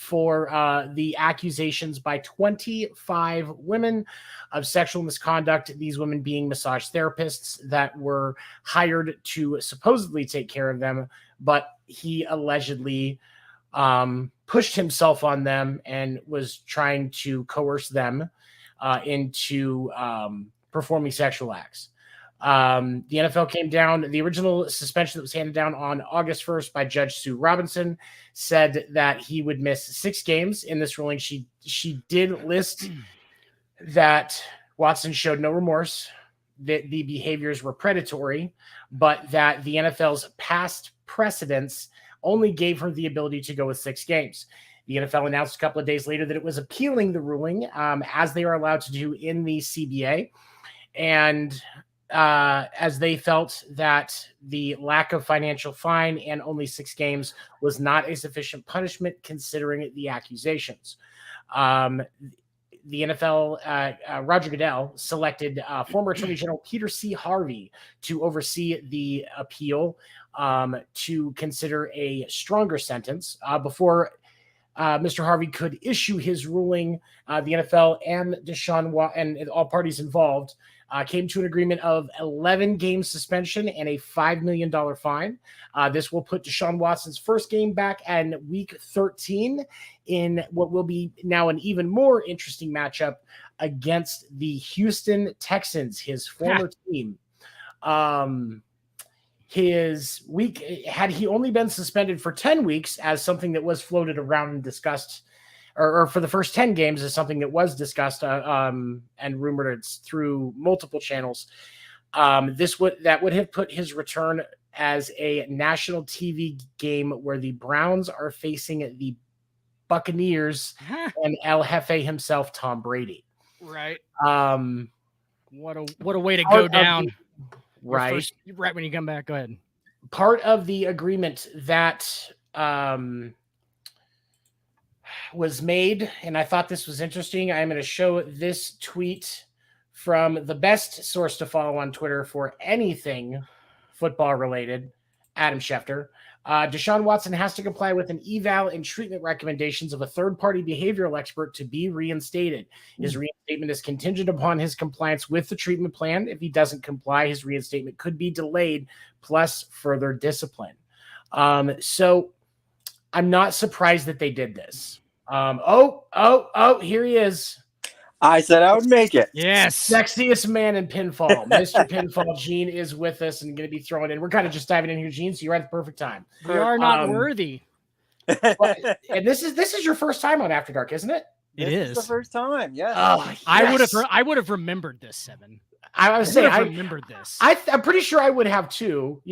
for the accusations by 25 women of sexual misconduct, these women being massage therapists that were hired to supposedly take care of them, but he allegedly pushed himself on them and was trying to coerce them into performing sexual acts. The NFL came down. The original suspension that was handed down on August 1st by Judge Sue Robinson said that he would miss 6 games. In this ruling, she did list that Watson showed no remorse, that the behaviors were predatory, but that the NFL's past precedents only gave her the ability to go with 6 games. The NFL announced a couple of days later that it was appealing the ruling, as they are allowed to do in the CBA. And as they felt that the lack of financial fine and only 6 games was not a sufficient punishment considering the accusations. The NFL, Roger Goodell, selected former Attorney General Peter C. Harvey to oversee the appeal to consider a stronger sentence before Mr. Harvey could issue his ruling. The NFL and Deshaun Watson and all parties involved came to an agreement of 11-game suspension and a $5 million fine. This will put Deshaun Watson's first game back in week 13 in what will be now an even more interesting matchup against the Houston Texans, his former team. His week, had he only been suspended for 10 weeks, as something that was floated around and discussed, or for the first 10 games is something that was discussed and rumored through multiple channels. That would have put his return as a national TV game where the Browns are facing the Buccaneers and El Jefe himself, Tom Brady. Right. What a way to go down. Right. Right when you come back. Go ahead. Part of the agreement that was made, and I thought this was interesting. I'm going to show this tweet from the best source to follow on Twitter for anything football related, Adam Schefter. Deshaun Watson has to comply with an eval and treatment recommendations of a third-party behavioral expert to be reinstated. His reinstatement is contingent upon his compliance with the treatment plan. If he doesn't comply, his reinstatement could be delayed, plus further discipline. So I'm not surprised that they did this. Here he is. I said I would make it. Yes. Sexiest man in Pinfall. Mr. Pinfall, Gene, is with us and going to be throwing in. We're kind of just diving in here, Gene, so you're at the perfect time. We are not worthy. And this is your first time on After Dark, isn't it? This is the first time, yes. Yes. I would have remembered this, Seven. I was saying, I remembered this. I'm pretty sure I would have too,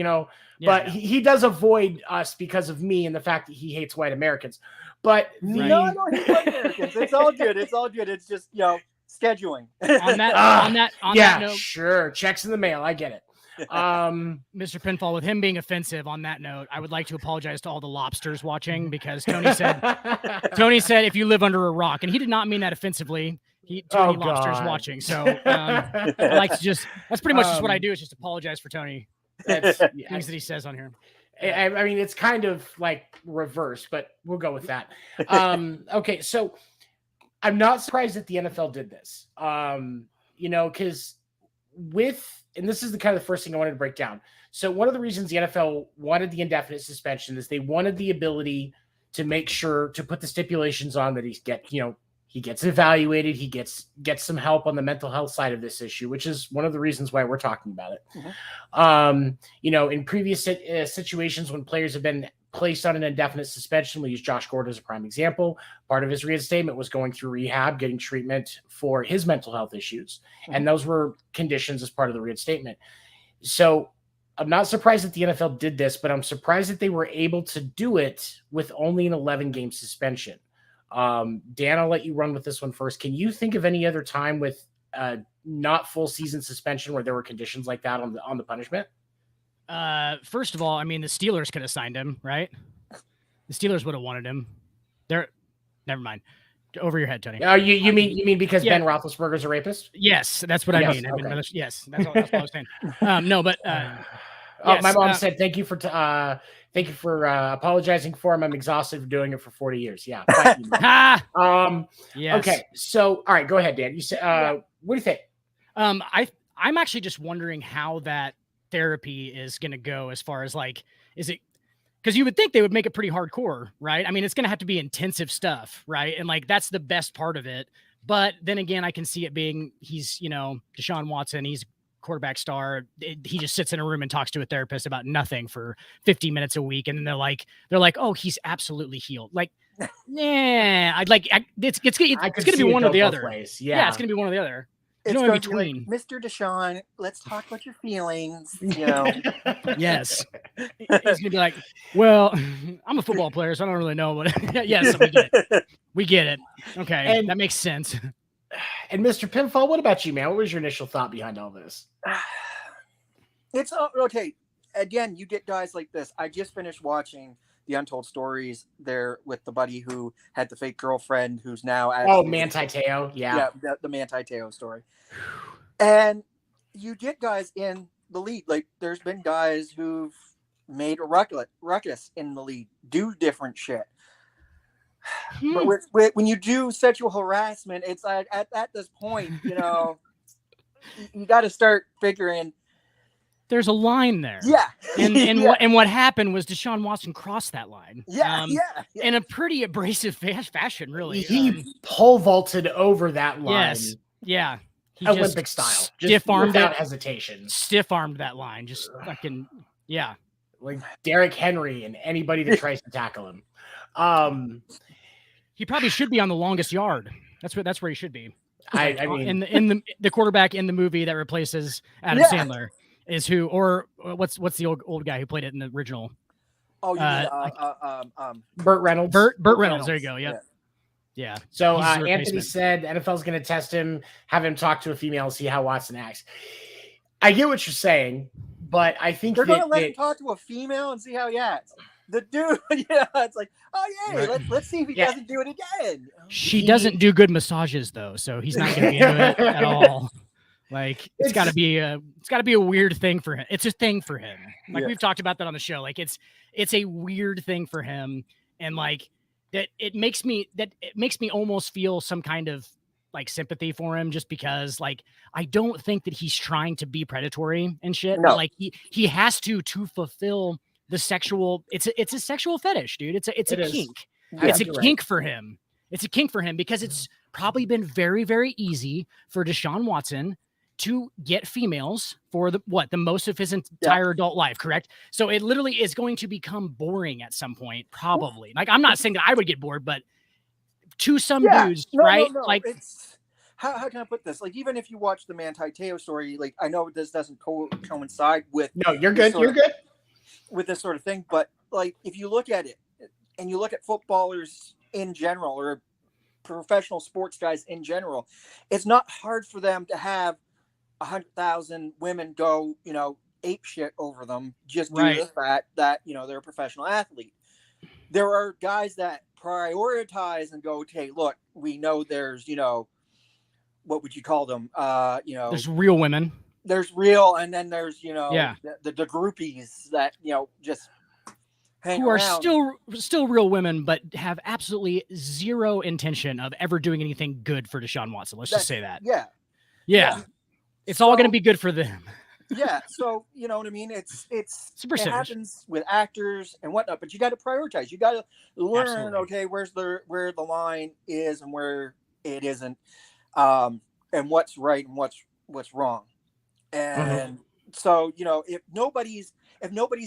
but he does avoid us because of me and the fact that he hates white Americans. But no, I don't hate white Americans. It's all good. It's just, scheduling. on that note, sure. Checks in the mail. I get it. Mr. Pinfall, with him being offensive on that note, I would like to apologize to all the lobsters watching, because Tony said if you live under a rock, and he did not mean that offensively. Tony lobsters watching. So I like to that's pretty much just what I do, is just apologize for Tony. Things that he says on here. I mean, it's kind of like reverse, but we'll go with that. Okay, so I'm not surprised that the NFL did this. Because and this is the kind of the first thing I wanted to break down. So one of the reasons the NFL wanted the indefinite suspension is they wanted the ability to make sure to put the stipulations on that he gets evaluated, he gets some help on the mental health side of this issue, which is one of the reasons why we're talking about it. Mm-hmm. In previous situations when players have been placed on an indefinite suspension, we use Josh Gordon as a prime example. Part of his reinstatement was going through rehab, getting treatment for his mental health issues. Mm-hmm. And those were conditions as part of the reinstatement. So I'm not surprised that the NFL did this, but I'm surprised that they were able to do it with only an 11-game suspension. Dan, I'll let you run with this one first. Can you think of any other time with not full season suspension where there were conditions like that on the punishment? First of all, I mean, the Steelers could have signed him, right? The Steelers would have wanted him. Never mind. Over your head, Tony. You mean because Ben Roethlisberger's a rapist? Yes, that's what I mean. Okay. Yes, that's what I was saying. No, but Oh, my mom said, thank you for apologizing for him. I'm exhausted from doing it for 40 years. Yeah. Yes. Okay. So, all right, go ahead, Dan. You said, what do you think? I'm actually just wondering how that therapy is going to go as far as like, is it, because you would think they would make it pretty hardcore, right? I mean, it's going to have to be intensive stuff, right? And like, that's the best part of it. But then again, I can see it being, he's, Deshaun Watson, he's quarterback star. He just sits in a room and talks to a therapist about nothing for 50 minutes a week. And then they're like, oh, he's absolutely healed. Like, yeah, it's going to be one or the other. Yeah, it's going to be one or the other. It's going to be like, Mr. Deshaun, let's talk about your feelings. Yes. He's going to be like, well, I'm a football player, so I don't really know what. Yes, we get it. Okay, and that makes sense. And Mr. Pinfall, what about you, man? What was your initial thought behind all this? It's okay. Again, you get guys like this. I just finished watching The Untold Stories there with the buddy who had the fake girlfriend who's now Manti Te'o. Yeah, the Manti Te'o story. And you get guys in the league. Like, there's been guys who've made a ruckus in the league, do different shit. But when you do sexual harassment, it's like at this point, you got to start figuring. There's a line there. Yeah. And what happened was Deshaun Watson crossed that line. Yeah. In a pretty abrasive fashion, really. He pole vaulted over that line. Yes. Yeah. He Olympic style. Stiff-armed without hesitation. Stiff-armed that line. Just fucking, yeah. Like Derrick Henry and anybody that tries to tackle him. He probably should be on the longest yard. That's where he should be. I mean, in the quarterback in the movie that replaces Adam Sandler is who, or what's the old guy who played it in the original? Oh, you mean Burt Reynolds. Burt Reynolds. There you go. Yep. Yeah. So Anthony said NFL's going to test him, have him talk to a female, and see how Watson acts. I get what you're saying, but I think they're going to let him talk to a female and see how he acts. The dude, it's like, oh yeah, let's see if he doesn't do it again. She doesn't do good massages though, so he's not going to be into it at all. Like it's got to be a weird thing for him. It's a thing for him. Like we've talked about that on the show. Like it's a weird thing for him, and like that it makes me almost feel some kind of like sympathy for him, just because like I don't think that he's trying to be predatory and shit. No. But, like he has to fulfill the sexual. It's a sexual fetish, dude. It's a kink. It's a kink for him. It's a kink for him because it's probably been very, very easy for Deshaun Watson to get females for the most of his entire adult life, correct? So it literally is going to become boring at some point, probably. Like, I'm not saying that I would get bored, but to some dudes, right? No. Like, it's how can I put this? Like, even if you watch the Manti Te'o story, like, I know this doesn't coincide with. No, you're good. You're good with this sort of thing, but like, if you look at it and you look at footballers in general or professional sports guys in general, it's not hard for them to have 100,000 women go, ape shit over them just due to the fact that, they're a professional athlete. There are guys that prioritize and go, okay, look, we know there's, what would you call them? There's real women. There's real, and then there's, the groupies that, just hang who around. Are still real women, but have absolutely zero intention of ever doing anything good for Deshaun Watson. Let's just say that. Yeah. It's all going to be good for them. Yeah. So, you know what I mean? It happens with actors and whatnot, but you got to prioritize. You got to learn, okay, where the line is and where it isn't, and what's right and what's wrong. And so, if nobody's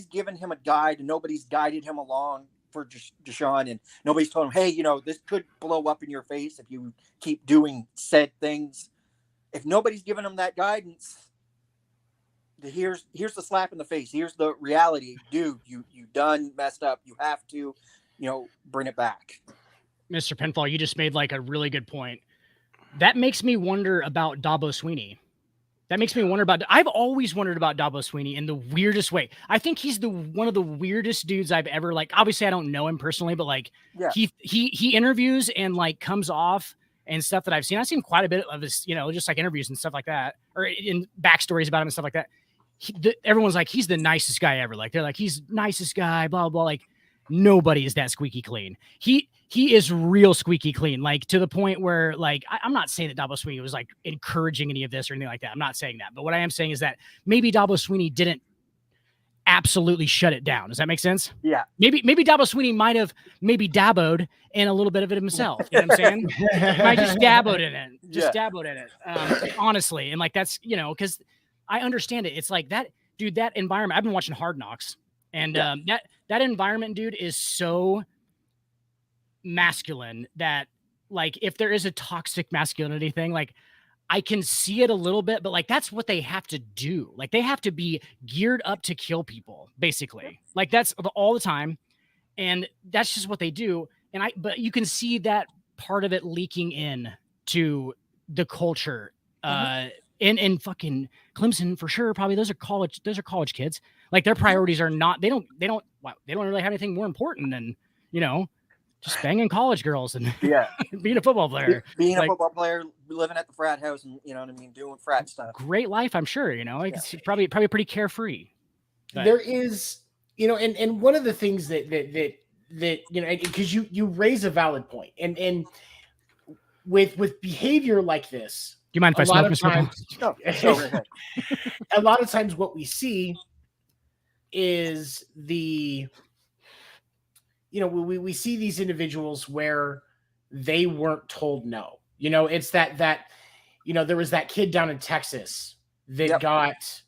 given him a guide and nobody's guided him along for Deshaun, and nobody's told him, hey, this could blow up in your face if you keep doing said things. If nobody's given him that guidance, here's the slap in the face. Here's the reality, dude. You done messed up. You have to, bring it back. Mr. Pinfall, you just made like a really good point. That makes me wonder about Dabo Swinney. I've always wondered about Dabo Swinney in the weirdest way. I think he's one of the weirdest dudes I've ever, like, obviously I don't know him personally, but like he interviews and like comes off and stuff that I've seen quite a bit of his, just like interviews and stuff like that, or in backstories about him and stuff like that. everyone's like, he's the nicest guy ever. Like, they're like, he's nicest guy, blah, blah. Like, nobody is that squeaky clean. He is real squeaky clean, like to the point where, like, I'm not saying that Dabo Swinney was like encouraging any of this or anything like that. I'm not saying that. But what I am saying is that maybe Dabo Swinney didn't absolutely shut it down. Does that make sense? Yeah. Maybe Dabo Swinney might have maybe dabbled in a little bit of it himself. You know what I'm saying? Might just dabbled in it. Dabbled in it. Honestly. And like, that's, you know, because I understand it. It's like that, dude, that environment. I've been watching Hard Knocks, and that environment, dude, is so masculine that, like, if there is a toxic masculinity thing, like, I can see it a little bit, but like, that's what they have to do. Like, they have to be geared up to kill people, basically. Like, that's all the time. And that's just what they do. But you can see that part of it leaking in to the culture, in fucking Clemson for sure. Probably those are college kids. Like, their priorities are not, they don't really have anything more important than, you know, just banging college girls and being a football player. Being a football player, living at the frat house, and you know what I mean, doing frat stuff. Great life, I'm sure. You know, it's probably pretty carefree. But There is, you know, and one of the things that you know, because you raise a valid point, and with behavior like this, do you mind if I smoke, Mr. Paul? A lot of times, what we see is we see these individuals where they weren't told no. You know, it's that you know, there was that kid down in Texas that got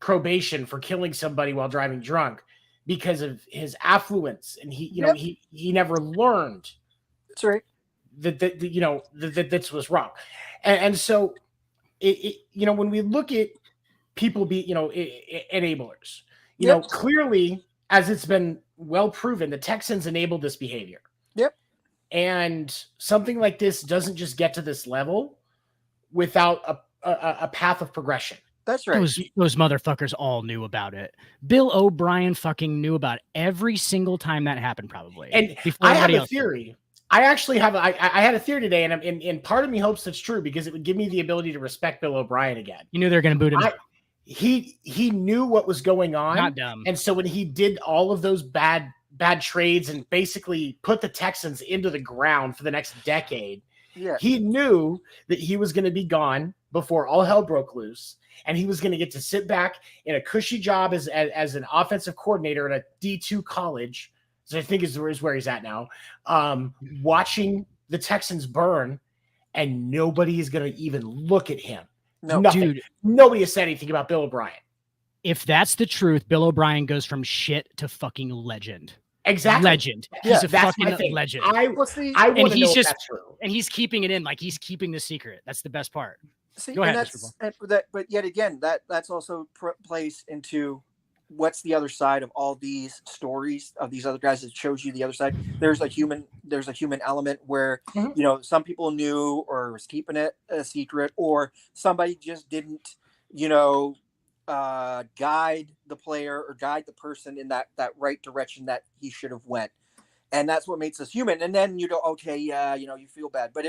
probation for killing somebody while driving drunk because of his affluence, and he never learned. That's right. That this was wrong, and so it you know, when we look at people enablers, you know, clearly, as it's been well proven, the Texans enabled this behavior. Yep. And something like this doesn't just get to this level without a path of progression. That's right. Those motherfuckers all knew about it. Bill O'Brien fucking knew about it every single time that happened, probably. And I have a theory. I actually have I had a theory today, and part of me hopes it's true, because it would give me the ability to respect Bill O'Brien again. You knew they were going to boot him. He knew what was going on. Not dumb. And so when he did all of those bad trades and basically put the Texans into the ground for the next decade, he knew that he was going to be gone before all hell broke loose, and he was going to get to sit back in a cushy job as an offensive coordinator at a D2 college, which I think is where he's at now, watching the Texans burn, and nobody is going to even look at him. No, nothing. Dude, nobody has said anything about Bill O'Brien. If that's the truth, Bill O'Brien goes from shit to fucking legend. Exactly. Legend. He's a fucking legend. I want to know if that's true. And he's keeping it in, like, he's keeping the secret. That's the best part. See, go ahead. But yet again, that's also placed into what's the other side of all these stories of these other guys that shows you the other side. There's a human element where, you know, some people knew or was keeping it a secret, or somebody just didn't, you know, guide the player or guide the person in that right direction that he should have went. And that's what makes us human. And then you go, okay, yeah, you know, you feel bad. But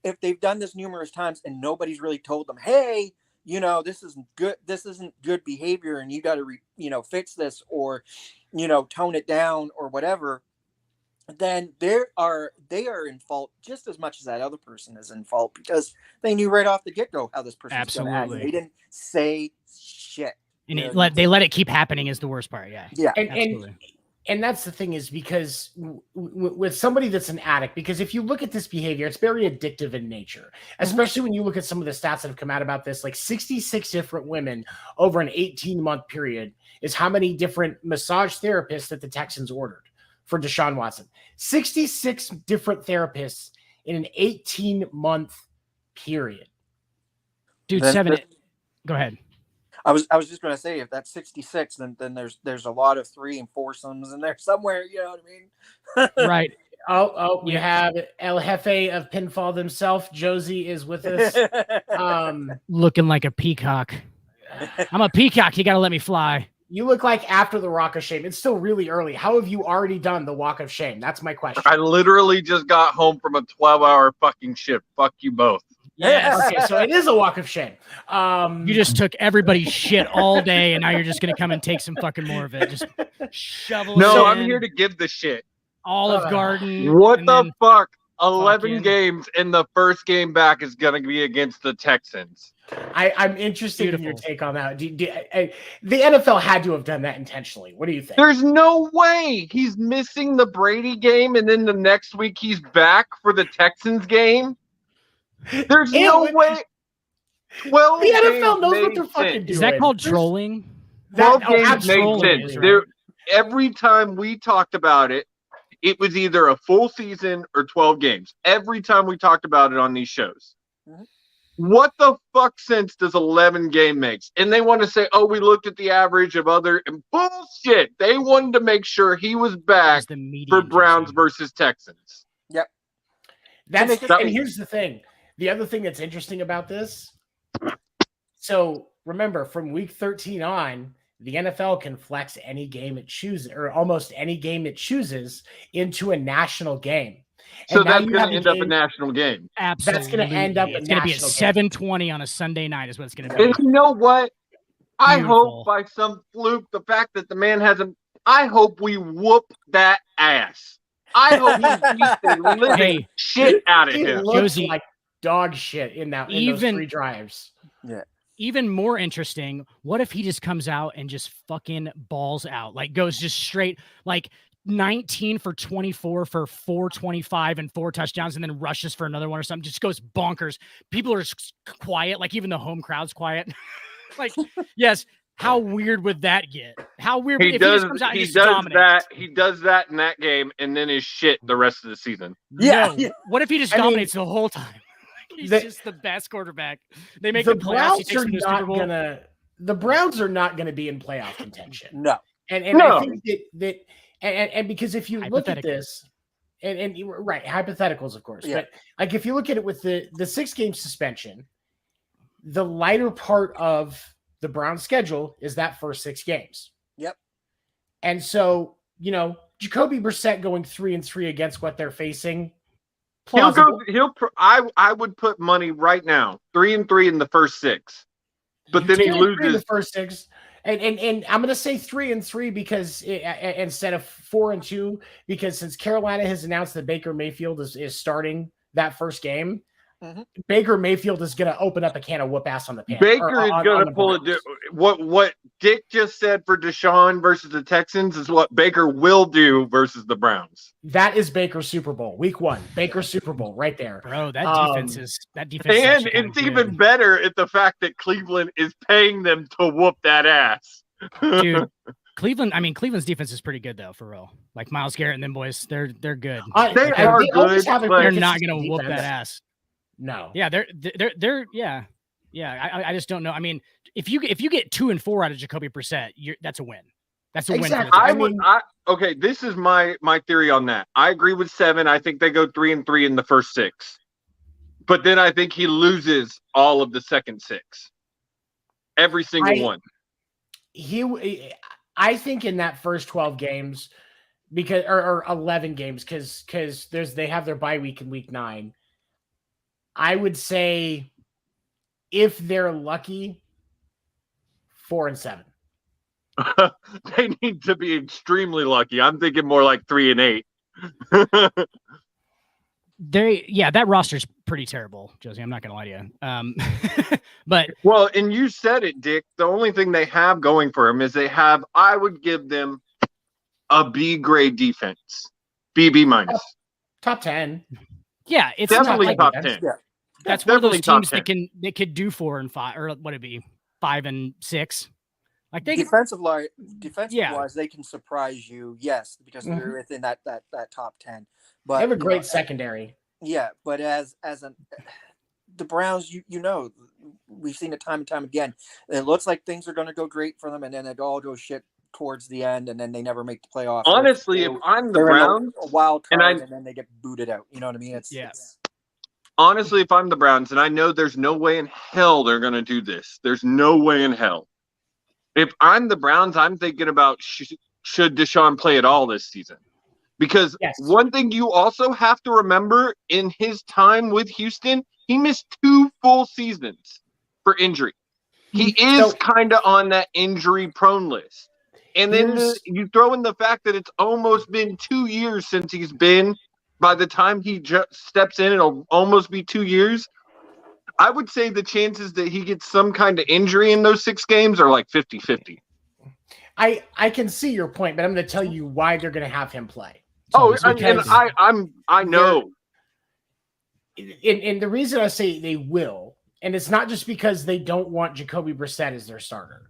if they've done this numerous times and nobody's really told them, hey, you know, this isn't good behavior, and you got to fix this, or, you know, tone it down or whatever, then they are in fault just as much as that other person is in fault, because they knew right off the get-go how this person was going to act. They didn't say shit. And they let it keep happening is the worst part. Yeah. And that's the thing, is because with somebody that's an addict, because if you look at this behavior, it's very addictive in nature, especially when you look at some of the stats that have come out about this, like 66 different women over an 18-month period is how many different massage therapists that the Texans ordered for Deshaun Watson. 66 different therapists in an 18-month period. Dude, go ahead. I was just going to say, if that's 66, then there's a lot of 3 and 4-somes in there somewhere. You know what I mean? Right. We have El Jefe of Pinfall himself. Josie is with us. Looking like a peacock. I'm a peacock. You got to let me fly. You look like after the Walk of Shame. It's still really early. How have you already done the Walk of Shame? That's my question. I literally just got home from a 12-hour fucking shift. Fuck you both. Yes. Okay, so it is a walk of shame. You just took everybody's shit all day, and now you're just going to come and take some fucking more of it. Just shovel it No, in. I'm here to give the shit. Olive Garden. What the fuck? 11 fucking- games, and the first game back is going to be against the Texans. I'm interested in your take on that. The NFL had to have done that intentionally. What do you think? There's no way he's missing the Brady game, and then the next week he's back for the Texans game. There's no way. 12 The NFL games knows what made they're fucking sense. doing. Is that called trolling? 12 games made absolutely sense. is, There, every time we talked about it, it was either a full season or 12 games. Every time we talked about it on these shows. Mhm. What the fuck sense does 11 game makes? And they want to say, oh, we looked at the average of other and bullshit. They wanted to make sure he was back for Browns versus Texans. Yep. And here's the thing. The other thing that's interesting about this. So remember, from week 13 on, the NFL can flex any game it chooses, or almost any game it chooses, into a national game. So that's going to end up a national game. Absolutely. That's going to end up. It's going to be at 7:20 on a Sunday night. Is what it's going to be. And you know what? I Beautiful. hope by some fluke, the fact that the man hasn't. I hope we whoop that ass. I hope we beat the living shit out of He him. looks Josie, like dog shit in those 3 drives. Yeah. Even more interesting, what if he just comes out and just fucking balls out, like goes just straight, like 19 for 24 for 425 and 4 touchdowns, and then rushes for another one or something, just goes bonkers. People are quiet, like even the home crowd's quiet. Like, yes, how weird would that get? How weird He if does, he just comes out and he just does dominates? that. He does that in that game, and then is shit the rest of the season. Yeah. No. What if he just dominates the whole time? He's just the best quarterback. They make the playoffs. He takes them to the Super Bowl. The Browns are not gonna be in playoff contention. No. And I think that because if you look at this, and right, hypotheticals, of course, but like if you look at it with the 6-game suspension, the lighter part of the Browns schedule is that first 6 games. Yep. And so, Jacoby Brissett going 3-3 against what they're facing. Plausible. I would put money right now 3-3 in the first 6, but then he loses the first 6. And I'm going to say 3-3 because instead of 4-2, because since Carolina has announced that Baker Mayfield is starting that first game, Baker Mayfield is going to open up a can of whoop ass on the pan. Baker is going to pull it. What Dick just said for Deshaun versus the Texans is what Baker will do versus the Browns. That is Baker's Super Bowl, week 1. Baker's Super Bowl, right there, bro. That defense is and it's even better at the fact that Cleveland is paying them to whoop that ass, dude. Cleveland's defense is pretty good though, for real. Like Myles Garrett and them boys, they're good. They are good. They're not going to whoop that ass. No. Yeah, they're yeah. I just don't know. I mean, if you get 2 and 4 out of Jacoby Brissett, that's a win. That's a win. Okay, this is my theory on that. I agree with 7. I think they go 3-3 in the first 6, but then I think he loses all of the second 6, every single one. I think in that first 12 games, because or 11 games, because they have their bye week in week 9. I would say, if they're lucky, 4-7. They need to be extremely lucky. I'm thinking more like 3-8. That roster's pretty terrible, Josie. I'm not gonna lie to you. But and you said it, Dick. The only thing they have going for them is I would give them a B grade defense, B minus, top 10. Yeah, it's definitely top 10. Yeah. That's one of those teams that could do 4 and 5, or what it be 5 and 6. Like they defensive wise, they can surprise you, yes, because they're within that top 10. But they have a great secondary. Yeah, but as the Browns, we've seen it time and time again. It looks like things are going to go great for them, and then it all goes shit towards the end, and then they never make the playoffs. Honestly, if I'm the Browns, a wild card, and then they get booted out. You know what I mean? Honestly, if I'm the Browns, and I know there's no way in hell they're going to do this. There's no way in hell. If I'm the Browns, I'm thinking about should Deshaun play at all this season? Because one thing you also have to remember in his time with Houston, He missed 2 full seasons for injury. He is kind of on that injury-prone list. And then you throw in the fact that it's almost been 2 years since he's been. By the time he steps in, it'll almost be 2 years. I would say the chances that he gets some kind of injury in those 6 games are like 50-50. I can see your point, but I'm going to tell you why they're going to have him play. I know. And the reason I say they will, and it's not just because they don't want Jacoby Brissett as their starter.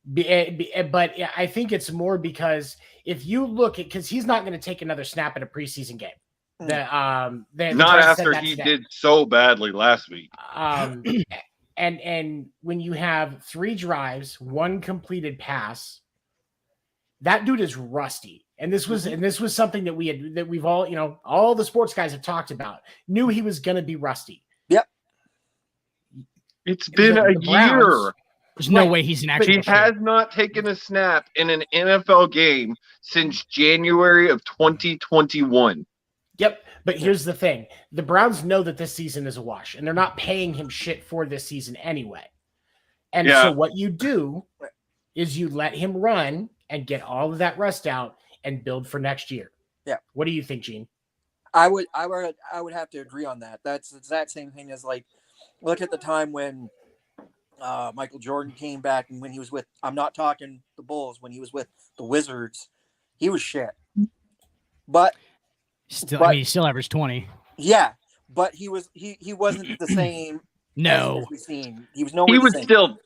But I think it's more because if you look at, because he's not going to take another snap in a preseason game. Not after he did so badly last week. And when you have 3 drives, 1 completed pass, that dude is rusty. And this was something that we've all, all the sports guys have talked about. Knew he was going to be rusty. Yep. It's been a year. There's no way he's an actual. He has not taken a snap in an NFL game since January of 2021. Yep. But here's the thing. The Browns know that this season is a wash, and they're not paying him shit for this season anyway. And so what you do is you let him run and get all of that rust out and build for next year. Yeah. What do you think, Gene? I would have to agree on that. That's the exact same thing as, like, look at the time when Michael Jordan came back, and when he was with, I'm not talking the Bulls, when he was with the Wizards, he was shit. But he still averaged 20. Yeah, but he wasn't the same. No, as we've seen. He was still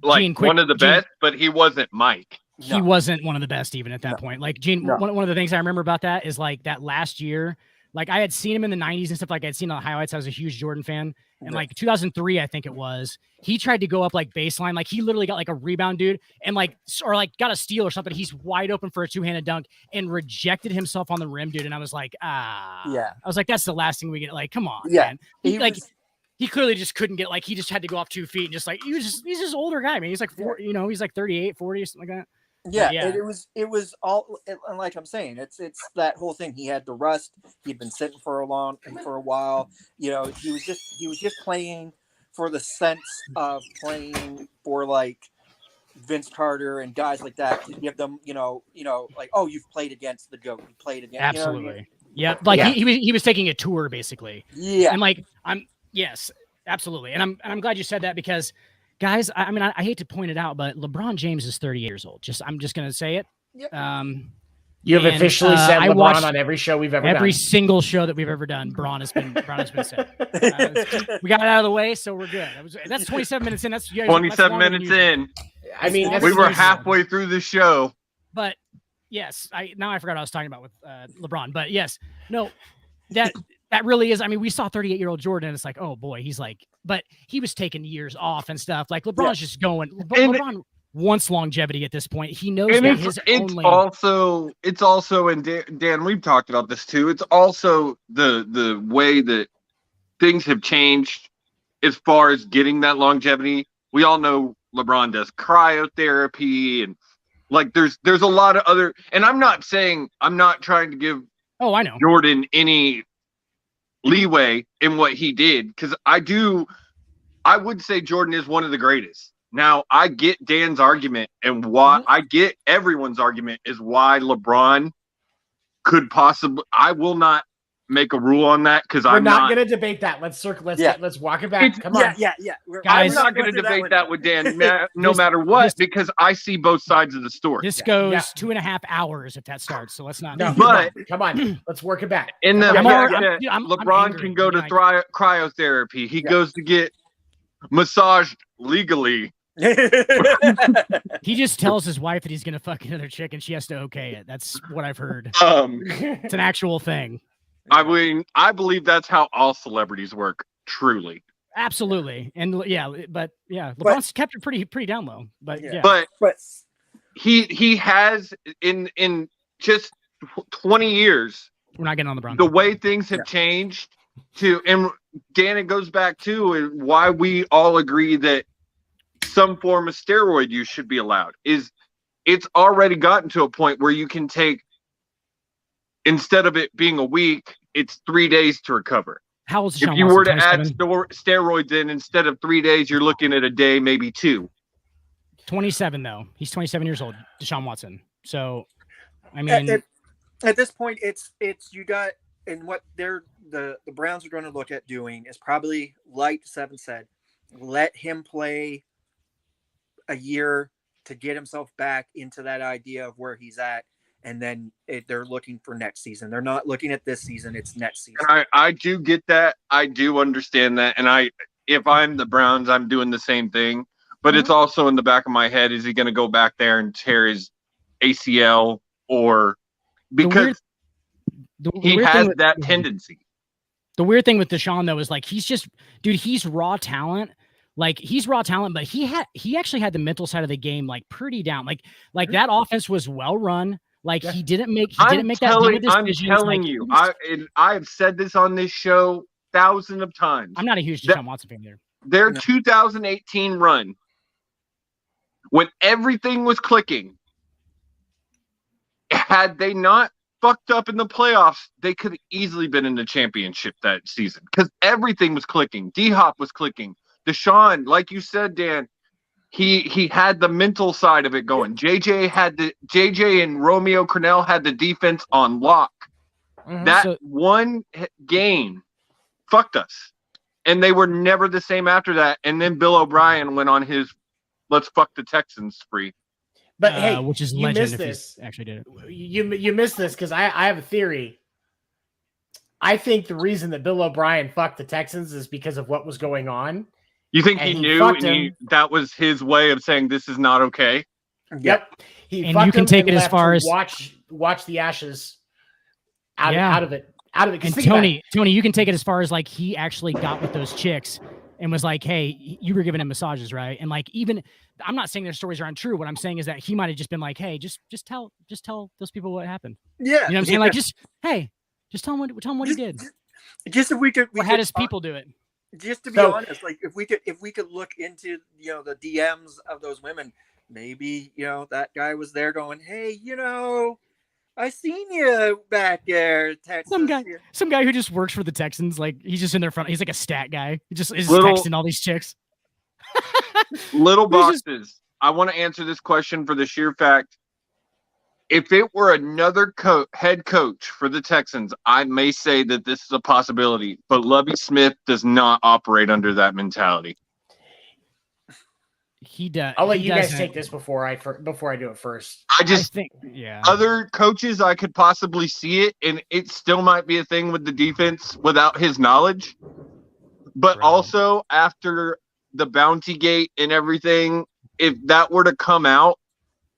like one of the best, but he wasn't Mike. He wasn't one of the best even at that point. Like, Gene, one of the things I remember about that is, like, that last year, like, I had seen him in the 90s and stuff. Like, I'd seen the highlights. I was a huge Jordan fan. And like 2003, I think it was, he tried to go up like baseline. Like, he literally got like a rebound, dude, and got a steal or something. He's wide open for a 2-handed dunk and rejected himself on the rim, dude. And I was like, I was like, that's the last thing we get. Like, come on, man. He clearly just couldn't get, like, he just had to go off 2 feet and just like, he's just older guy, man. He's like, he's like 38, 40 or something like that. Yeah, it was all, and like I'm saying, it's that whole thing. He had the rust. He'd been sitting for a while. He was just playing for the sense of playing for, like, Vince Carter and guys like that, to give them, like, oh, you've played against the GOAT. You played against. Absolutely. He was taking a tour basically. Yeah. And like yes, absolutely. And I'm glad you said that, because, guys, I mean, I hate to point it out, but LeBron James is 38 years old. I'm just going to say it. Yep. You have officially said LeBron on every show we've ever done. Every single show that we've ever done, Braun has been said. We got it out of the way, so we're good. That's 27 minutes in. That's 27 minutes in. I mean, we were halfway through the show. But yes, I forgot what I was talking about with LeBron. But yes, no, that really is. I mean, we saw 38-year-old Jordan, and it's like, oh boy, he's like, but he was taking years off and stuff. Like, LeBron's just going. LeBron wants longevity at this point. He knows that it's also, and Dan, we've talked about this too. It's also the way that things have changed as far as getting that longevity. We all know LeBron does cryotherapy, and like there's a lot of other. And I'm not trying to give I know Jordan any leeway in what he did, because I would say Jordan is one of the greatest. Now, I get Dan's argument, and why I get everyone's argument is why LeBron could possibly. I will not make a rule on that, because I'm not going to debate that. Let's walk it back. Come on. Yeah. Guys, I'm not going to debate that with Dan, no matter what, because I see both sides of the story. This goes 2.5 hours if that starts, so let's not. No, but come on, let's work it back. In the LeBron can go to cryotherapy. He goes to get massaged legally. He just tells his wife that he's going to fuck another chick, and she has to okay it. That's what I've heard. It's an actual thing. I mean, I believe that's how all celebrities work, truly. Absolutely. And LeBron's kept it pretty down low. But he has in just 20 years. We're not getting on LeBron. The way things have changed and Dan, it goes back to why we all agree that some form of steroid use should be allowed. It's already gotten to a point where you can take, instead of it being a week, it's 3 days to recover. How old is Deshaun If you Watson? were to add 27? steroids in, instead of 3 days, you're looking at a day, maybe 2. 27 though. He's 27 years old, Deshaun Watson. So, I mean, at this point, it's you got, and what the Browns are going to look at doing is probably, like Seven said, let him play a year to get himself back into that idea of where he's at, and then they're looking for next season. They're not looking at this season; it's next season. And I do get that. I do understand that, and if I'm the Browns, I'm doing the same thing. But it's also in the back of my head: is he going to go back there and tear his ACL, or because he has that tendency? The weird thing with Deshaun though is like he's raw talent. Like he's raw talent, but he actually had the mental side of the game like pretty down. Like that offense was well run. Like he didn't make that decision. I'm telling you, I've said this on this show thousands of times. I'm not a huge Deshaun Watson fan either. Their 2018 run, when everything was clicking, had they not fucked up in the playoffs, they could have easily been in the championship that season because everything was clicking. D-Hop was clicking. Deshaun, like you said, Dan, he had the mental side of it going. JJ and Romeo Crennel had the defense on lock. That one game fucked us. And they were never the same after that. And then Bill O'Brien went on his let's fuck the Texans spree. But hey, which is you legend missed if this. Actually did it. You missed this because I have a theory. I think the reason that Bill O'Brien fucked the Texans is because of what was going on. You think he knew and that was his way of saying this is not okay? Yep. And you can take it as far as watch the ashes out of it. And Tony, you can take it as far as like he actually got with those chicks and was like, hey, you were giving him massages, right? And like, even I'm not saying their stories are untrue. What I'm saying is that he might have just been like, hey, just tell those people what happened. Yeah. You know what I'm saying? Like, just tell him what he did. Just if we could, or had his people do it. Just to be honest, like if we could look into, the DMs of those women, maybe, that guy was there going, hey, I seen you back there, Texas. Some guy who just works for the Texans, like he's just in their front. He's like a stat guy. He just is texting all these chicks. Little boxes. I want to answer this question for the sheer fact. If it were another head coach for the Texans, I may say that this is a possibility. But Lovie Smith does not operate under that mentality. He does. I'll let you guys take this before I do it first. I think, other coaches, I could possibly see it, and it still might be a thing with the defense without his knowledge. But also, after the Bounty Gate and everything, if that were to come out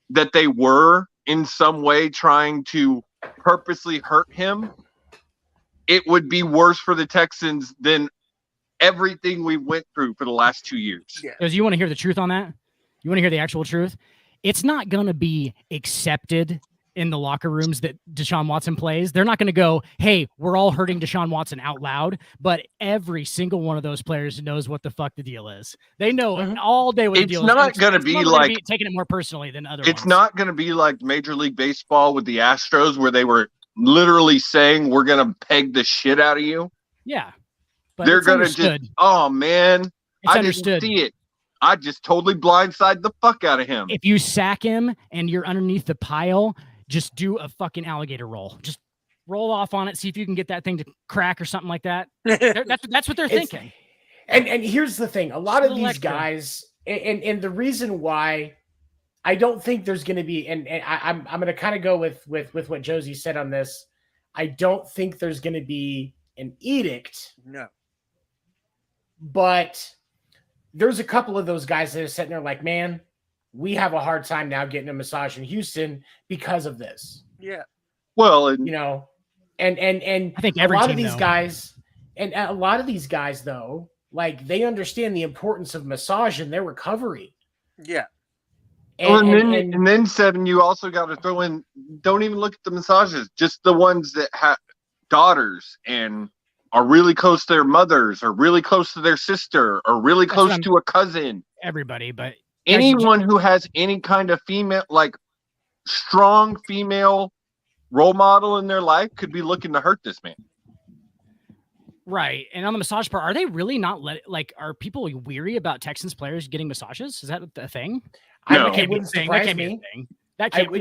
that they were in some way trying to purposely hurt him, it would be worse for the Texans than everything we went through for the last 2 years. Because you want to hear the truth on that? You want to hear the actual truth? It's not going to be accepted in the locker rooms that Deshaun Watson plays. They're not going to go, hey, we're all hurting Deshaun Watson out loud, but every single one of those players knows what the fuck the deal is. They know all day what the deal is. It's not going to be like taking it more personally than other It's not going to be like Major League Baseball with the Astros where they were literally saying we're going to peg the shit out of you. Yeah. But they're going to just, oh man, I didn't see it. I just totally blindside the fuck out of him. If you sack him and you're underneath the pile, just do a fucking alligator roll. Just roll off on it. See if you can get that thing to crack or something like that. That's what they're thinking. And here's the thing. A lot of these guys, and the reason why I don't think there's going to be, and I'm going to kind of go with what Josie said on this. I don't think there's going to be an edict. No. But there's a couple of those guys that are sitting there like, man, we have a hard time now getting a massage in Houston because of this. Yeah. Well, and I think a lot of these guys, and a lot of these guys though, like they understand the importance of massage in their recovery. Yeah. And then Seven, you also got to throw in, don't even look at the massages, just the ones that have daughters and are really close to their mothers, or really close to their sister, or really close to a cousin. Everybody, but anyone who has any kind of female, like strong female role model in their life could be looking to hurt this man. Right. And on the massage part, are they really not are people weary about Texans players getting massages? Is that a thing? No. It wouldn't surprise me. That can't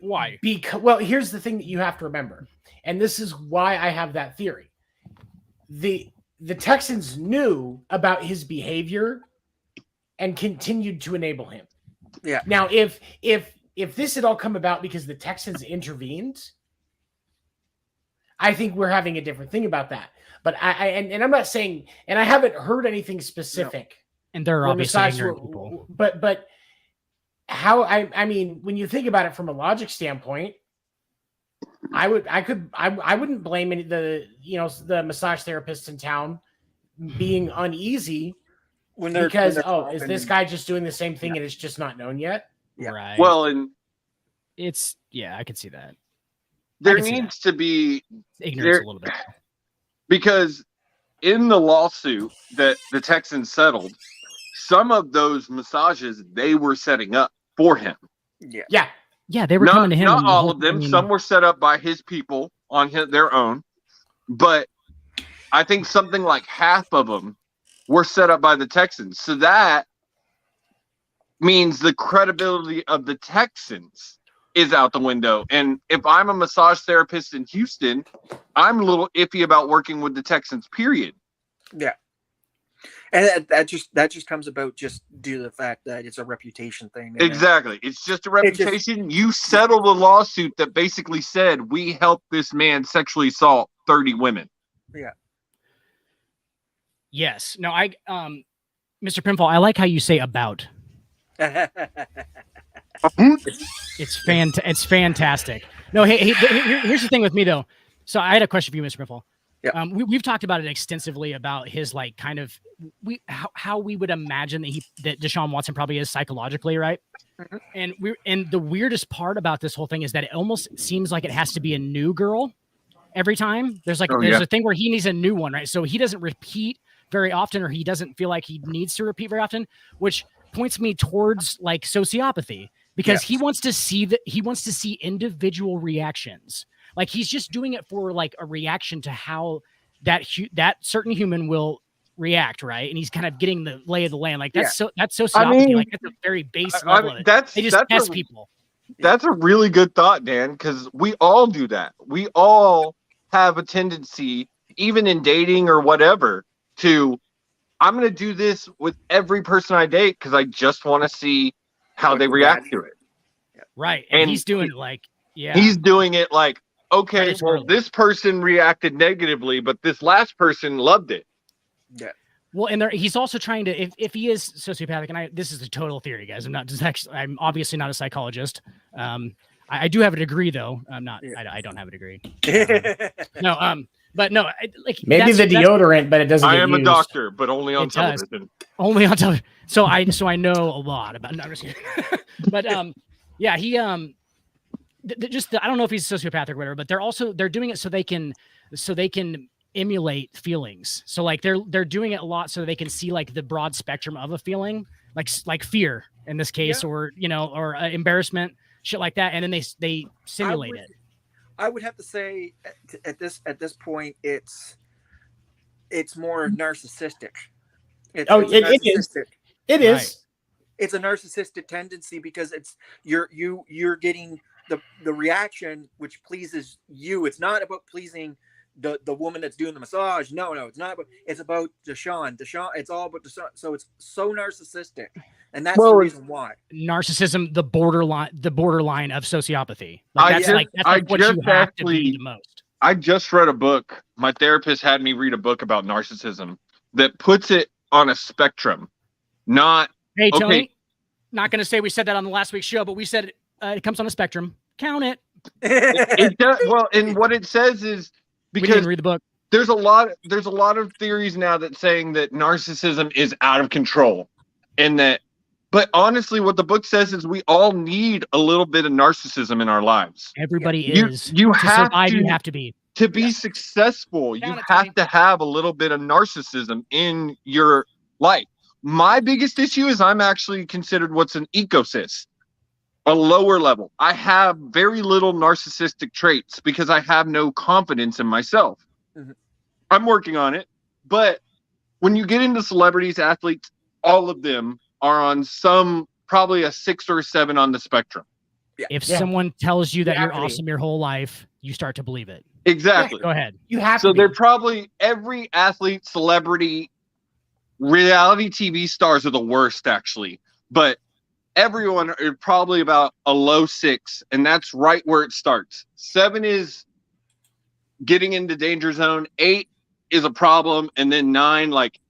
why? Because, well, here's the thing that you have to remember, and this is why I have that theory. The Texans knew about his behavior and continued to enable him. Yeah. Now, if this had all come about because the Texans intervened, I think we're having a different thing about that. But and I'm not saying, and I haven't heard anything specific. No. And there are obviously ignorant people. But how I mean, when you think about it from a logic standpoint, I wouldn't blame the massage therapists in town being uneasy because is this guy just doing the same thing and it's just not known yet? Yeah. Right. Well, and I could see that. There needs to be ignorance a little bit. Because in the lawsuit that the Texans settled, some of those massages they were setting up for him. Yeah. Yeah, they were coming to him. Not all of them. Some were set up by his people on their own. But I think something like half of them were set up by the Texans. So that means the credibility of the Texans is out the window. And if I'm a massage therapist in Houston, I'm a little iffy about working with the Texans, period. Yeah. And that just comes about just due to the fact that it's a reputation thing. Exactly. It's just a reputation. You settled a lawsuit that basically said we helped this man sexually assault 30 women. Yeah. Yes. No, Mr. Pinfall, I like how you say about. It's fantastic. No, hey, here's the thing with me though. So I had a question for you, Mr. Pinfall. Yeah. We've talked about it extensively about his how we would imagine that Deshaun Watson probably is psychologically, right? Mm-hmm. And the weirdest part about this whole thing is that it almost seems like it has to be a new girl every time. There's a thing where he needs a new one, right? So he doesn't repeat very often, or he doesn't feel like he needs to repeat very often, which points me towards like sociopathy, because he wants to see individual reactions. Like he's just doing it for like a reaction to how that certain human will react, right? And he's kind of getting the lay of the land. Like that's sociopathy. I mean, like that's a very base level. They just test people. That's a really good thought, Dan, because we all do that. We all have a tendency, even in dating or whatever, I'm going to do this with every person I date because I just want to see how they react to it. Right. And he's doing it he's doing it like, okay, well, this person reacted negatively, but this last person loved it. Yeah. Well, and he's also trying to, if he is sociopathic, and this is a total theory, guys. I'm obviously not a psychologist. I do have a degree though. I don't have a degree. But no, maybe the deodorant, but it doesn't. I am a doctor, but only on television. Only on television. So I know a lot about. No, I'm just kidding. But he I don't know if he's sociopathic or whatever, but they're doing it so they can emulate feelings. So like they're doing it a lot so they can see like the broad spectrum of a feeling, like fear in this case, or or embarrassment, shit like that, and then they simulate it. I would have to say at this point it's more narcissistic. It is. It is. Right. It's a narcissistic tendency because you're getting the reaction which pleases you. It's not about pleasing the woman that's doing the massage. No, it's not. It's about Deshaun. It's all about Deshaun. So it's so narcissistic, and that's the reason why. Narcissism, the borderline of sociopathy. That's what you have to be the most. I just read a book. My therapist had me read a book about narcissism that puts it on a spectrum. Hey, Tony, not going to say we said that on the last week's show, but we said it comes on a spectrum. Count it. It does. Well, and what it says is, because we didn't read the book. There's a lot of theories now that saying that narcissism is out of control, but honestly, what the book says is we all need a little bit of narcissism in our lives. Everybody is. You have survive, to. You have to be. To be successful, you have to have a little bit of narcissism in your life. My biggest issue is I'm actually considered what's an ecosist, a lower level. I have very little narcissistic traits because I have no confidence in myself. Mm-hmm. I'm working on it. But when you get into celebrities, athletes, all of them are on probably a 6 or a 7 on the spectrum. If someone tells you that you're awesome your whole life, you start to believe it. Exactly. Go ahead. You have to. So they're probably every athlete, celebrity, reality TV stars are the worst, actually. But everyone are probably about a low 6, and that's right where it starts. 7 is getting into danger zone. 8 is a problem, and then 9, like,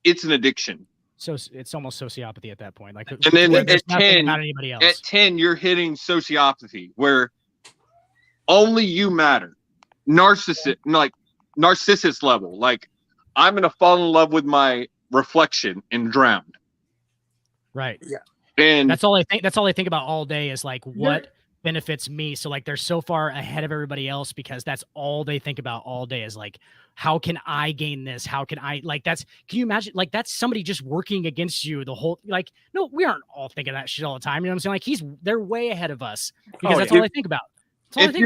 it's an addiction. So it's almost sociopathy at that point. Like, and then at 10, about anybody else. At 10, you're hitting sociopathy, where only you matter. Narcissist level. Like, I'm gonna fall in love with my reflection and drown. Right. Yeah. And that's all I think. That's all I think about all day is like what benefits me. So like they're so far ahead of everybody else because that's all they think about all day is like, how can I gain this? How can I can you imagine like that's somebody just working against you the whole, like, no, we aren't all thinking that shit all the time. You know what I'm saying? Like they're way ahead of us because that's all I think about. If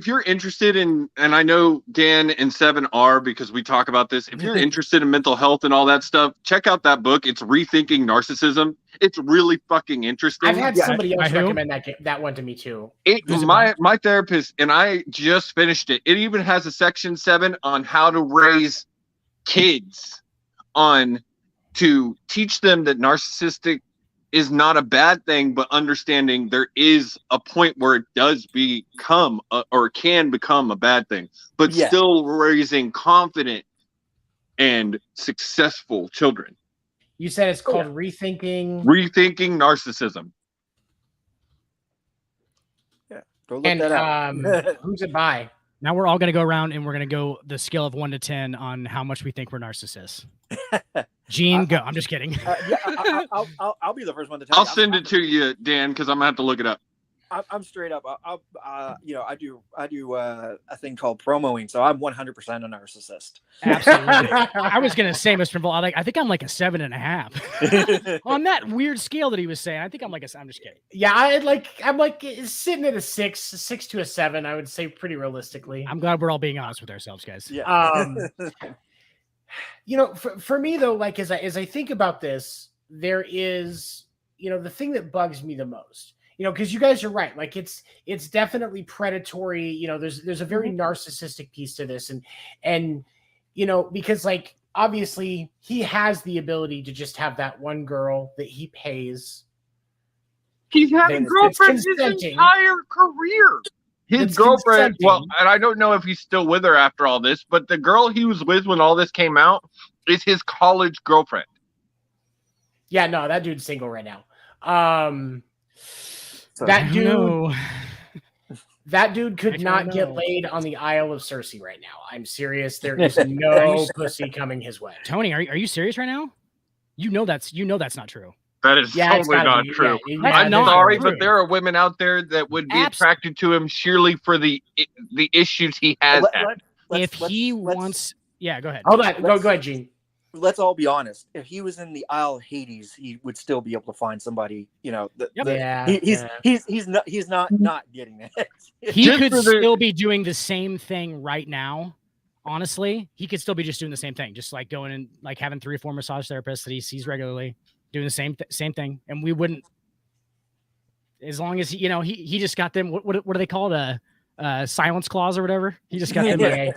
you're interested in, and I know Dan and 7 are because we talk about this, if you're interested in mental health and all that stuff, check out that book. It's Rethinking Narcissism. It's really fucking interesting. I've had somebody else recommend that one to me too. My therapist, and I just finished it. It even has a section 7 on how to raise kids, to teach them that narcissistic is not a bad thing, but understanding there is a point where it does become or can become a bad thing, but still raising confident and successful children. You said it's called Rethinking Narcissism. Yeah, go look that up. Who's it by? Now we're all going to go around and we're going to go the scale of 1 to 10 on how much we think we're narcissists. Gene, go. I'm just kidding. I'll be the first one to tell I'll send it to you, Dan, because I'm gonna have to look it up. I'm straight up. I do a thing called promoing, so I'm 100% a narcissist. Absolutely. I was gonna say, Mr. Pinfall, I think I'm like a 7.5 on that weird scale that he was saying. I think I'm like I'm just kidding. Yeah, I'm like sitting at a 6 to a 7. I would say pretty realistically. I'm glad we're all being honest with ourselves, guys. Yeah. You know, for me though, like as I think about this, there is, you know, the thing that bugs me the most, you know, because you guys are right, like it's definitely predatory. You know, there's a very narcissistic piece to this, and you know, because like obviously he has the ability to just have that one girl that he pays. He's had a girlfriend his entire career. His girlfriend, well, and I don't know if he's still with her after all this, but the girl he was with when all this came out is his college girlfriend. Yeah, no, that dude's single right now. That dude could not get laid on the Isle of Cersei right now. I'm serious. There is no pussy coming his way. Tony, are you serious right now? You know that's not true. That is totally not true. I'm sorry, but there are women out there that would be attracted to him sheerly for the issues he has had. If he wants, yeah, go ahead. Hold on, go ahead, Gene. Let's all be honest. If he was in the Isle of Hades, he would still be able to find somebody. You know, he's not getting it. He could still be doing the same thing right now. Honestly, he could still be just doing the same thing, just like going and like having 3 or 4 massage therapists that he sees regularly. Doing the same thing, and we wouldn't, as long as he just got them. What do they call it? A silence clause or whatever. He just got them.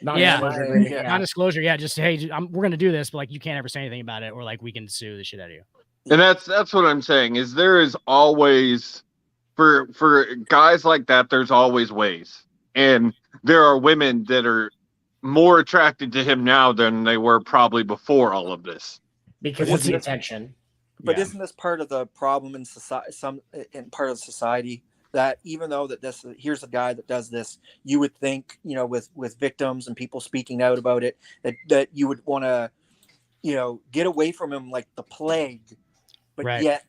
Non-disclosure. Yeah, just hey, we're gonna do this, but like you can't ever say anything about it, or like we can sue the shit out of you. And that's what I'm saying. Is there is always for guys like that. There's always ways, and there are women that are more attracted to him now than they were probably before all of this. Because of the attention. But isn't this part of the problem in society? Part of society that even though that here's a guy that does this, you would think, you know, with victims and people speaking out about it, that you would want to, you know, get away from him like the plague. But yet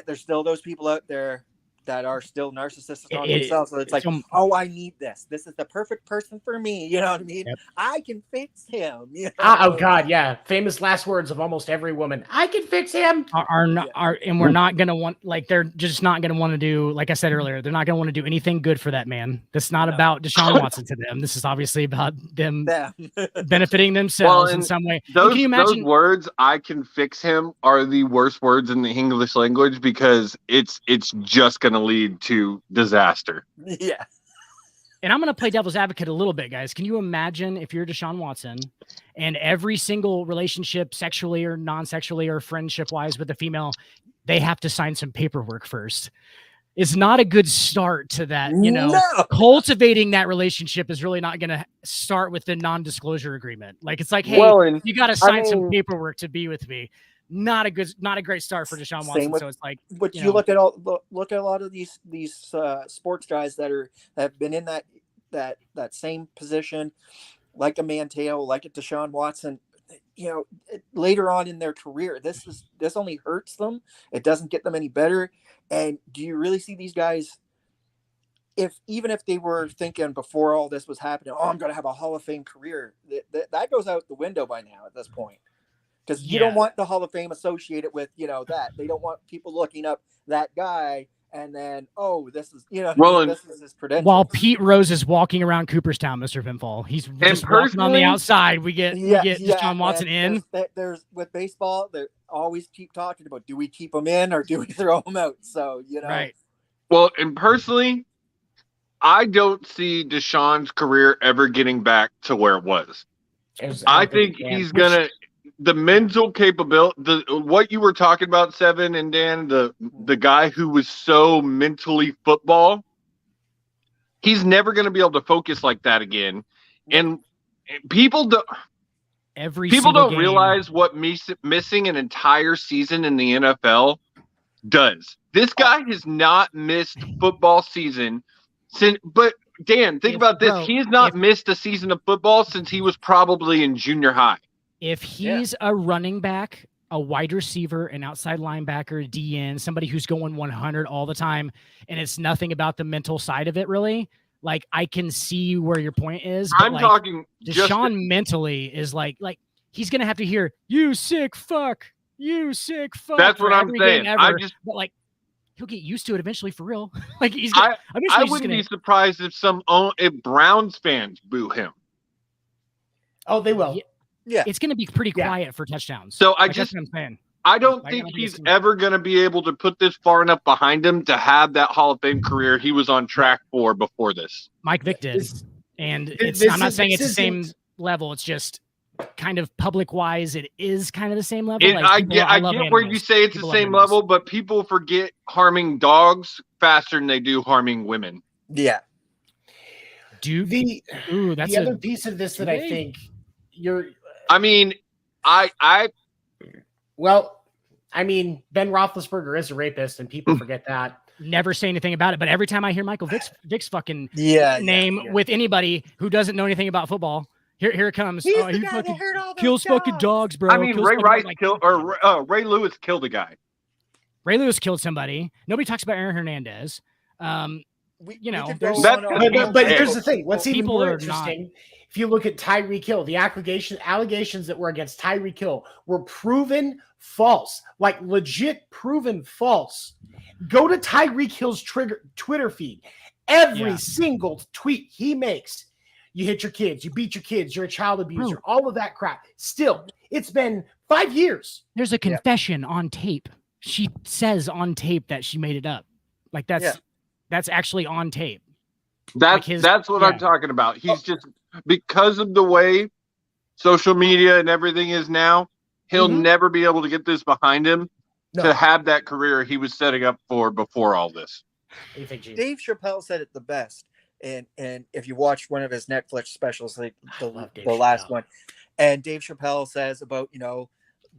there's still those people out there that are still narcissistic on themselves. So it's like, oh, I need this. This is the perfect person for me. You know what I mean? Yep. I can fix him. You know? Oh God, yeah. Famous last words of almost every woman. I can fix him. And we're not gonna want, like, they're just not gonna want to do, like I said earlier, they're not gonna want to do anything good for that man. That's not about Deshaun Watson to them. This is obviously about them benefiting themselves in some way. Can you imagine? Those words, "I can fix him," are the worst words in the English language because it's just gonna lead to disaster. Yeah. And I'm going to play devil's advocate a little bit, guys. Can you imagine if you're Deshaun Watson and every single relationship, sexually or non-sexually or friendship-wise with a female, they have to sign some paperwork first? It's not a good start to that. You know, cultivating that relationship is really not going to start with the non-disclosure agreement. Like, it's like, hey, you got to sign some paperwork to be with me. Not a great start for Deshaun Watson. So it's like, but you look at a lot of these sports guys that have been in that same position, like a Mantel, like a Deshaun Watson. You know, later on in their career, this only hurts them. It doesn't get them any better. And do you really see these guys? Even if they were thinking before all this was happening, oh, I'm going to have a Hall of Fame career, that goes out the window by now at this point. Because you don't want the Hall of Fame associated with, that. They don't want people looking up that guy and then, oh, this is, this is his credentials. While Pete Rose is walking around Cooperstown, Mr. Pinfall, he's just walking on the outside. We get Deshaun Watson in. There's with baseball, they always keep talking about, do we keep him in or do we throw him out? So, Right. Well, and personally, I don't see Deshaun's career ever getting back to where it was. I think he's going to... The mental capability, what you were talking about, Seven and Dan, the guy who was so mentally football, he's never going to be able to focus like that again. And people don't realize what missing an entire season in the NFL does. This guy has not missed football season since. But Dan, think about this: he has not missed a season of football since he was probably in junior high. If he's a running back, a wide receiver, an outside linebacker, DN, somebody who's going 100 all the time, and it's nothing about the mental side of it, really, like, I can see where your point is. But I'm talking Deshaun mentally is like he's going to have to hear, you sick fuck. That's what I'm saying. But like, he'll get used to it eventually for real. Like, I wouldn't be surprised if Browns fans boo him. Oh, they will. Yeah, it's going to be pretty quiet for touchdowns. So that's what I'm saying. I don't think he's ever going to be able to put this far enough behind him to have that Hall of Fame career he was on track for before this. Mike Vick did, I'm not saying it's the same level. It's just kind of public wise, it is kind of the same level. I get where you say it's the same level, but people forget harming dogs faster than they do harming women. Yeah. The other piece of this that I think Ben Roethlisberger is a rapist, and people forget that. Never say anything about it, but every time I hear Michael Vick's fucking name with anybody who doesn't know anything about football, here it comes. He's the guy that hurt all those kills fucking dogs, bro. I mean, Ray Lewis killed a guy. Ray Lewis killed somebody. Nobody talks about Aaron Hernandez. But here's the thing. What's even more interesting, if you look at Tyreek Hill, the allegations that were against Tyreek Hill were proven false, like legit proven false. Go to Tyreek Hill's Twitter feed. Every single tweet he makes, you hit your kids, you beat your kids, you're a child abuser, all of that crap. Still, it's been 5 years. There's a confession on tape. She says on tape that she made it up. Like that's actually on tape. That's what I'm talking about. He's just, because of the way social media and everything is now, he'll never be able to get this behind him to have that career he was setting up for before all this. What do you think, Gene? Dave Chappelle said it the best. And if you watch one of his Netflix specials, like the last one, and Dave Chappelle says about,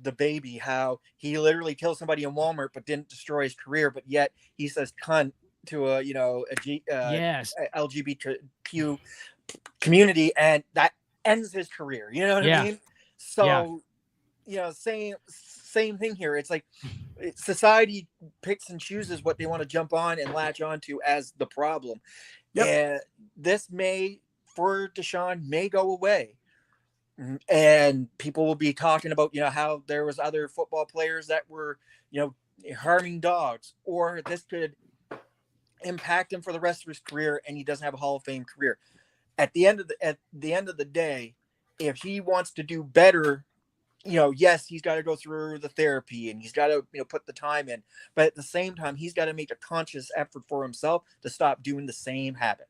the baby, how he literally killed somebody in Walmart but didn't destroy his career, but yet he says cunt to a LGBTQ community, and that ends his career. You know what I mean? So, same thing here. It's like society picks and chooses what they want to jump on and latch onto as the problem. Yep. And this for Deshaun may go away. And people will be talking about, how there was other football players that were, harming dogs, or this could impact him for the rest of his career and he doesn't have a Hall of Fame career. At the end of the day, if he wants to do better, yes, he's got to go through the therapy and he's got to, put the time in, but at the same time, he's got to make a conscious effort for himself to stop doing the same habit.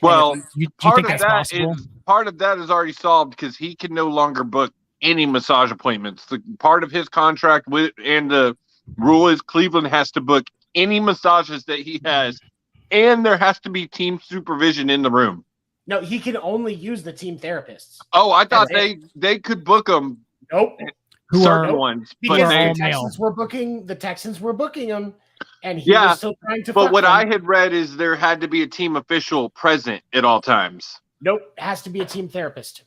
Well, part of that is already solved because he can no longer book any massage appointments. The part of his contract and the rule is Cleveland has to book any massages that he has, and there has to be team supervision in the room. No, he can only use the team therapists. Oh, I thought they could book them. Nope. Certain ones. Because the Texans were booking them, and he was still trying to. But what I had read is there had to be a team official present at all times. Nope, has to be a team therapist.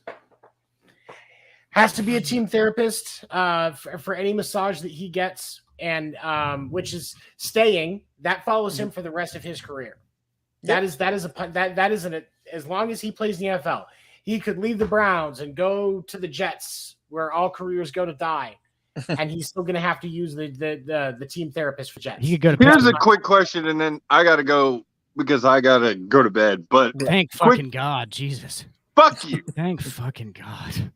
Has to be a team therapist for any massage that he gets, and which is staying. That follows him for the rest of his career. Yep. That is as long as he plays in the NFL, he could leave the Browns and go to the Jets, where all careers go to die, and he's still going to have to use the team therapist for Jets. Here's a quick question, and then I got to go because I got to go to bed. But thank fucking God, Jesus. Fuck you. Thank fucking God.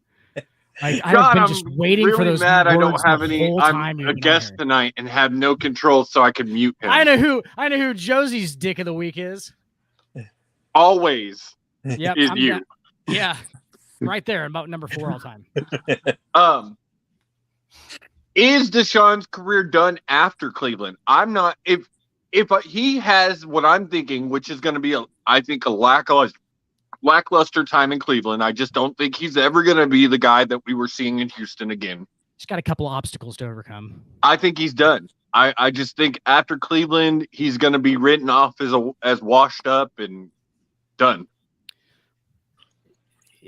I've been just waiting really for those. Mad words I don't have any. I'm a guest tonight and have no control, so I can mute him. I know who Josie's dick of the week is. Always. Yep, is you. Yeah, right there, about number 4 all time. Is Deshaun's career done after Cleveland? I'm not. If he has what I'm thinking, which is going to be I think a lackluster time in Cleveland. I just don't think he's ever going to be the guy that we were seeing in Houston again. He's got a couple of obstacles to overcome. I think he's done. I just think after Cleveland, he's going to be written off as washed up and done.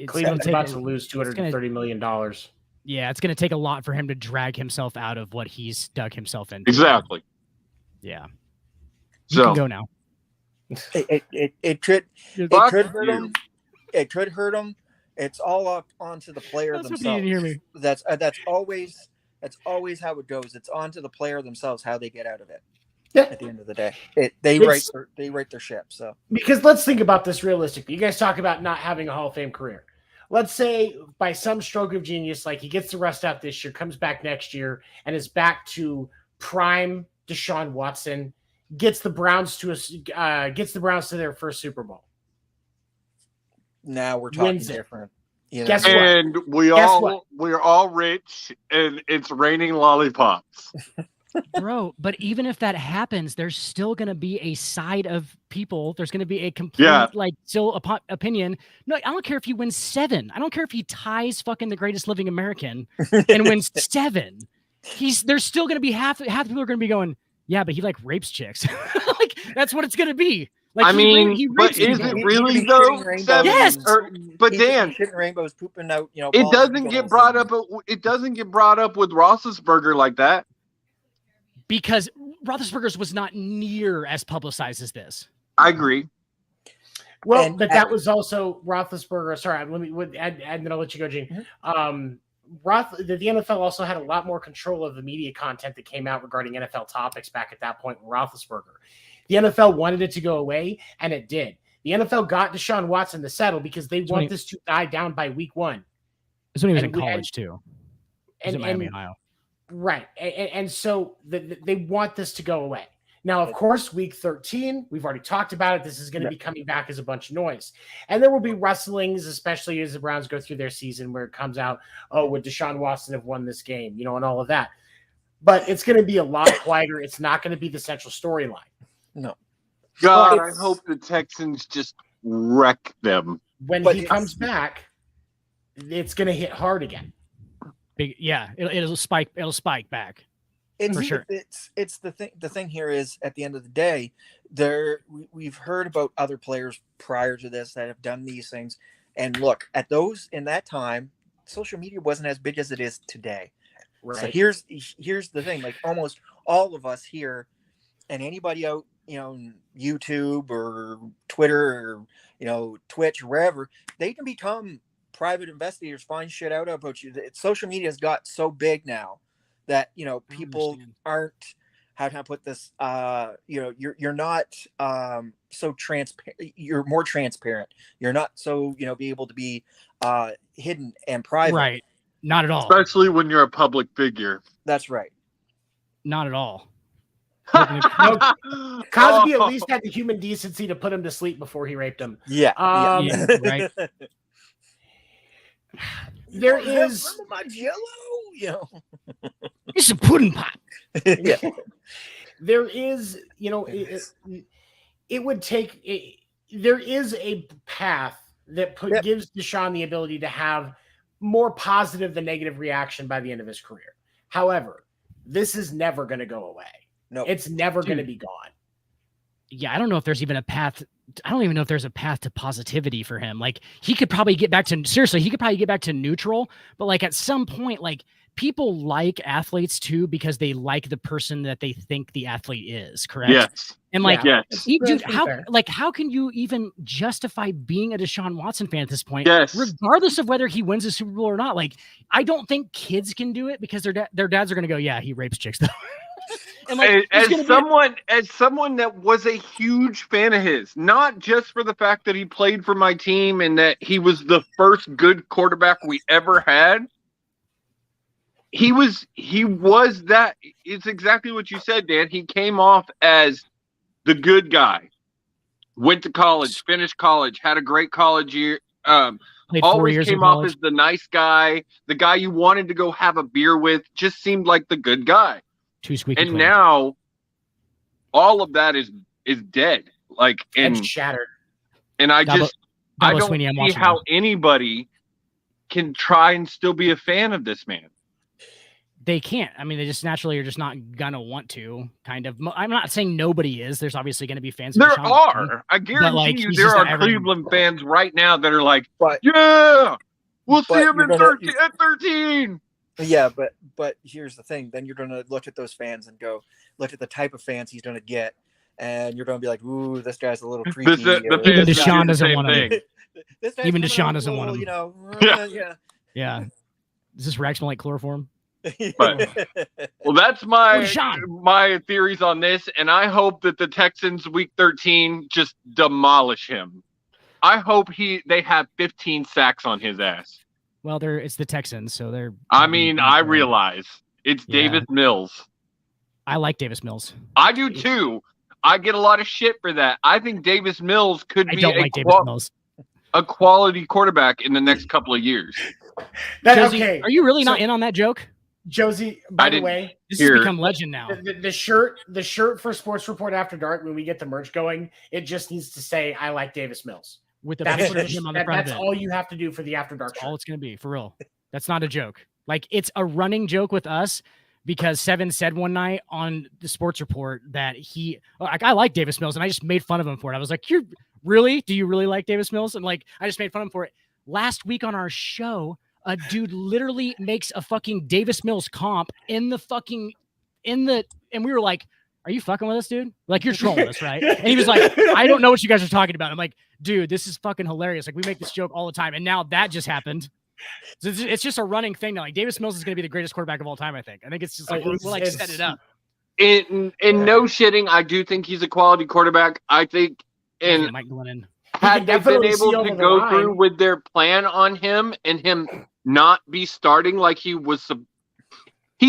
Cleveland's about to lose $230 million. Yeah, it's going to take a lot for him to drag himself out of what he's dug himself into. Exactly. Yeah. You can go now. It could hurt him. It could hurt him. It's all up onto the player themselves. You didn't hear me. That's always how it goes. It's onto the player themselves how they get out of it. Yeah. At the end of the day, they write their ship. So because let's think about this realistically. You guys talk about not having a Hall of Fame career. Let's say by some stroke of genius, like he gets the rest out this year, comes back next year, and is back to prime Deshaun Watson. Gets the Browns to their first Super Bowl. Now we're talking different. Guess what? And we're all rich, and it's raining lollipops. Bro, but even if that happens, there's still going to be a side of people. There's going to be a complete, opinion. No, I don't care if he wins 7. I don't care if he ties fucking the greatest living American and wins 7. There's still going to be half the people are going to be going, yeah, but he rapes chicks. That's what it's going to be. But is it really though? Yes. But Dan, shitting rainbows, pooping out. It doesn't get brought up. It doesn't get brought up with Roethlisberger like that. Because Roethlisberger's was not near as publicized as this. I agree. Well, but that was also Roethlisberger. Sorry, let me add, and then I'll let you go, Gene. Mm-hmm. The NFL also had a lot more control of the media content that came out regarding NFL topics back at that point with Roethlisberger. The NFL wanted it to go away, and it did. The NFL got Deshaun Watson to settle because they want this to die down by week 1. That's when he was in college, too. He was in Miami, Ohio. Right. And so they want this to go away. Now, of course, week 13, we've already talked about it. This is going to be coming back as a bunch of noise. And there will be rustlings, especially as the Browns go through their season where it comes out, would Deshaun Watson have won this game, and all of that. But it's going to be a lot quieter. It's not going to be the central storyline. No. God, I hope the Texans just wreck them. When he comes back, it's going to hit hard again. It'll spike. It'll spike back. For sure. It's the thing. The thing here is, at the end of the day, we've heard about other players prior to this that have done these things, and look at those in that time. Social media wasn't as big as it is today. Right. So here's the thing, like almost all of us here and anybody out, YouTube or Twitter or, Twitch, wherever, they can become private investigators, find shit out about you. Social media has got so big now that, people aren't, how can I put this? You're not so transparent. You're more transparent. You're not so, be able to be hidden and private. Right. Not at all. Especially when you're a public figure. That's right. Not at all. Cosby at least had the human decency to put him to sleep before he raped him. Yeah. Yeah, right. There is some of my Jello, It's a pudding pop. Yeah. There is, it would take. There is a path that gives Deshaun the ability to have more positive than negative reaction by the end of his career. However, this is never going to go away. No, it's never going to be gone. Yeah, I don't know if there's even a path. I don't even know if there's a path to positivity for him. Like he could probably get back to neutral, but like at some point, like people like athletes too because they like the person that they think the athlete is, correct? Yes. And like, yes. Dude, how can you even justify being a Deshaun Watson fan at this point? Yes. Regardless of whether he wins a Super Bowl or not. Like, I don't think kids can do it because their dads are going to go, yeah, he rapes chicks though. And like, as someone that was a huge fan of his, not just for the fact that he played for my team and that he was the first good quarterback we ever had. He was that. It's exactly what you said, Dan. He came off as the good guy. Went to college, finished college, had a great college year. Always came off as the nice guy, the guy you wanted to go have a beer with. Just seemed like the good guy. Too squeaky. And now, all of that is dead. Like and shattered. And I don't see how anybody can try and still be a fan of this man. They can't. I mean, they just naturally are just not gonna want to. Kind of. I'm not saying nobody is. There's obviously going to be fans. There are. I guarantee you, there are Cleveland fans right now that are like, "Yeah, we'll see him at 13." Yeah, but here's the thing. Then you're going to look at those fans and go, look at the type of fans he's going to get, and you're going to be like, "Ooh, this guy's a little creepy." Even Deshaun doesn't want him. Even Deshaun doesn't want him. Yeah. Does this rag smell like chloroform? But, well, that's my theories on this, and I hope that the Texans week 13 just demolish him. I hope they have 15 sacks on his ass. Well, it's the Texans, so they're. I mean, I realize it's Davis Mills. I like Davis Mills. I do too. I get a lot of shit for that. I think Davis Mills could be a quality quarterback in the next couple of years. Josie, are you really not in on that joke? Josie, by the way, this has become legend now. The shirt for Sports Report After Dark, when we get the merch going, it just needs to say, "I like Davis Mills." With the picture of him on the front of it. That's all you have to do for the After Dark shirt. All it's going to be, for real. That's not a joke. Like, it's a running joke with us because Seven said one night on the Sports Report that I like Davis Mills, and I just made fun of him for it. I was like, do you really like Davis Mills? And like, I just made fun of him for it. Last week on our show, a dude literally makes a fucking Davis Mills comp and we were like, "Are you fucking with us, dude? Like, you're trolling us, right?" And he was like, "I don't know what you guys are talking about." I'm like, "Dude, this is fucking hilarious. Like, we make this joke all the time." And now that just happened. So it's just a running thing now. Like, Davis Mills is going to be the greatest quarterback of all time, I think. I think it's just like, we'll like set it up. In no shitting, I do think he's a quality quarterback. I think, and Mike Glennon. Had they been able to go through with their plan on him and him not be starting like he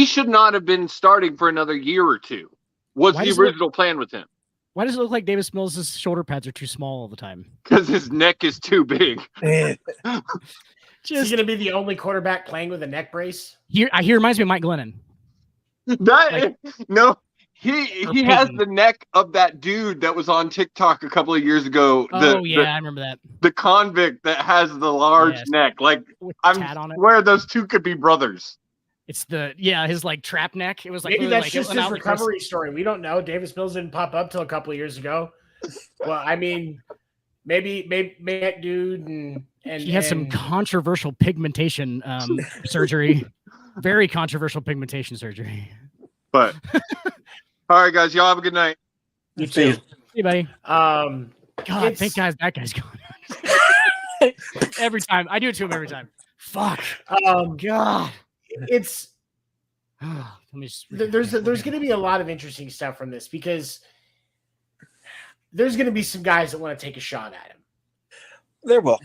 should not have been starting for another year or two. Was the original plan with him? Why does it look like Davis Mills' shoulder pads are too small all the time? Because his neck is too big. Is he going to be the only quarterback playing with a neck brace? He reminds me of Mike Glennon. He has the neck of that dude that was on TikTok a couple of years ago. I remember that. The convict that has the large neck. Like, I swear those two could be brothers. It's his like trap neck. It was like maybe that's just his recovery story. We don't know. Davis Mills didn't pop up till a couple of years ago. Well, I mean, maybe that dude and he has some controversial pigmentation surgery. Very controversial pigmentation surgery. But all right, guys, y'all have a good night. You too. Hey, buddy. God, thank God that guy's gone. Every time I do it to him every time. Fuck. God. It's there's going to be a lot of interesting stuff from this because there's going to be some guys that want to take a shot at him. There will,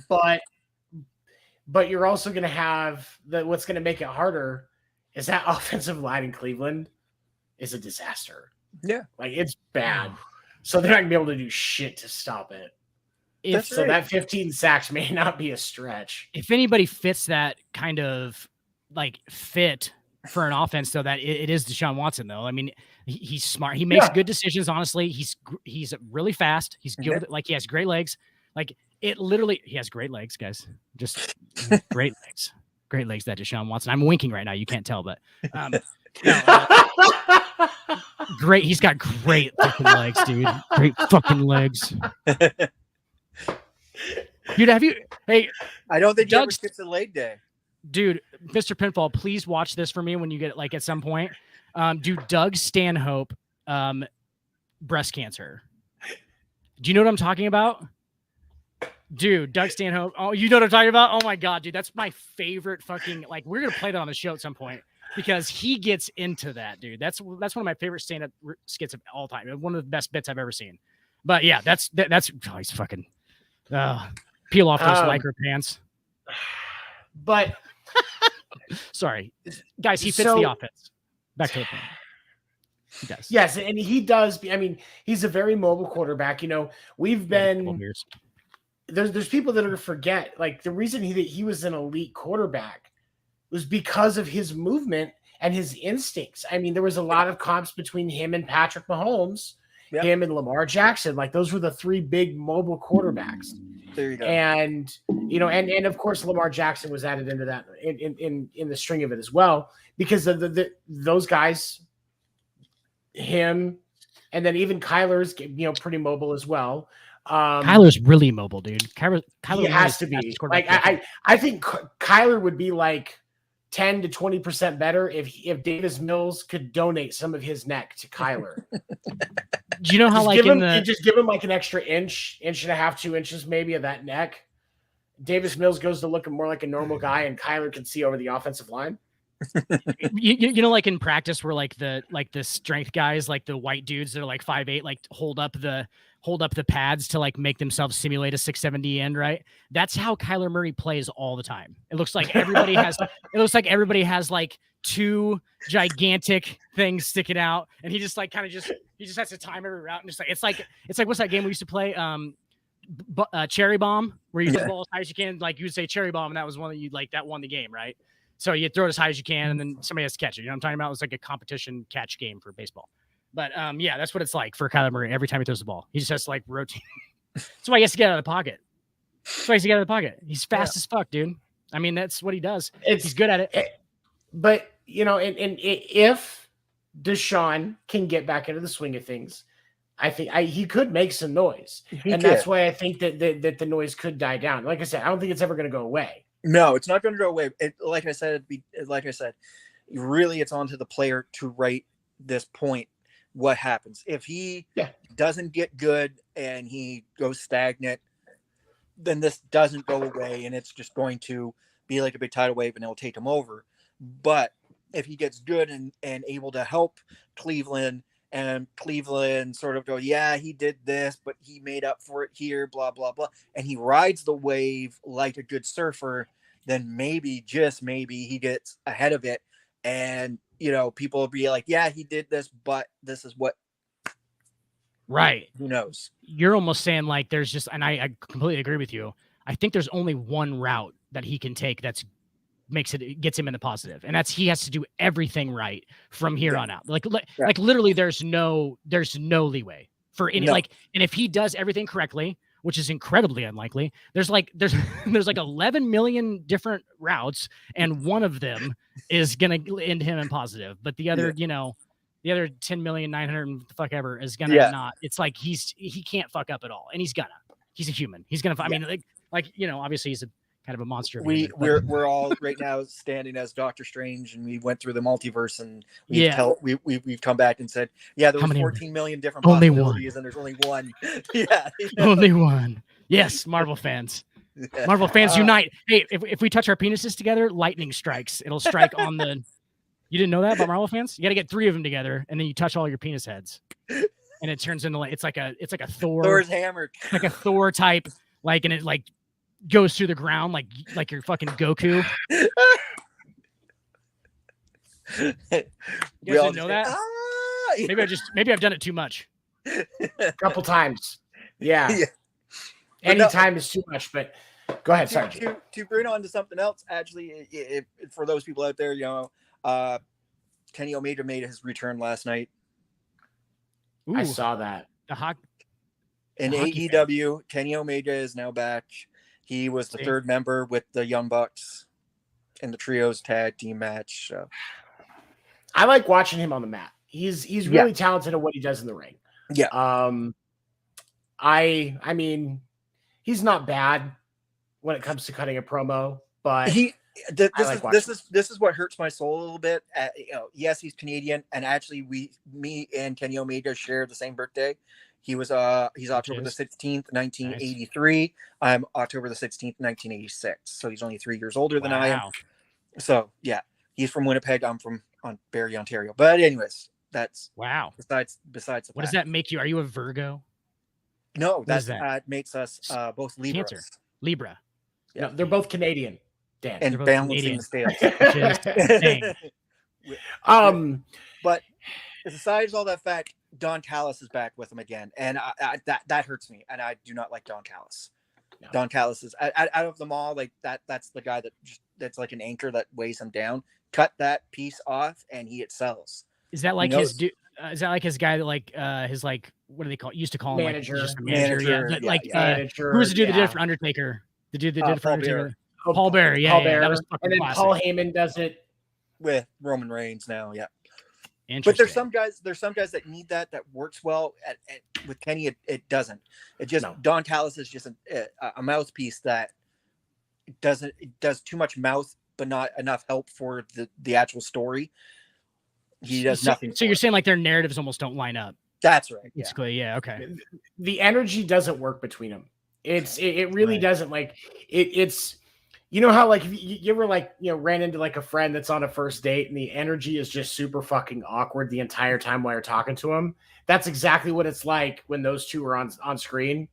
but you're also going to have what's going to make it harder is that offensive line in Cleveland is a disaster. Yeah, like it's bad. So they're not going to be able to do shit to stop it. That 15 sacks may not be a stretch. If anybody fits that kind of like fit for an offense, though, that it is Deshaun Watson, though. I mean, he's smart. He makes good decisions. Honestly, he's really fast. He's good. Like he has great legs. Like it literally, he has great legs, guys. Just great legs. Great legs, that Deshaun Watson. I'm winking right now. You can't tell, but great. He's got great fucking legs, dude. Great fucking legs. Dude, hey, I don't think Doug gets a leg day. Dude, Mr. Pinfall, please watch this for me when you get it, like at some point. Doug Stanhope, breast cancer. Do you know what I'm talking about? Dude, Doug Stanhope. Oh, you know what I'm talking about? Oh my God, dude. That's my favorite fucking, like, we're going to play that on the show at some point because he gets into that, dude. That's one of my favorite stand-up skits of all time. One of the best bits I've ever seen. But yeah, that's he's fucking peel off those lycra pants. But sorry, guys, he fits the offense. Back to the point. He does. Yes, and he does. I mean, he's a very mobile quarterback. You know, we've been there's people that are going to forget. Like the reason he was an elite quarterback was because of his movement and his instincts. I mean, there was a lot of comps between him and Patrick Mahomes, him and Lamar Jackson. Like those were the three big mobile quarterbacks. There you go. And you know, and of course Lamar Jackson was added into that in the string of it as well because of those guys, him, and then even Kyler's pretty mobile as well. Kyler's really mobile, dude. Kyler he has to be. Like I think Kyler would be like 10 to 20% better if Davis Mills could donate some of his neck to Kyler. Do you know how just give him like an extra inch and a half, 2 inches maybe of that neck? Davis Mills goes to looking more like a normal guy, and Kyler can see over the offensive line. you know, like in practice, where like the strength guys, like the white dudes that are like 5'8", like hold up the pads to like make themselves simulate a 670 end, right? That's how Kyler Murray plays all the time. It looks like everybody has like two gigantic things sticking out, and he just has to time every route, and just like it's like what's that game we used to play? Cherry Bomb, where you throw the ball as high as you can, like you would say Cherry Bomb, and that was one that won the game, right? So you throw it as high as you can, and then somebody has to catch it. You know what I'm talking about? It was like a competition catch game for baseball. But yeah, that's what it's like for Kyler Murray every time he throws the ball. He just has to like rotate. That's why he has to get out of the pocket. He's fast as fuck, dude. I mean, that's what he does. He's good at it. But, you know, and if Deshaun can get back into the swing of things, I think he could make some noise. That's why I think that the noise could die down. Like I said, I don't think it's ever going to go away. No, it's not going to go away. Like I said, really it's on to the player to write this point. What happens if he doesn't get good and he goes stagnant? Then this doesn't go away, and it's just going to be like a big tidal wave, and it'll take him over. But if he gets good and able to help Cleveland, and Cleveland sort of go, yeah, he did this, but he made up for it here, blah blah blah, and he rides the wave like a good surfer, then maybe, just maybe, he gets ahead of it, and you know, people will be like, yeah, he did this, but this is what. Right. Who knows? You're almost saying like there's just, and I completely agree with you. I think there's only one route that he can take gets him in the positive, and that's he has to do everything right from here on out. Like literally, there's no leeway for any and if he does everything correctly, which is incredibly unlikely, there's like 11 million different routes, and one of them is gonna end him in positive, but the other, the other 10,900,000 fuck ever is gonna not. It's like he can't fuck up at all, and he's a human. He's gonna. I mean, like obviously he's a kind of a monster. We're all right now standing as Doctor Strange, and we went through the multiverse, and we've come back and said, yeah, there was 14 million different possibilities, and there's only one. Yeah, only one. Yes, Marvel fans. Marvel fans unite. Hey, if we touch our penises together, lightning strikes. It'll strike on the. You didn't know that about Marvel fans? You got to get 3 of them together, and then you touch all your penis heads, and it turns into it's like a Thor's hammer, like a Thor type, like, and it like goes through the ground like you're fucking Goku. You guys didn't know that? Maybe I've done it too much. A couple times. Yeah. Anytime is too much, but go ahead. Sorry. To bring on to something else, actually, for those people out there, Kenny Omega made his return last night. Ooh, I saw that. In AEW, Kenny Omega is now back. He was the third member with the Young Bucks in the trios tag team match. So. I like watching him on the mat. He's really talented at what he does in the ring. Yeah. I mean, he's not bad when it comes to cutting a promo, but this is what hurts my soul a little bit. Yes, he's Canadian, and actually, me and Kenny Omega share the same birthday. He's October the 16th, 1983. Nice. I'm October the 16th, 1986. So he's only 3 years older than I am. So yeah, he's from Winnipeg. I'm from Barrie, Ontario. But anyways, that's Besides the what does that make you? Are you a Virgo? No, that makes us both Libras. Cancer. Libra. Yeah, no, they're both Canadian. Dan. And balancing the scales. But besides all that fact, Don Callis is back with him again, and that hurts me, and I do not like Don Callis. No. Don Callis is out of them all, like that's the guy that's like an anchor that weighs him down. Cut that piece off, and he excels. Is that like his? Is that like his guy that his what do they call? Used to call him manager. Manager. Manager. Who was the dude that did it for Undertaker? The dude that did it for Undertaker. Paul Bearer. Yeah, Paul Bearer. That was and then classic. Paul Heyman does it with Roman Reigns now. Yeah. But there's some guys that need that works well. With Kenny, it doesn't. It just Don Callis is just a mouthpiece that does too much mouth, but not enough help for the actual story. He does nothing. So you're saying like their narratives almost don't line up. That's right. Basically, yeah. Okay. The energy doesn't work between them. It really doesn't. Like it's. You know how, like, you ever, like, ran into, like, a friend that's on a first date and the energy is just super fucking awkward the entire time while you're talking to them? That's exactly what it's like when those two are on screen.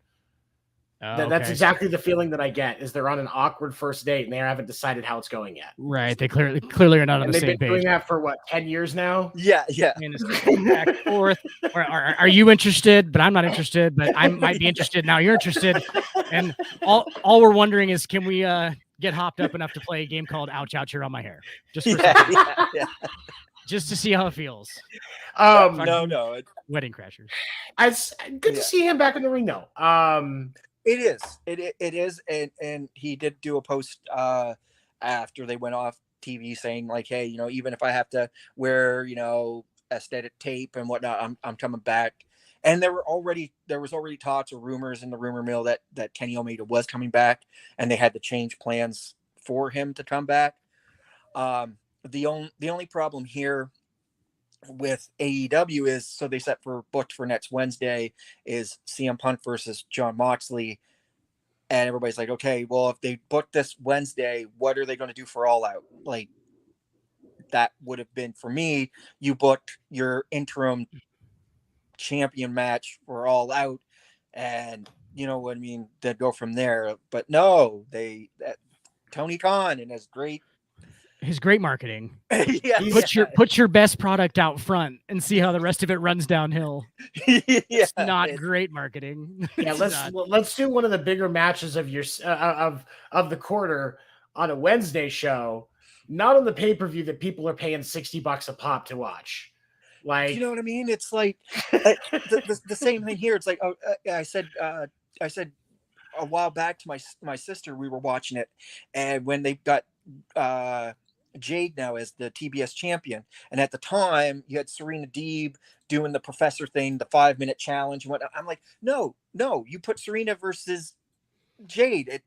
That's exactly the feeling that I get, is they're on an awkward first date and they haven't decided how it's going yet. Right. They clearly are not on the same page. They've been doing that for, 10 years now? Yeah. Back and forth. Are you interested? But I'm not interested. But I might be interested. Now you're interested. And all we're wondering is, can we get hopped up enough to play a game called Ouch Ouch, You're on My Hair, just for just to see how it feels. No, Wedding Crashers. It's good to see him back in the ring, though. It is. It is, and he did do a post after they went off TV saying, like, hey, even if I have to wear aesthetic tape and whatnot, I'm coming back. And there was already talks or rumors in the rumor mill that Kenny Omega was coming back, and they had to change plans for him to come back. The only problem here with AEW is, so they booked for next Wednesday is CM Punk versus Jon Moxley, and everybody's like, okay, well, if they book this Wednesday, what are they going to do for All Out? Like, that would have been, for me, you booked your interim champion match for All Out, and what I mean, they'd go from there. But no, Tony Khan and his great marketing. Put your best product out front and see how the rest of it runs downhill. It's not great marketing. Yeah, let's do one of the bigger matches of your of the quarter on a Wednesday show, not on the pay-per-view that people are paying $60 a pop to watch. Like, you know what I mean? It's like the same thing here. It's like, I said a while back to my sister, we were watching it, and when they got Jade now as the TBS champion, and at the time you had Serena Deeb doing the professor thing, the 5-minute challenge and whatnot. I'm like, no, you put Serena versus Jade.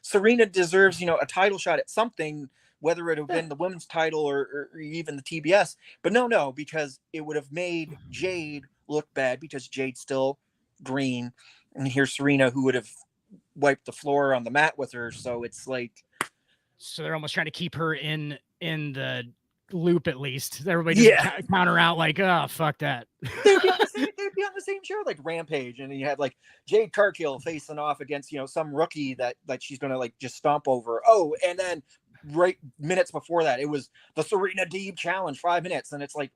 Serena deserves, a title shot at something, whether it have been the women's title or even the TBS. But no, because it would have made Jade look bad because Jade's still green. And here's Serena, who would have wiped the floor on the mat with her. So it's like. So they're almost trying to keep her in the loop, at least. Everybody just counter out like, oh, fuck that. They'd be on the same show, like Rampage, and then you had like Jade Cargill facing off against some rookie that she's gonna like just stomp over. Oh, and then right minutes before that, it was the Serena Deeb challenge, 5 minutes, and it's like,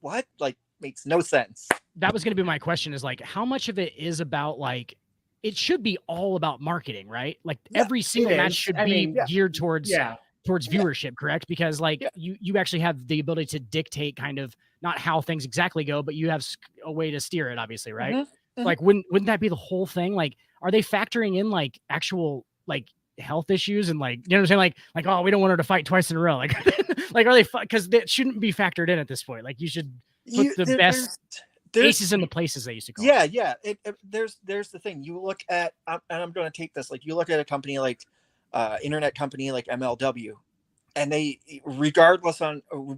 what? Like, makes no sense. That was gonna be my question: is like, how much of it is about like, it should be all about marketing, right? Like every single match should be geared towards viewership, correct? Because like you actually have the ability to dictate kind of not how things exactly go, but you have a way to steer it, obviously, right? Mm-hmm. Like wouldn't that be the whole thing? Like, are they factoring in like actual like health issues and like, you know what I'm saying? Like, oh, we don't want her to fight twice in a row. Like, like, are they, because that shouldn't be factored in at this point. Like, you should put the best aces in the places they used to call. Yeah. There's the thing. You look at, and I'm going to take this, like you look at a company like internet company like MLW, and they,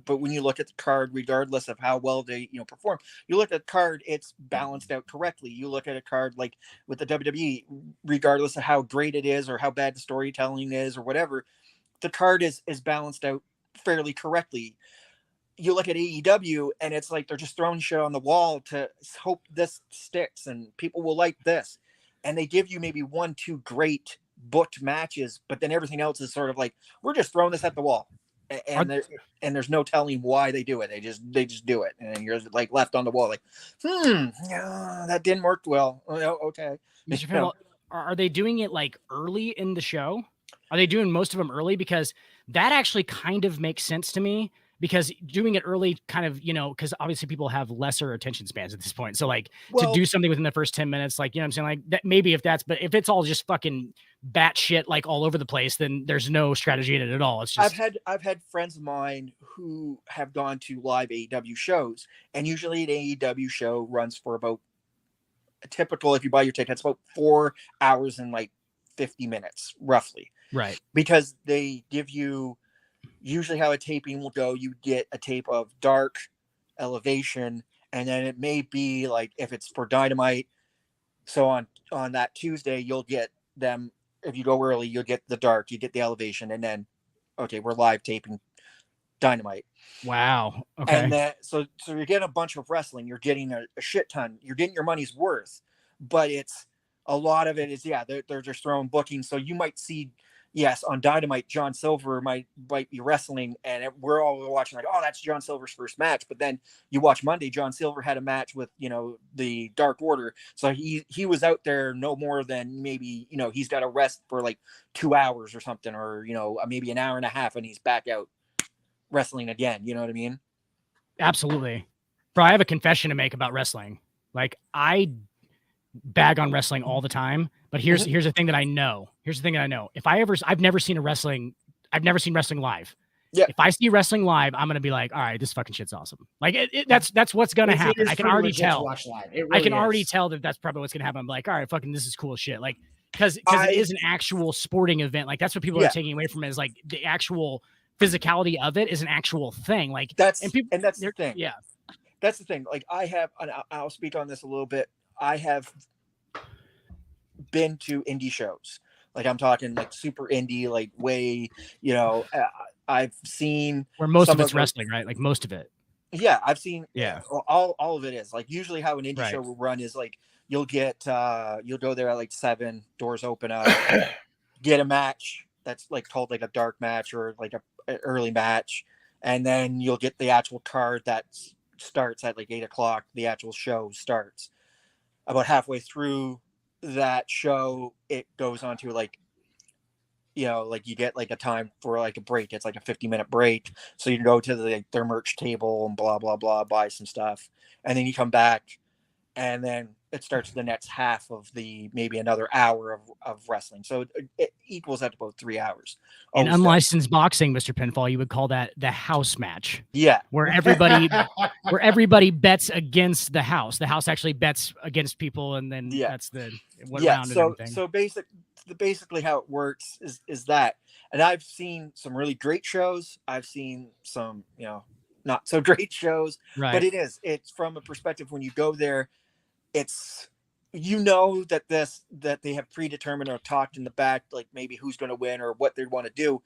but when you look at the card, regardless of how well they perform, you look at the card, it's balanced out correctly. You look at a card like with the WWE, regardless of how great it is or how bad the storytelling is or whatever, the card is balanced out fairly correctly. You look at AEW, and it's like they're just throwing shit on the wall to hope this sticks and people will like this, and they give you maybe 1-2 great booked matches, but then everything else is sort of like, we're just throwing this at the wall, and there's no telling why they do it. They just do it, and you're like left on the wall, like, that didn't work well. Okay, Mr. Pinfall, are they doing it like early in the show? Are they doing most of them early? Because that actually kind of makes sense to me. Because doing it early kind of, because obviously people have lesser attention spans at this point. So like to do something within the first 10 minutes, like, you know what I'm saying? Like that, maybe but if it's all just fucking batshit, like all over the place, then there's no strategy in it at all. It's just, I've had friends of mine who have gone to live AEW shows, and usually an AEW show runs for about a typical, if you buy your tickets, about 4 hours and like 50 minutes roughly. Right. Because they give you, usually how a taping will go, you get a tape of Dark, Elevation, and then it may be like, if it's for Dynamite, so on that Tuesday, you'll get them, if you go early, you'll get the Dark, you get the Elevation, and then, okay, we're live taping Dynamite. Wow. Okay. And then, so you're getting a bunch of wrestling, you're getting a shit ton, you're getting your money's worth, but it's, a lot of it is, they're just throwing bookings, so you might see, yes, on Dynamite, John Silver might be wrestling, and we're all watching like, oh, that's John Silver's first match. But then you watch Monday, John Silver had a match with, the Dark Order. So he was out there no more than maybe, he's got to rest for like 2 hours or something, or, maybe an hour and a half, and he's back out wrestling again. You know what I mean? Absolutely. Bro, I have a confession to make about wrestling. Like, I bag on wrestling all the time, but here's the thing that I know. I've never seen wrestling live. Yeah. If I see wrestling live, I'm gonna be like, all right, this fucking shit's awesome. Like that's what's gonna happen. I can already tell. I can already tell that that's probably what's gonna happen. I'm like, all right, fucking, this is cool shit. Like, because it is an actual sporting event. Like, that's what people are taking away from it, is like the actual physicality of it is an actual thing. Like, that's the thing. Yeah, that's the thing. Like, I'll speak on this a little bit. I have been to indie shows. Like, I'm talking like super indie, like way, I've seen where most of it's wrestling, right? Like most of it. Yeah, I've seen. Yeah, all of it is like, usually how an indie show will run is like, you'll go there at like 7, doors open up, get a match that's like called like a dark match or like an early match, and then you'll get the actual card that starts at like 8 o'clock. The actual show starts. About halfway through that show, it goes on to like, like you get like a time for like a break. It's like a 50-minute break. So you can go to their merch table and blah, blah, blah, buy some stuff. And then you come back, and then it starts the next half of maybe another hour of wrestling. So it equals out to about 3 hours. In unlicensed boxing, Mr. Pinfall, you would call that the house match. Yeah. Where everybody bets against the house. The house actually bets against people, and then that's the round and everything. So basically how it works is that, and I've seen some really great shows. I've seen some, not so great shows, right. But it's from a perspective when you go there, it's, that they have predetermined or talked in the back, like maybe who's going to win or what they want to do.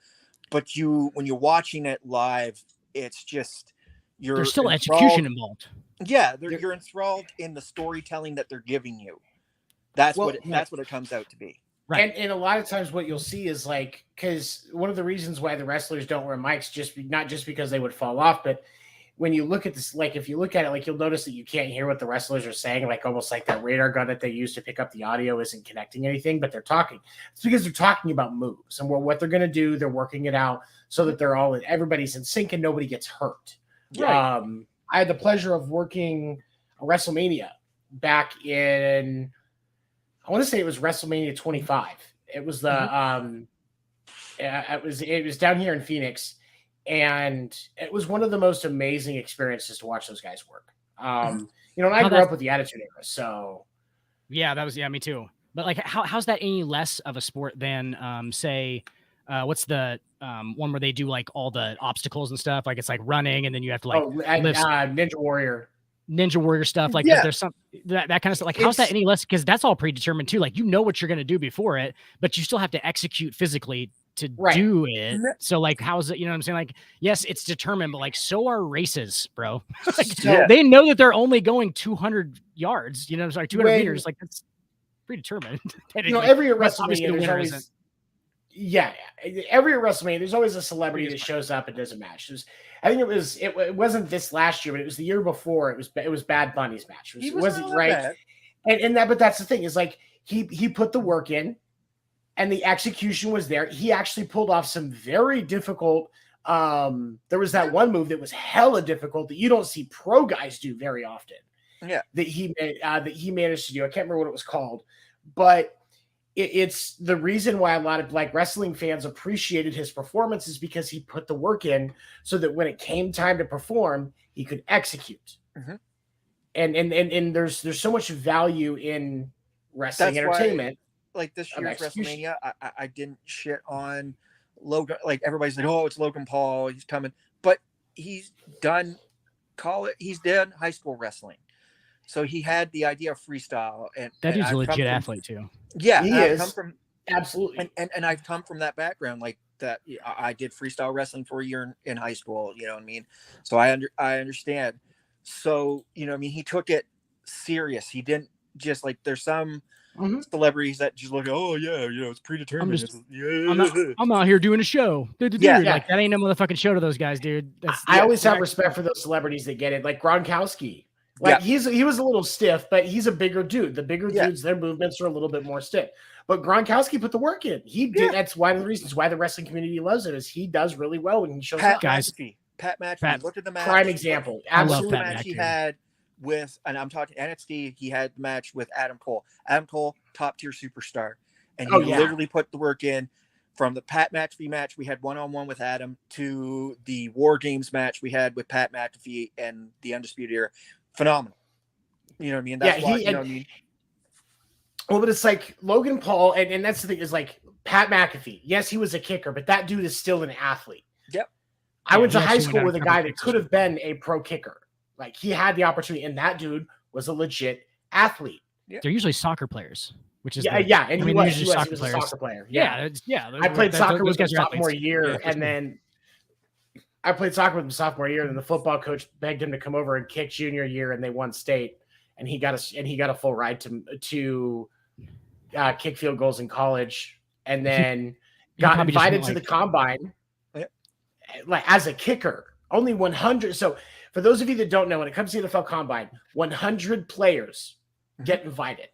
But when you're watching it live, it's just, there's still execution involved. Yeah. You're enthralled in the storytelling that they're giving you. That's what it comes out to be. Right. And a lot of times what you'll see is like, because one of the reasons why the wrestlers don't wear mics, not just because they would fall off, but when you look at this, like if you look at it, like you'll notice that you can't hear what the wrestlers are saying, like almost like that radar gun that they use to pick up the audio isn't connecting anything, but they're talking. It's because they're talking about moves and what they're going to do. They're working it out so that everybody's in sync and nobody gets hurt. Right. I had the pleasure of working a WrestleMania back in, I want to say it was WrestleMania 25. It was it was down here in Phoenix, and it was one of the most amazing experiences to watch those guys work. And I grew up with the Attitude Era, so yeah, me too. But like, how's that any less of a sport than say, what's the one where they do like all the obstacles and stuff? Like it's like running, and then you have to like lift Ninja Warrior stuff, like there's some that kind of stuff. Like, how's that any less? Because that's all predetermined too. Like, what you're going to do before it, but you still have to execute physically to do it. So like, how's it? You know what I'm saying? Like, yes, it's determined, but like, so are races, bro. Like, they know that they're only going 200 yards. 200 meters. Like, that's predetermined. Every WrestleMania, there's always. Yeah, every WrestleMania, there's always a celebrity that shows up and does a match. I think it wasn't this last year, but it was the year before. It was Bad Bunny's match. It wasn't right. But that's the thing is like he put the work in, and the execution was there. He actually pulled off some very difficult. There was that one move that was hella difficult that you don't see pro guys do very often. Yeah, that he managed to do. I can't remember what it was called, but. It's the reason why a lot of like wrestling fans appreciated his performance is because he put the work in so that when it came time to perform, he could execute. Mm-hmm. And there's so much value in wrestling entertainment. Like this year's WrestleMania, I didn't shit on Logan. Like everybody's like, oh, it's Logan Paul, he's coming, but he's done high school wrestling. So he had the idea of freestyle, and that dude's a legit athlete too. Yeah, he is. Absolutely. And I've come from that background, like that. I did freestyle wrestling for a year in high school. You know what I mean? So I understand. So he took it serious. He didn't just like. There's some celebrities that just look, oh yeah, it's predetermined. I'm out here doing a show. Like that ain't no motherfucking show to those guys, dude. I always have respect for those celebrities that get it, like Gronkowski. Like he was a little stiff, but he's a bigger dude. The bigger dudes, their movements are a little bit more stiff. But Gronkowski put the work in. He did. That's one of the reasons why the wrestling community loves it. Is he does really well when he shows up. Guys, Pat McAfee. Look at the match. Prime example. Absolutely, match he had with, and I'm talking NXT. He had the match with Adam Cole. Adam Cole, top tier superstar, and he literally put the work in. From the Pat McAfee match we had one-on-one with Adam to the War Games match we had with Pat McAfee and the Undisputed Era. Phenomenal. You know what I mean? That's why, you know what I mean? Well, but it's like Logan Paul, and that's the thing, is like Pat McAfee. Yes, he was a kicker, but that dude is still an athlete. Yep. I went to high school with a guy that could have been a pro kicker. Like, he had the opportunity, and that dude was a legit athlete. Yep. They're usually soccer players, which is and he was a soccer player. Yeah. I played soccer with him sophomore year, and then I played soccer with him sophomore year, and the football coach begged him to come over and kick junior year, and they won state, and he got a full ride to kick field goals in college, and then got invited to the combine, like as a kicker. Only 100. So for those of you that don't know, when it comes to the NFL Combine, 100 players get invited.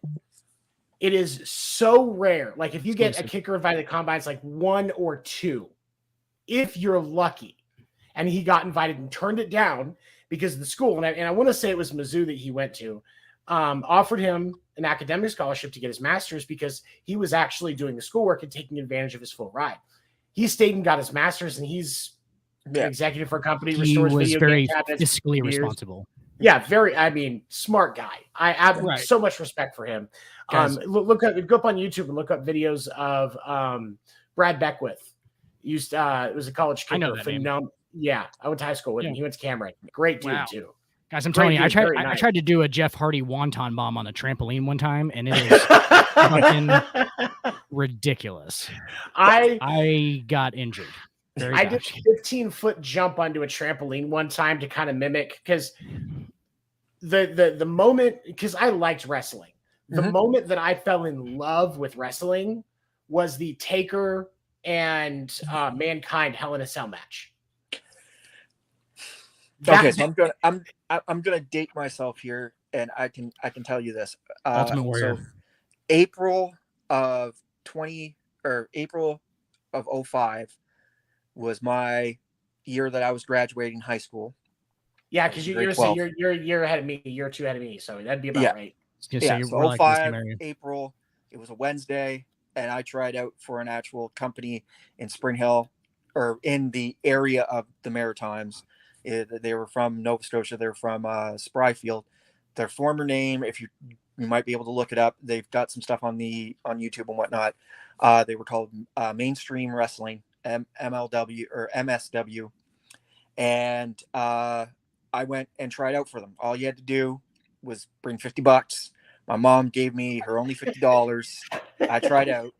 It is so rare. Like if you get a kicker invited to the Combine, it's like 1 or 2, if you're lucky. And he got invited and turned it down because of the school. And I want to say it was Mizzou that he went to, offered him an academic scholarship to get his master's because he was actually doing the schoolwork and taking advantage of his full ride. He stayed and got his master's, and he's an executive for a company. He was very fiscally responsible. Yeah, very. I mean, smart guy. I have so much respect for him. Guys, go up on YouTube and look up videos of Brad Beckwith. It was a college kicker. I know that name. Yeah, I went to high school with him. He went to Cameron. Great dude too. Guys, I'm telling you, I tried to do a Jeff Hardy wonton bomb on a trampoline one time, and it is fucking ridiculous. I got injured. I did a 15-foot jump onto a trampoline one time to kind of mimic, because the moment, because I liked wrestling. The moment that I fell in love with wrestling was the Taker and Mankind Hell in a Cell match. Okay, so I'm gonna date myself here, and I can tell you this. Ultimate Warrior. So April of 05 was my year that I was graduating high school. Yeah, because you're a year ahead of me, a year or two ahead of me, so that'd be about right. Yeah, so 05 April, it was a Wednesday, and I tried out for an actual company in Spring Hill, or in the area of the Maritimes. They were from Nova Scotia. They're from Spryfield. Their former name, if you might be able to look it up, they've got some stuff on YouTube and whatnot. They were called Mainstream Wrestling, MLW or MSW, and I went and tried out for them. All you had to do was bring $50. My mom gave me her only $50. I tried out,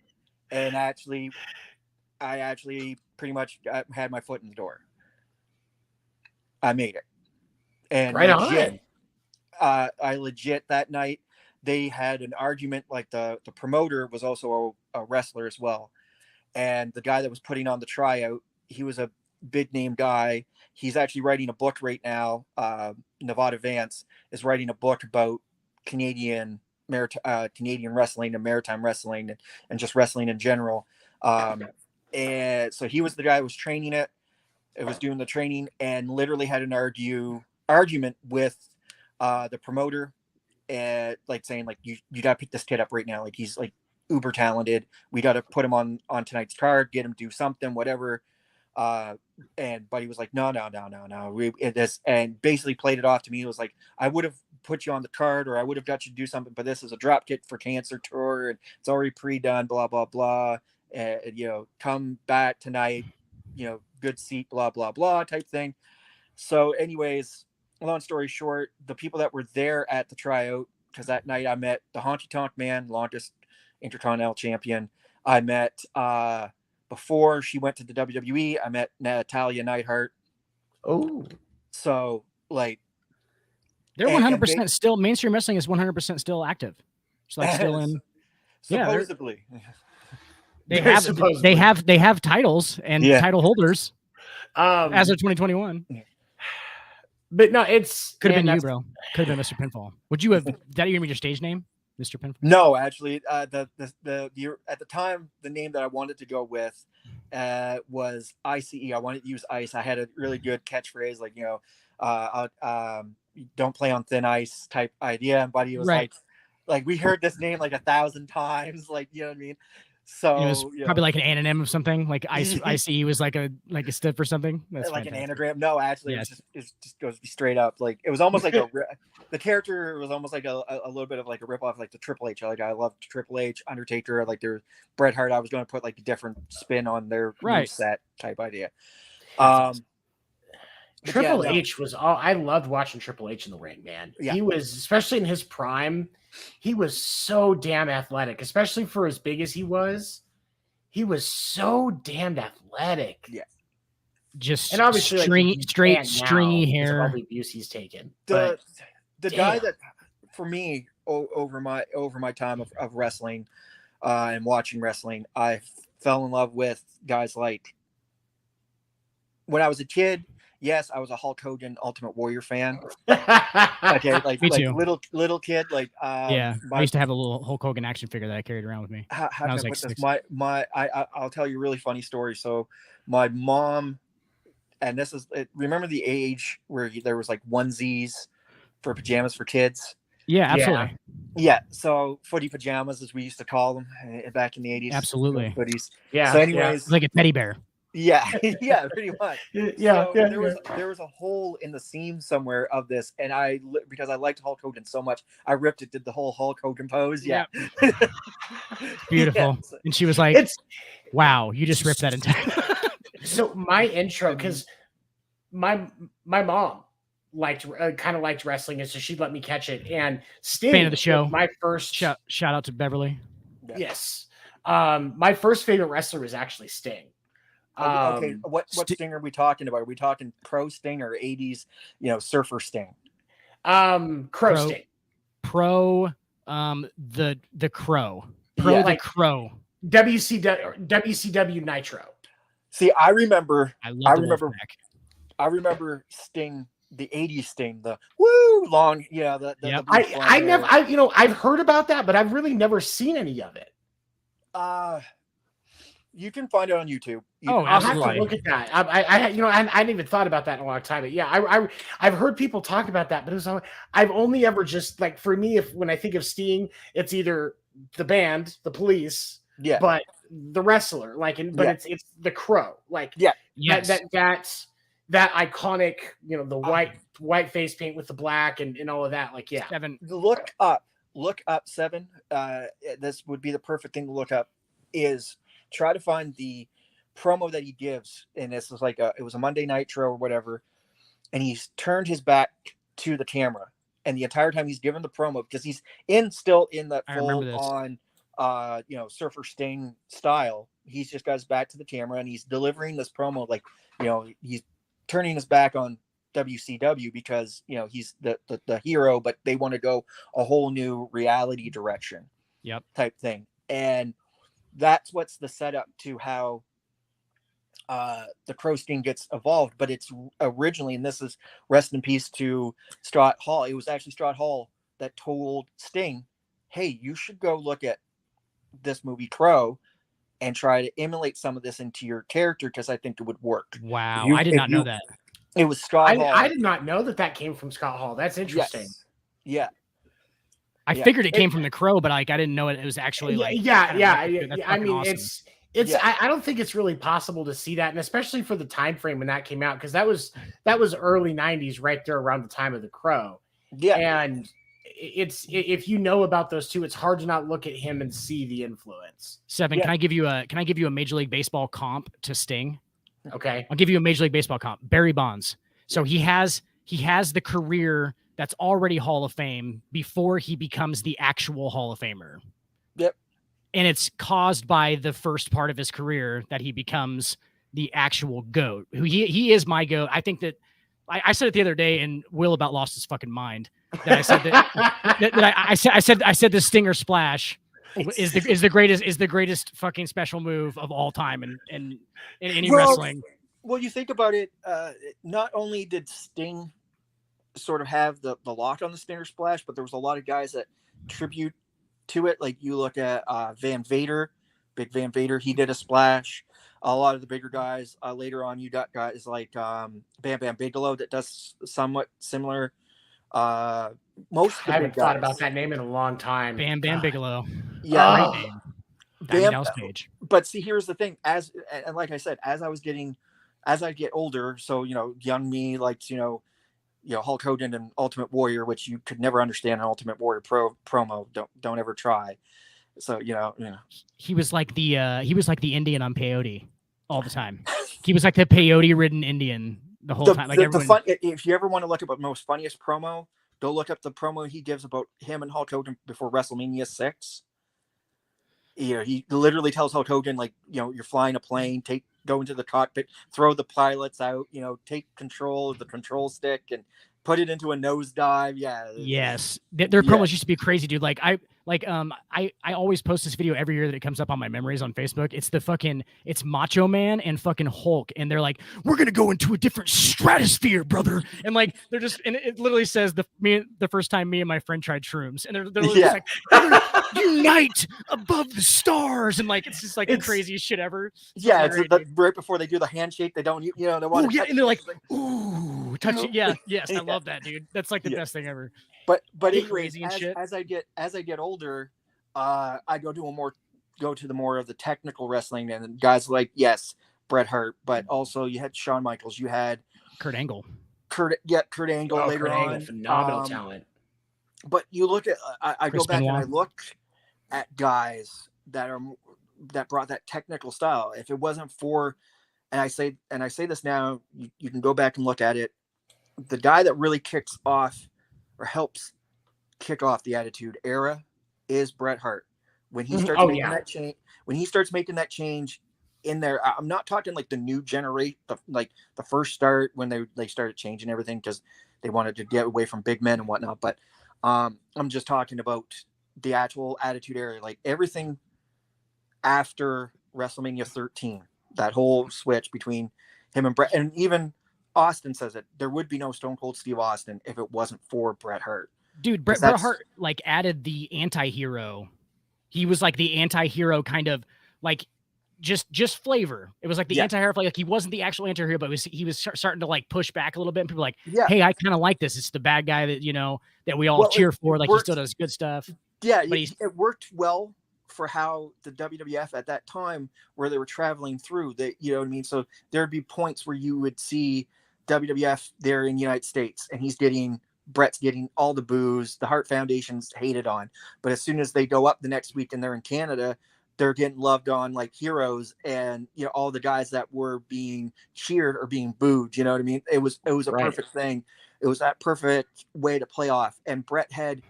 and I actually pretty much had my foot in the door. I made it. And right on. I legit that night, they had an argument. Like the promoter was also a wrestler as well. And the guy that was putting on the tryout, he was a big name guy. He's actually writing a book right now. Nevada Vance is writing a book about Canadian wrestling and maritime wrestling and just wrestling in general. And so he was the guy who was training it. It was doing the training, and literally had an argument with the promoter, and like saying like you got to pick this kid up right now. Like he's like uber talented. We got to put him on tonight's card, get him to do something, whatever. But he was like, no. And basically played it off to me. It was like, I would have put you on the card, or I would have got you to do something, but this is a drop kick for cancer tour, and it's already pre-done, blah, blah, blah. And, come back tonight, good seat, blah, blah, blah type thing. So anyways, long story short, the people that were there at the tryout, because that night I met the Honky Tonk Man, longest Intercontinental champion. I met, before she went to the WWE, I met Natalia Neidhart. Oh. So, like. They're 100% still, mainstream wrestling is 100% still active. It's like still in. Supposedly. They have titles and title holders as of 2021. But no, could have been you, bro. Could have been Mr. Pinfall. Would you have? That even be your stage name, Mr. Pinfall? No, actually, at the time, the name that I wanted to go with was ICE. I wanted to use ice. I had a really good catchphrase, like don't play on thin ice type idea. And Buddy was like we heard this name like 1,000 times, like you know what I mean. So it was probably like an anonym of something, like ICE was like a stiff or something. That's like fantastic. An anagram. No, actually, it just goes straight up. Like it was almost like the character was almost like a little bit of like a ripoff, like the Triple H. Like I loved Triple H, Undertaker, like their Bret Hart. I was going to put like a different spin on their set type idea. Triple H was I loved watching Triple H in the ring, man. Yeah. He was, especially in his prime, he was so damn athletic, especially for as big as he was. He was so damned athletic. Yeah. Just and obviously stringy hair. All the abuse he's taken. The guy that for me over my time of wrestling and watching wrestling, I fell in love with guys like when I was a kid. Yes, I was a Hulk Hogan Ultimate Warrior fan. Okay, like me too. Little kid, like I used to have a little Hulk Hogan action figure that I carried around with me. How can I put this? I'll tell you a really funny story. So my mom, and this is remember the age where there was like onesies for pajamas for kids. Yeah, absolutely. Yeah, so footy pajamas, as we used to call them back in the 80s. Absolutely. Footies. Yeah. So anyways, like a teddy bear. Yeah, yeah, pretty much. Yeah, so yeah, there was a hole in the seam somewhere of this, and because I liked Hulk Hogan so much, I ripped it, did the whole Hulk Hogan pose. Yeah, beautiful. Yeah. And she was like, "Wow, you just ripped that entire." So my intro, because my mom kind of liked wrestling, and so she'd let me catch it. And Sting, fan of the show, my first shout out to Beverly. Yes, my first favorite wrestler was actually Sting. Okay, what Sting are we talking about? Are we talking pro Sting or 80s, surfer Sting? Crow Sting. Pro, the Crow. The Crow. WCW Nitro. See, I remember Sting, the 80s Sting, the woo long, I've heard about that, but I've really never seen any of it. You can find it on YouTube. I'll have to look at that. I hadn't even thought about that in a long time. But yeah, I've heard people talk about that, but I've only ever just for me, when I think of Sting, it's either the band, the Police, but the wrestler, it's the Crow, that's that iconic, the white face paint with the black and all of that. Seven. Look up Seven. This would be the perfect thing to look up. Is try to find the promo that he gives, and this was it was a Monday Nitro or whatever, and he's turned his back to the camera, and the entire time he's giving the promo, because he's still in that full on surfer Sting style. He's just got his back to the camera, and he's delivering this promo he's turning his back on WCW because he's the hero, but they want to go a whole new reality direction. Type thing. And that's what's the setup to how the Crow Sting gets evolved. But it's originally, and this is rest in peace to Scott Hall. It was actually Scott Hall that told Sting, "Hey, you should go look at this movie Crow and try to emulate some of this into your character, because I think it would work." Wow, I did not know that. It was Scott Hall. I did not know that came from Scott Hall. That's interesting. Yes. Yeah. I figured it came from the Crow, but I didn't know it was actually I mean, awesome. I don't think it's really possible to see that, and especially for the time frame when that came out, because that was early 90s, right there around the time of the Crow. Yeah, and it's, if you know about those two, it's hard to not look at him and see the influence. Seven, can I give you a Major League Baseball comp to Sting? Okay, I'll give you a Major League Baseball comp. Barry Bonds. So he has the career that's already Hall of Fame before he becomes the actual Hall of Famer. Yep. And it's caused by the first part of his career that he becomes the actual GOAT. He is my GOAT. I think that I said it the other day, and Will about lost his fucking mind. That I said that I said the Stinger Splash is the greatest fucking special move of all time in any wrestling. Well, you think about it. Not only did Sting sort of have the lock on the Stinger Splash, but there was a lot of guys that tribute to it. Like you look at Van Vader, Big Van Vader, he did a splash. A lot of the bigger guys later on, you got guys like Bam Bam Bigelow that does somewhat similar. Most I haven't thought about that name in a long time. Bam Bam Bigelow. Yeah. Bam. But see, here's the thing. And like I said, as I get older, so young me likes Hulk Hogan and Ultimate Warrior, which you could never understand an Ultimate Warrior promo. Don't ever try. So he was like the Indian on peyote all the time. He was like the peyote ridden Indian the whole time. Like if you ever want to look up the most funniest promo, go look up the promo he gives about him and Hulk Hogan before WrestleMania 6. He literally tells Hulk Hogan, you're flying a plane, go into the cockpit, throw the pilots out, take control of the control stick and put it into a nosedive. Yeah. Yes. Their promos used to be crazy, dude. I always post this video every year that it comes up on my memories on Facebook. It's Macho Man and fucking Hulk. And they're like, we're going to go into a different stratosphere, brother. And and it literally says the first time me and my friend tried shrooms, and they're just like, unite above the stars. And it's just the craziest shit ever. Yeah. It's right before they do the handshake, they don't, they want to, and they're like, ooh, touch it. Yeah. Yes. I love that, dude. That's the best thing ever. But anyways, as I get older, I go to the more of the technical wrestling, and guys Bret Hart, but also you had Shawn Michaels, you had Kurt Angle. Kurt Angle later Kurt Angle, on. phenomenal talent. But you look at, I go back Benoit. and I look at guys that brought that technical style. If it wasn't for, and I say this now, you can go back and look at it. The guy that really kicks off or helps kick off the Attitude Era is Bret Hart. When he starts making that change in there, I'm not talking like the new generation, like the first start when they started changing everything because they wanted to get away from big men and whatnot. But I'm just talking about the actual Attitude Era, like everything after WrestleMania 13, that whole switch between him and Bret, and even Austin says it, there would be no Stone Cold Steve Austin if it wasn't for Bret Hart. Dude, Bret Hart like added the anti-hero. He was like the anti-hero kind of like just flavor. It was like the anti-hero, like he wasn't the actual anti-hero, but he was starting to like push back a little bit. And people were like, hey, I kind of like this. It's the bad guy that, you know, that we all cheer for. Like he still does good stuff. Yeah, but it worked well for how the WWF at that time where they were traveling through. That, you know what I mean? So there'd be points where you would see WWF there in the United States, and Bret's getting all the boos. The Hart Foundation's hated on, but as soon as they go up the next week and they're in Canada, they're getting loved on like heroes, and you know all the guys that were being cheered or being booed. You know what I mean? It was a perfect thing. It was that perfect way to play off. And Bret had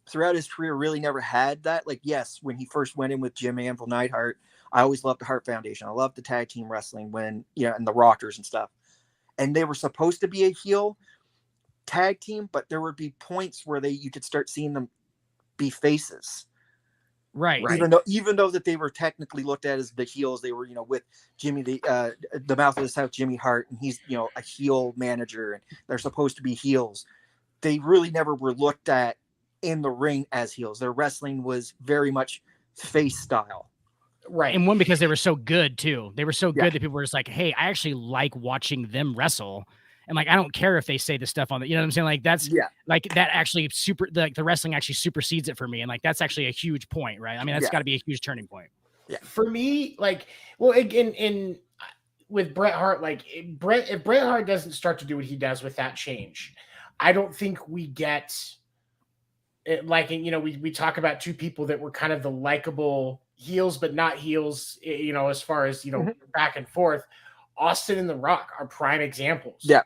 throughout his career really never had that. Like, yes, when he first went in with Jim Anvil Neidhart, I always loved the Hart Foundation. I loved the tag team wrestling when and the Rockers and stuff. And they were supposed to be a heel tag team, but there would be points where you could start seeing them be faces. Right. Even though that they were technically looked at as the heels, they were, with Jimmy, the Mouth of the South, Jimmy Hart, and he's, a heel manager, and they're supposed to be heels. They really never were looked at in the ring as heels. Their wrestling was very much face style. Right. And one, because they were so good too. They were so good that people were just like, hey, I actually like watching them wrestle. And like, I don't care if they say the stuff on the, you know what I'm saying? Like that's like that actually the wrestling actually supersedes it for me. And like, that's actually a huge point, right? I mean, that's gotta be a huge turning point. Yeah. For me, like, well, in with Bret Hart, like if Bret Hart doesn't start to do what he does with that change, I don't think we get it. Like, we talk about two people that were kind of the likable heels, but not heels, as far as, back and forth. Austin and The Rock are prime examples. Yeah.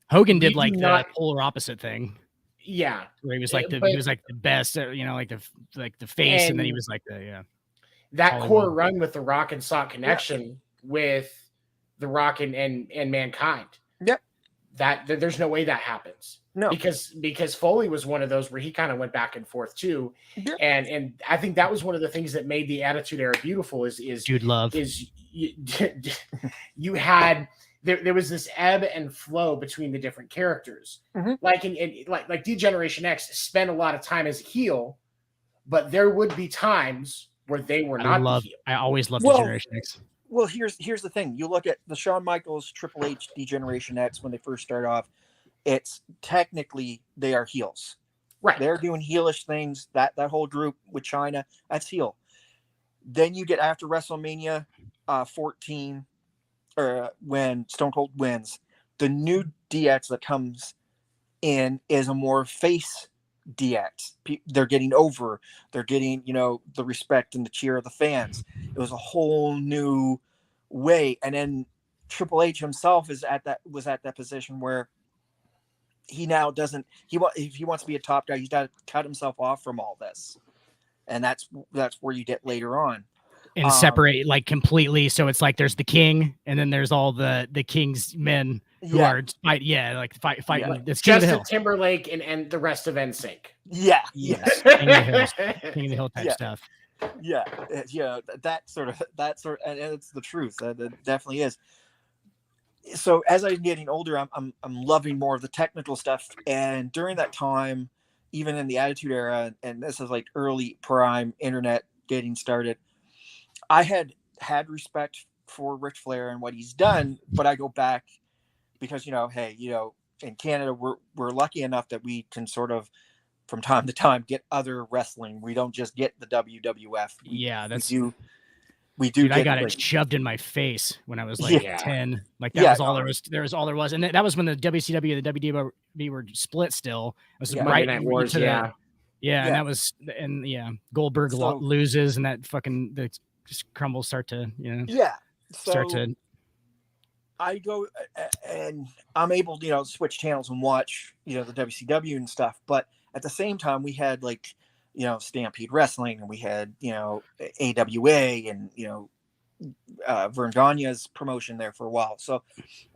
Hogan did like the polar opposite thing. Yeah. Where he was like he was like the best, like the face, and then he was like that Hollywood. Core run with The Rock and Sock connection with The Rock and Mankind. Yep. That there's no way that happens. No. Because Foley was one of those where he kind of went back and forth too. Yep. And I think that was one of the things that made the Attitude Era beautiful is Dude Love. You had there was this ebb and flow between the different characters. Mm-hmm. Like D-Generation X spent a lot of time as a heel, but there would be times where they were not the heel. I always loved D-Generation X. Well, here's the thing. You look at the Shawn Michaels, Triple H, D-Generation X when they first start off. It's technically they are heels. Right. They're doing heelish things. That whole group with China, that's heel. Then you get after WrestleMania 14, or when Stone Cold wins, the new DX that comes in is a more face DX. They're getting over. They're getting, the respect and the cheer of the fans. It was a whole new way. And then Triple H himself was at that position where he now doesn't. If he wants to be a top guy, he's got to cut himself off from all this, and that's where you get later on. And separate like completely. So it's like there's the king, and then there's all the king's men who are fighting. Yeah. It's Justin Timberlake and the rest of NSYNC. Yeah. Yes. King of the Hill type stuff. Yeah. That sort of, and it's the truth. That definitely is. So as I'm getting older, I'm loving more of the technical stuff. And during that time, even in the Attitude Era, and this is like early prime internet getting started, I had respect for Ric Flair and what he's done, but I go back because, in Canada, we're lucky enough that we can sort of, from time to time, get other wrestling. We don't just get the WWF. we do. Dude, I got it shoved in my face when I was like 10. Like that was all there was. There was all there was, and that was when the WCW and the WWE were split. Still, it was Monday Night Wars. And that was Goldberg loses, and that fucking the crumbles start to start to. I go and I'm able to switch channels and watch the WCW and stuff, but at the same time we had like Stampede Wrestling, and we had AWA and Vern Gagne's promotion there for a while, so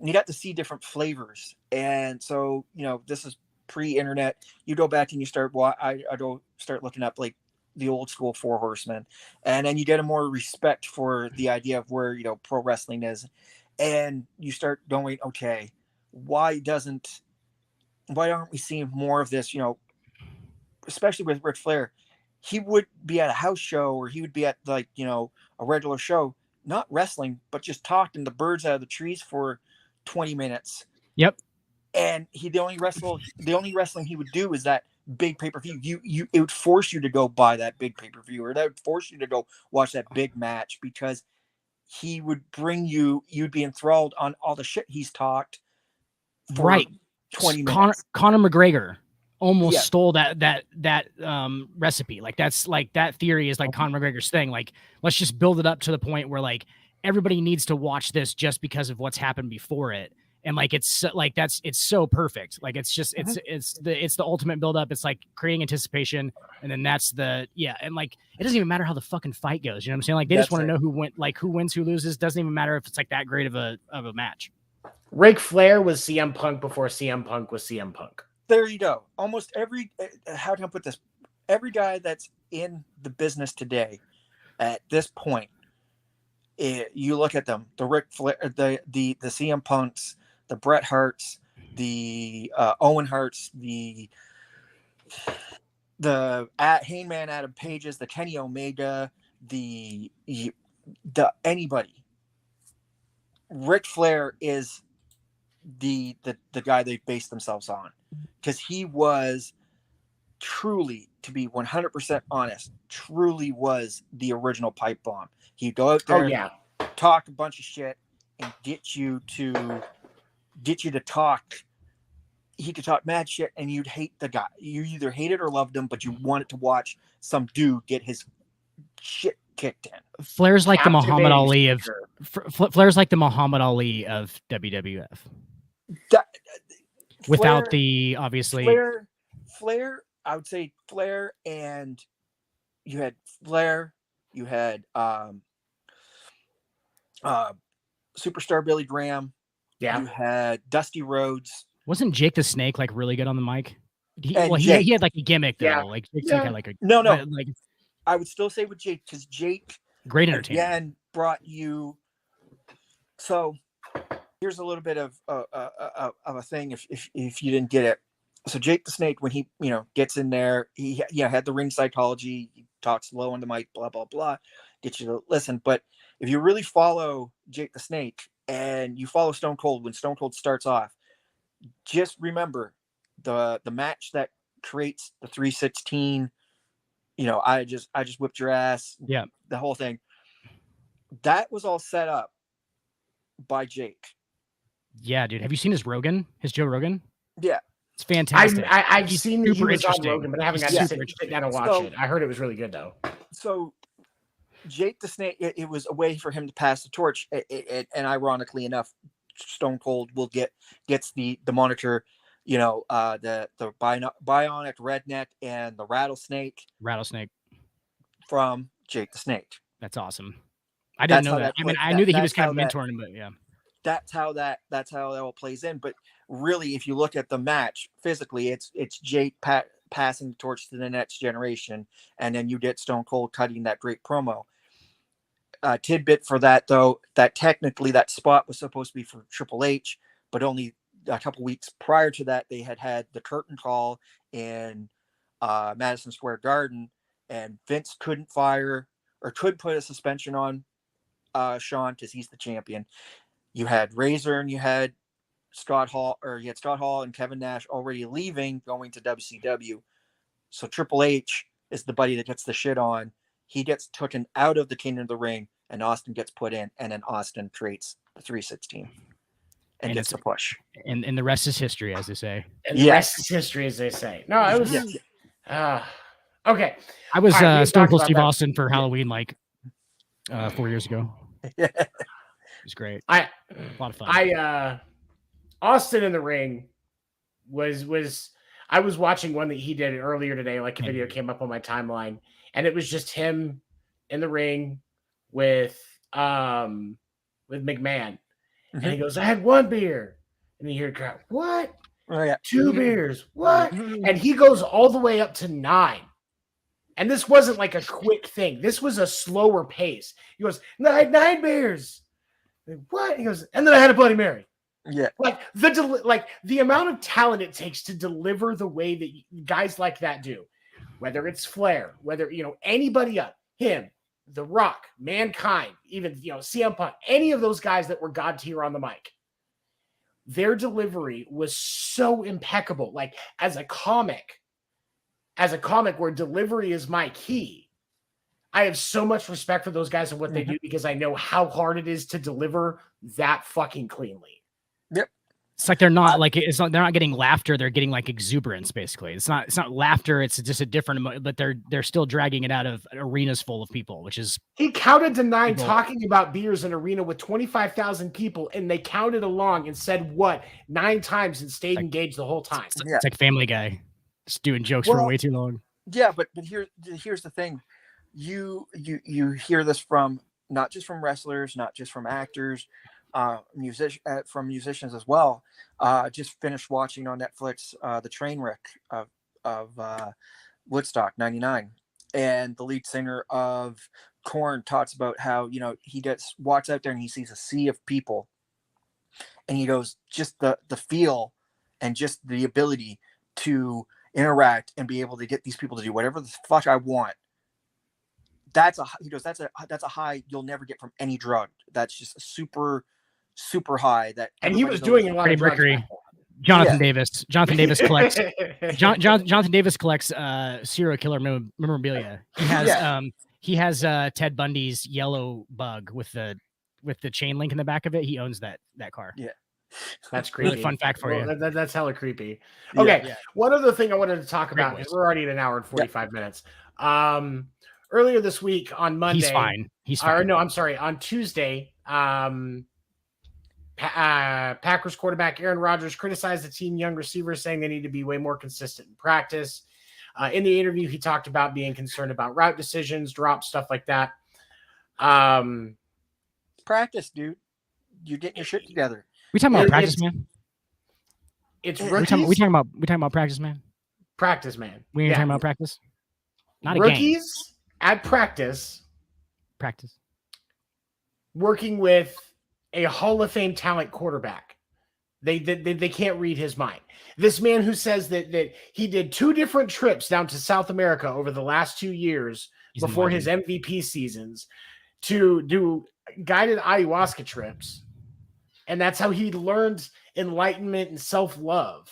you got to see different flavors. And so this is pre-internet. You go back and you start I go start looking up like the old school Four Horsemen, and then you get a more respect for the idea of where pro wrestling is, and you start going, okay, why aren't we seeing more of this? Especially with Ric Flair, he would be at a house show, or he would be at like a regular show, not wrestling, but just talking the birds out of the trees for 20 minutes. Yep. And the only wrestling he would do is that big pay-per-view. It would force you to go buy that big pay-per-view, or that would force you to go watch that big match, because he would bring you'd be enthralled on all the shit he's talked for 20 minutes. Conor McGregor almost stole that recipe. Like that's like that theory is like Conor McGregor's thing. Like, let's just build it up to the point where like everybody needs to watch this just because of what's happened before it. And like it's so perfect. Like it's just it's the ultimate build up. It's like creating anticipation, and then that's and like it doesn't even matter how the fucking fight goes. You know what I'm saying? Like they just want to know who wins, who loses. Doesn't even matter if it's like that great of a match. Ric Flair was CM Punk before CM Punk was CM Punk. There you go. Almost every how can I put this? Every guy that's in the business today, at this point, you look at them. The Ric Flair, the CM Punks, the Bret Harts, the Owen Harts, the Hangman Adam Pages, the Kenny Omega, the anybody. Ric Flair is the guy they based themselves on, because he was truly, to be 100% honest, truly was the original pipe bomb. He'd go out there, talk a bunch of shit, and get you to talk. He could talk mad shit, and you'd hate the guy. You either hated or loved him, but you wanted to watch some dude get his shit kicked in. Flair's like the Muhammad Ali of Flair's like the Muhammad Ali of WWF. Without the obviously Flair, I would say Flair, and you had Flair, you had Superstar Billy Graham. Yeah. You had Dusty Rhodes. Wasn't Jake the Snake like really good on the mic? He had like a gimmick though. Yeah. Like Jake had like a no. Like I would still say with Jake, because Jake great entertainer again brought you. So here's a little bit of a thing if you didn't get it. So Jake the Snake, when he gets in there, he had the ring psychology. He talks low on the mic, blah blah blah, get you to listen. But if you really follow Jake the Snake and you follow Stone Cold, when Stone Cold starts off, just remember the match that creates the 316. I just whipped your ass. Yeah, the whole thing. That was all set up by Jake. Yeah, dude. Have you seen his Joe Rogan? Yeah. It's fantastic. I've seen super interesting. On Rogan, but I haven't got to sit down and watch it. I heard it was really good though. So Jake the Snake, it was a way for him to pass the torch. And ironically enough, Stone Cold gets the moniker, the bionic redneck and the rattlesnake from Jake the Snake. That's awesome. I didn't know that. I mean, I knew that he was kind of mentoring him, but yeah. That's how that all plays in. But really, if you look at the match physically, it's Jake passing the torch to the next generation, and then you get Stone Cold cutting that great promo. Tidbit for that though, that technically that spot was supposed to be for Triple H, but only a couple weeks prior to that, they had the curtain call in Madison Square Garden, and Vince couldn't could put a suspension on Shawn because he's the champion. You had Razor and you had Scott Hall and Kevin Nash already leaving, going to WCW. So Triple H is the buddy that gets the shit on. He gets taken out of the King of the Ring, and Austin gets put in, and then Austin creates the 3-16 and gets the push. And the rest is history, as they say. And the rest is history, as they say. No, it was okay. I was Stone Cold Steve Austin for Halloween like 4 years ago. It was great. A lot of fun. Austin in the ring was I was watching one that he did earlier today, like a video came up on my timeline, and it was just him in the ring with McMahon. And he goes, I had 1 beer. And you hear the crowd, what? Oh, yeah. 2 beers, what? And he goes all the way up to 9. And this wasn't like a quick thing. This was a slower pace. He goes, 9 beers. What? He goes, and then I had a Bloody Mary. Yeah. Like the amount of talent it takes to deliver the way that guys like that do, whether it's Flair, whether, anybody up, him, The Rock, Mankind, even, CM Punk, any of those guys that were God tier on the mic, their delivery was so impeccable. Like as a comic where delivery is my key, I have so much respect for those guys and what they do because I know how hard it is to deliver that fucking cleanly. Yep. It's like they're not getting laughter, they're getting like exuberance basically. It's not laughter, it's just a different, but they're still dragging it out of arenas full of people, which is he counted to 9 talking about beers in an arena with 25,000 people, and they counted along and said 9 times and stayed engaged the whole time. It's like Family Guy. Just doing jokes for way too long. Yeah, but here's the thing. You hear this from not just from wrestlers, not just from actors, from musicians as well. Just finished watching on Netflix the train wreck of Woodstock '99, and the lead singer of Korn talks about how he walks out there and he sees a sea of people, and he goes, just the feel and just the ability to interact and be able to get these people to do whatever the fuck I want. That's a high you'll never get from any drug. That's just a super, super high. And he was doing a lot of drugs. Jonathan Davis collects. Jonathan Davis collects serial killer memorabilia. He has Ted Bundy's yellow bug with the chain link in the back of it. He owns that car. Yeah. That's creepy. Really fun fact for you. That's hella creepy. Okay. One other thing I wanted to talk about, because we're already at 1 hour and 45 minutes. Earlier this week on Monday. He's fine. Or no, I'm sorry. On Tuesday, Packers quarterback Aaron Rodgers criticized the team young receivers, saying they need to be way more consistent in practice. In the interview, he talked about being concerned about route decisions, drops, stuff like that. Practice, dude. You're getting your shit together. We talking about practice, man? It's rookies. We talking about practice, man. Practice, man. We ain't talking about practice. Not rookies a game. At practice. Practice. Working with a Hall of Fame talent quarterback. They can't read his mind. This man who says that he did 2 different trips down to South America over the last 2 years before his MVP seasons to do guided ayahuasca trips. And that's how he learned enlightenment and self-love.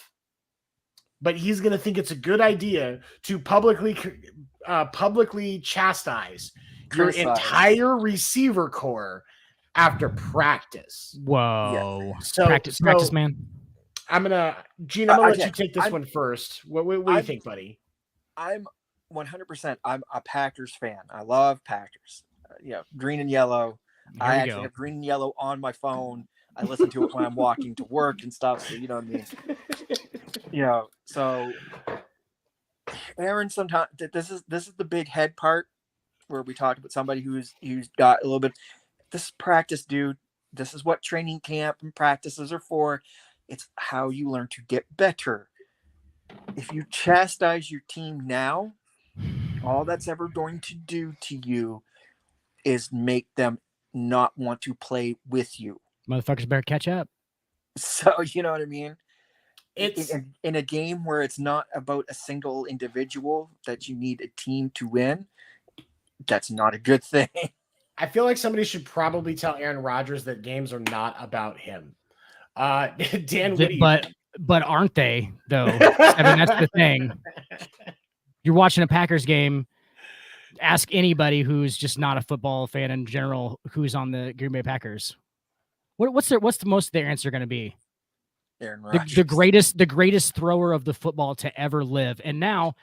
But he's going to think it's a good idea to publicly chastise your entire receiver core after practice. Whoa. Yeah. So practice, man. Gene, I'm going to let you take this one first. What do you think, buddy? I'm 100%. I'm a Packers fan. I love Packers. Green and yellow. I actually have green and yellow on my phone. I listen to it when I'm walking to work and stuff. So you know what I mean? So Aaron, sometimes this is the big head part where we talked about somebody who's got a little bit. This is practice, dude. This is what training camp and practices are for. It's how you learn to get better. If you chastise your team now, all that's ever going to do to you is make them not want to play with you. Motherfuckers better catch up. So, you know what I mean? It's in a game where it's not about a single individual that you need a team to win. That's not a good thing. I feel like somebody should probably tell Aaron Rodgers that games are not about him. Dan, but aren't they though? I mean, that's the thing. You're watching a Packers game. Ask anybody who's just not a football fan in general who's on the Green Bay Packers. What's the most of their answer going to be? Aaron Rodgers. The greatest thrower of the football to ever live. And now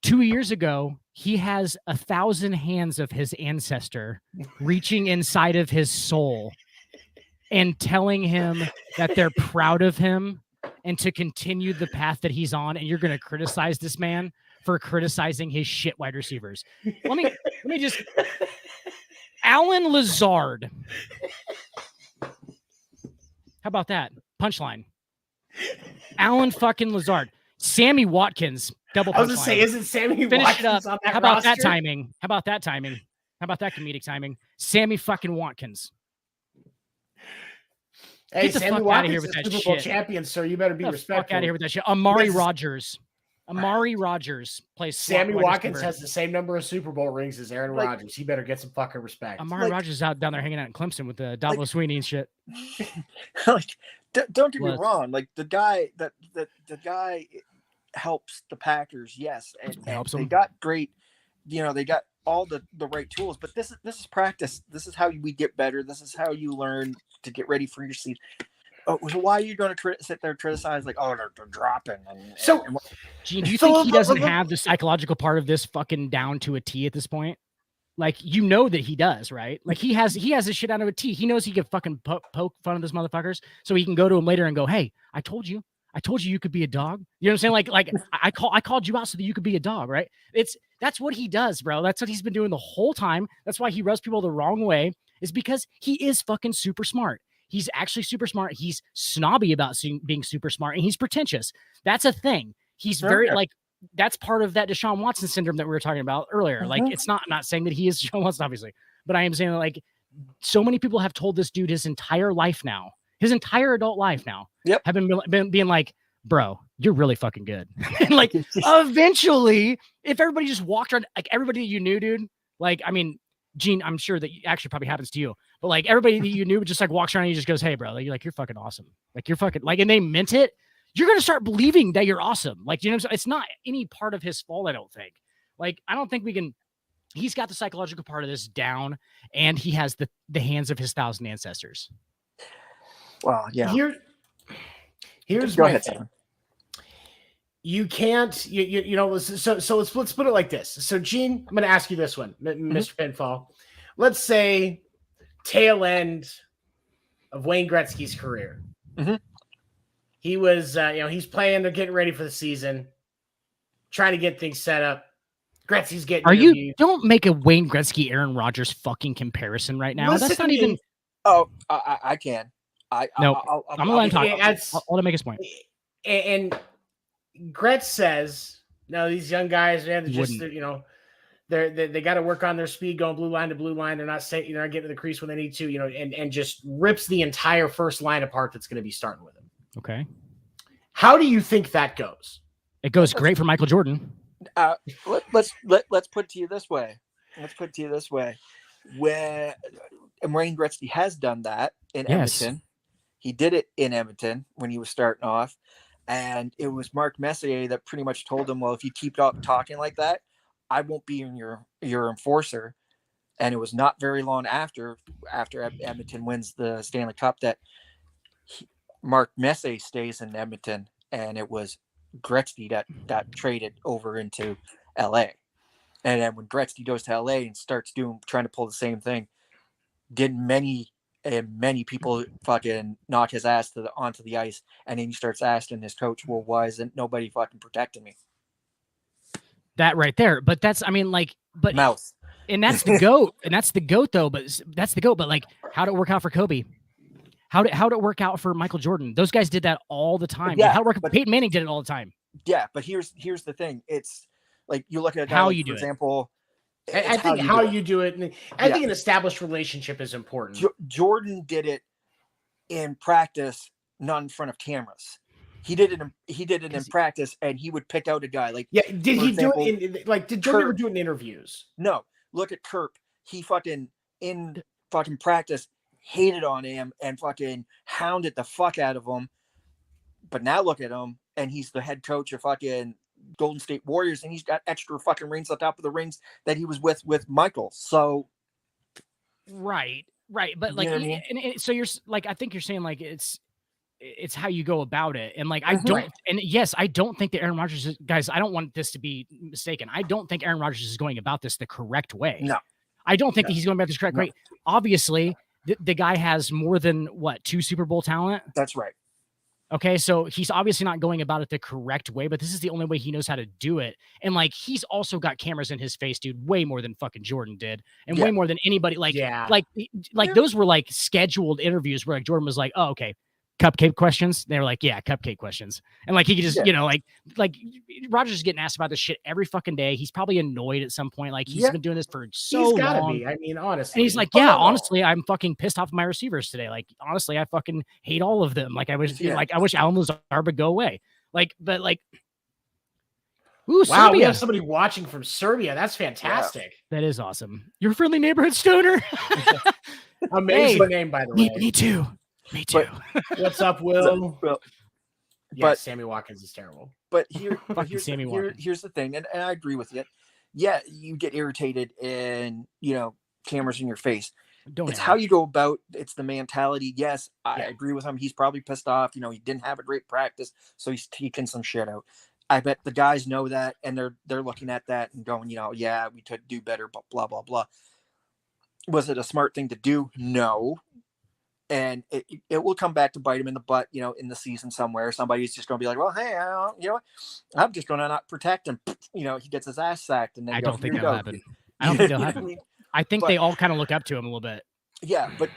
2 years ago, he has 1,000 hands of his ancestor reaching inside of his soul and telling him that they're proud of him and to continue the path that he's on. And you're going to criticize this man for criticizing his shit wide receivers. Let me just Alan Lazard. How about that? Punchline. Alan fucking Lazard. Sammy Watkins. Double punchline. I was going to say, isn't Sammy Finish Watkins it up. on that How about roster? that timing? How about that timing? How about that comedic timing? Sammy fucking Watkins. Hey, Get the Sammy fuck Watkins outta here with is that Super Bowl shit. champion, sir. You better be Get the respectful. fuck out of here with that shit. Amari Yes. Rogers. Amari Rogers plays slot Sammy wide Watkins receiver. has the same number of Super Bowl rings as Aaron Like- Rodgers. He better get some fucking respect. Amari Rogers is out down there hanging out in Clemson with Dabo Sweeney and shit. Like, don't get me Was. wrong. Like the guy helps the Packers, yes, and Helps they them. got great. They got all the right tools, but this is practice. This is how we get better. This is how you learn to get ready for your season. Oh, so why are you going to sit there and criticize like, oh, they're dropping? So- Gene, do you So, think he doesn't look- have the psychological part of this fucking down to a T at this point? Like, you know that he does, right? Like, he has his shit down to a T. He knows he can fucking poke fun of those motherfuckers, so he can go to him later and go, "Hey, I told you you could be a dog." You know what I'm saying? Like I called you out so that you could be a dog, right? That's what he does, bro. That's what he's been doing the whole time. That's why he rubs people the wrong way, is because he is fucking super smart. He's actually super smart. He's snobby about being super smart, and he's pretentious. That's a thing. He's very Okay. like, that's part of that Deshaun Watson syndrome that we were talking about earlier. Like, it's not, I'm not saying that he is Deshaun Watson, obviously, but I am saying that, like, so many people have told this dude his entire life now, his entire adult life now, Yep. have been being like, bro, you're really fucking good. And like, eventually, if everybody just walked around, like everybody that you knew, dude, like, I mean, Gene, I'm sure that actually probably happens to you, but like everybody that you knew just like walks around and he just goes, "Hey, bro, like, you're fucking awesome. Like, you're fucking like," and they meant it. You're going to start believing that you're awesome. Like, you know what I'm saying? It's not any part of his fault, I don't think. Like, I don't think we can, he's got the psychological part of this down, and he has the hands of his 1,000 ancestors. Well, yeah. Here's Go my ahead, thing. Sam. You can't, you know, so let's put it like this. So, Gene, I'm going to ask you this one, Mr. Pinfall. Let's say tail end of Wayne Gretzky's career. Mm-hmm. He was, he's playing, they're getting ready for the season, trying to get things set up. Gretzky's getting interviewed. Don't make a Wayne Gretzky, Aaron Rodgers fucking compression right now. Listen That's not to me. even. Oh, I can. No, I'll I'm gonna let him talk. That's- I'll let him make his point. And Gretz says, no, these young guys, man, they're just, Wouldn't. they got to work on their speed going blue line to blue line. They're not saying, not getting to the crease when they need to, and just rips the entire first line apart that's going to be starting with him. Okay. How do you think that goes? It goes great for Michael Jordan. Let's put it to you this way. When Wayne Gretzky has done that in Yes. Edmonton, he did it in Edmonton when he was starting off, and it was Mark Messier that pretty much told him, "Well, if you keep talking like that, I won't be your enforcer." And it was not very long after Edmonton wins the Stanley Cup that Mark Messier stays in Edmonton, and it was Gretzky that traded over into LA. And then when Gretzky goes to LA and starts trying to pull the same thing, did many people fucking knock his ass onto the ice, and then he starts asking his coach, "Well, why isn't nobody fucking protecting me?" That right there. But that's, I mean, like, but Mouth. and that's the GOAT. And that's the GOAT though. But that's the GOAT. But like, how'd it work out for Kobe? How'd it work out for Michael Jordan? Those guys did that all the time. Yeah, how'd it work? but- Peyton Manning did it all the time. Yeah, but here's the thing. It's like you look at a guy How like, you for do it. example. I it's think how do it. you do it. And I think an established relationship is important. Jordan did it in practice, not in front of cameras. He did it in practice, and he would pick out a guy like. Yeah, did for he example, do it did Jordan ever Kurt. do it in interviews? No, look at Kirk. He fucking in fucking practice hated on him and fucking hounded the fuck out of him. But now look at him, and he's the head coach of fucking Golden State Warriors, and he's got extra fucking rings on top of the rings that he was with Michael. So, right. But like, you know what I mean? and so you're like, I think you're saying like it's how you go about it. And like, I don't, and yes, I don't think that Aaron Rodgers is, guys, I don't want this to be mistaken. I don't think Aaron Rodgers is going about this the correct way. No, I don't think that he's going about this correct way. Obviously, the guy has more than 2 Super Bowl talent. That's right. Okay, so he's obviously not going about it the correct way, but this is the only way he knows how to do it. And like, he's also got cameras in his face, dude, way more than fucking Jordan did, and way more than anybody. Like, those were like scheduled interviews where like Jordan was like, "Oh, okay, cupcake questions." They were like, "Yeah, cupcake questions," and like he could just, like Rodgers is getting asked about this shit every fucking day. He's probably annoyed at some point. Like he's been doing this for so long. He's gotta be. I mean, honestly, and he's like, "Yeah, honestly, I'm fucking pissed off at my receivers today. Like, honestly, I fucking hate all of them. Like, I wish Alan Lazard would go away. Like, but like, ooh, wow, Serbia. We have somebody watching from Serbia. That's fantastic. That is awesome. Your friendly neighborhood stoner. Amazing name, by the way. Me too. Me too. What's up, Will? But Sammy Watkins is terrible. But here's the thing, and I agree with you. Yeah, you get irritated and cameras in your face. It's how you go about. It's the mentality. Yes, I agree with him. He's probably pissed off. He didn't have a great practice, so he's taking some shit out. I bet the guys know that, and they're looking at that and going, yeah, we could do better, but blah blah blah. Was it a smart thing to do? No. And it will come back to bite him in the butt, in the season somewhere. Somebody's just going to be like, well, hey, I'm just going to not protect him. He gets his ass sacked. And then I don't think that'll happen. I don't think that'll happen. I think they all kind of look up to him a little bit. Yeah, but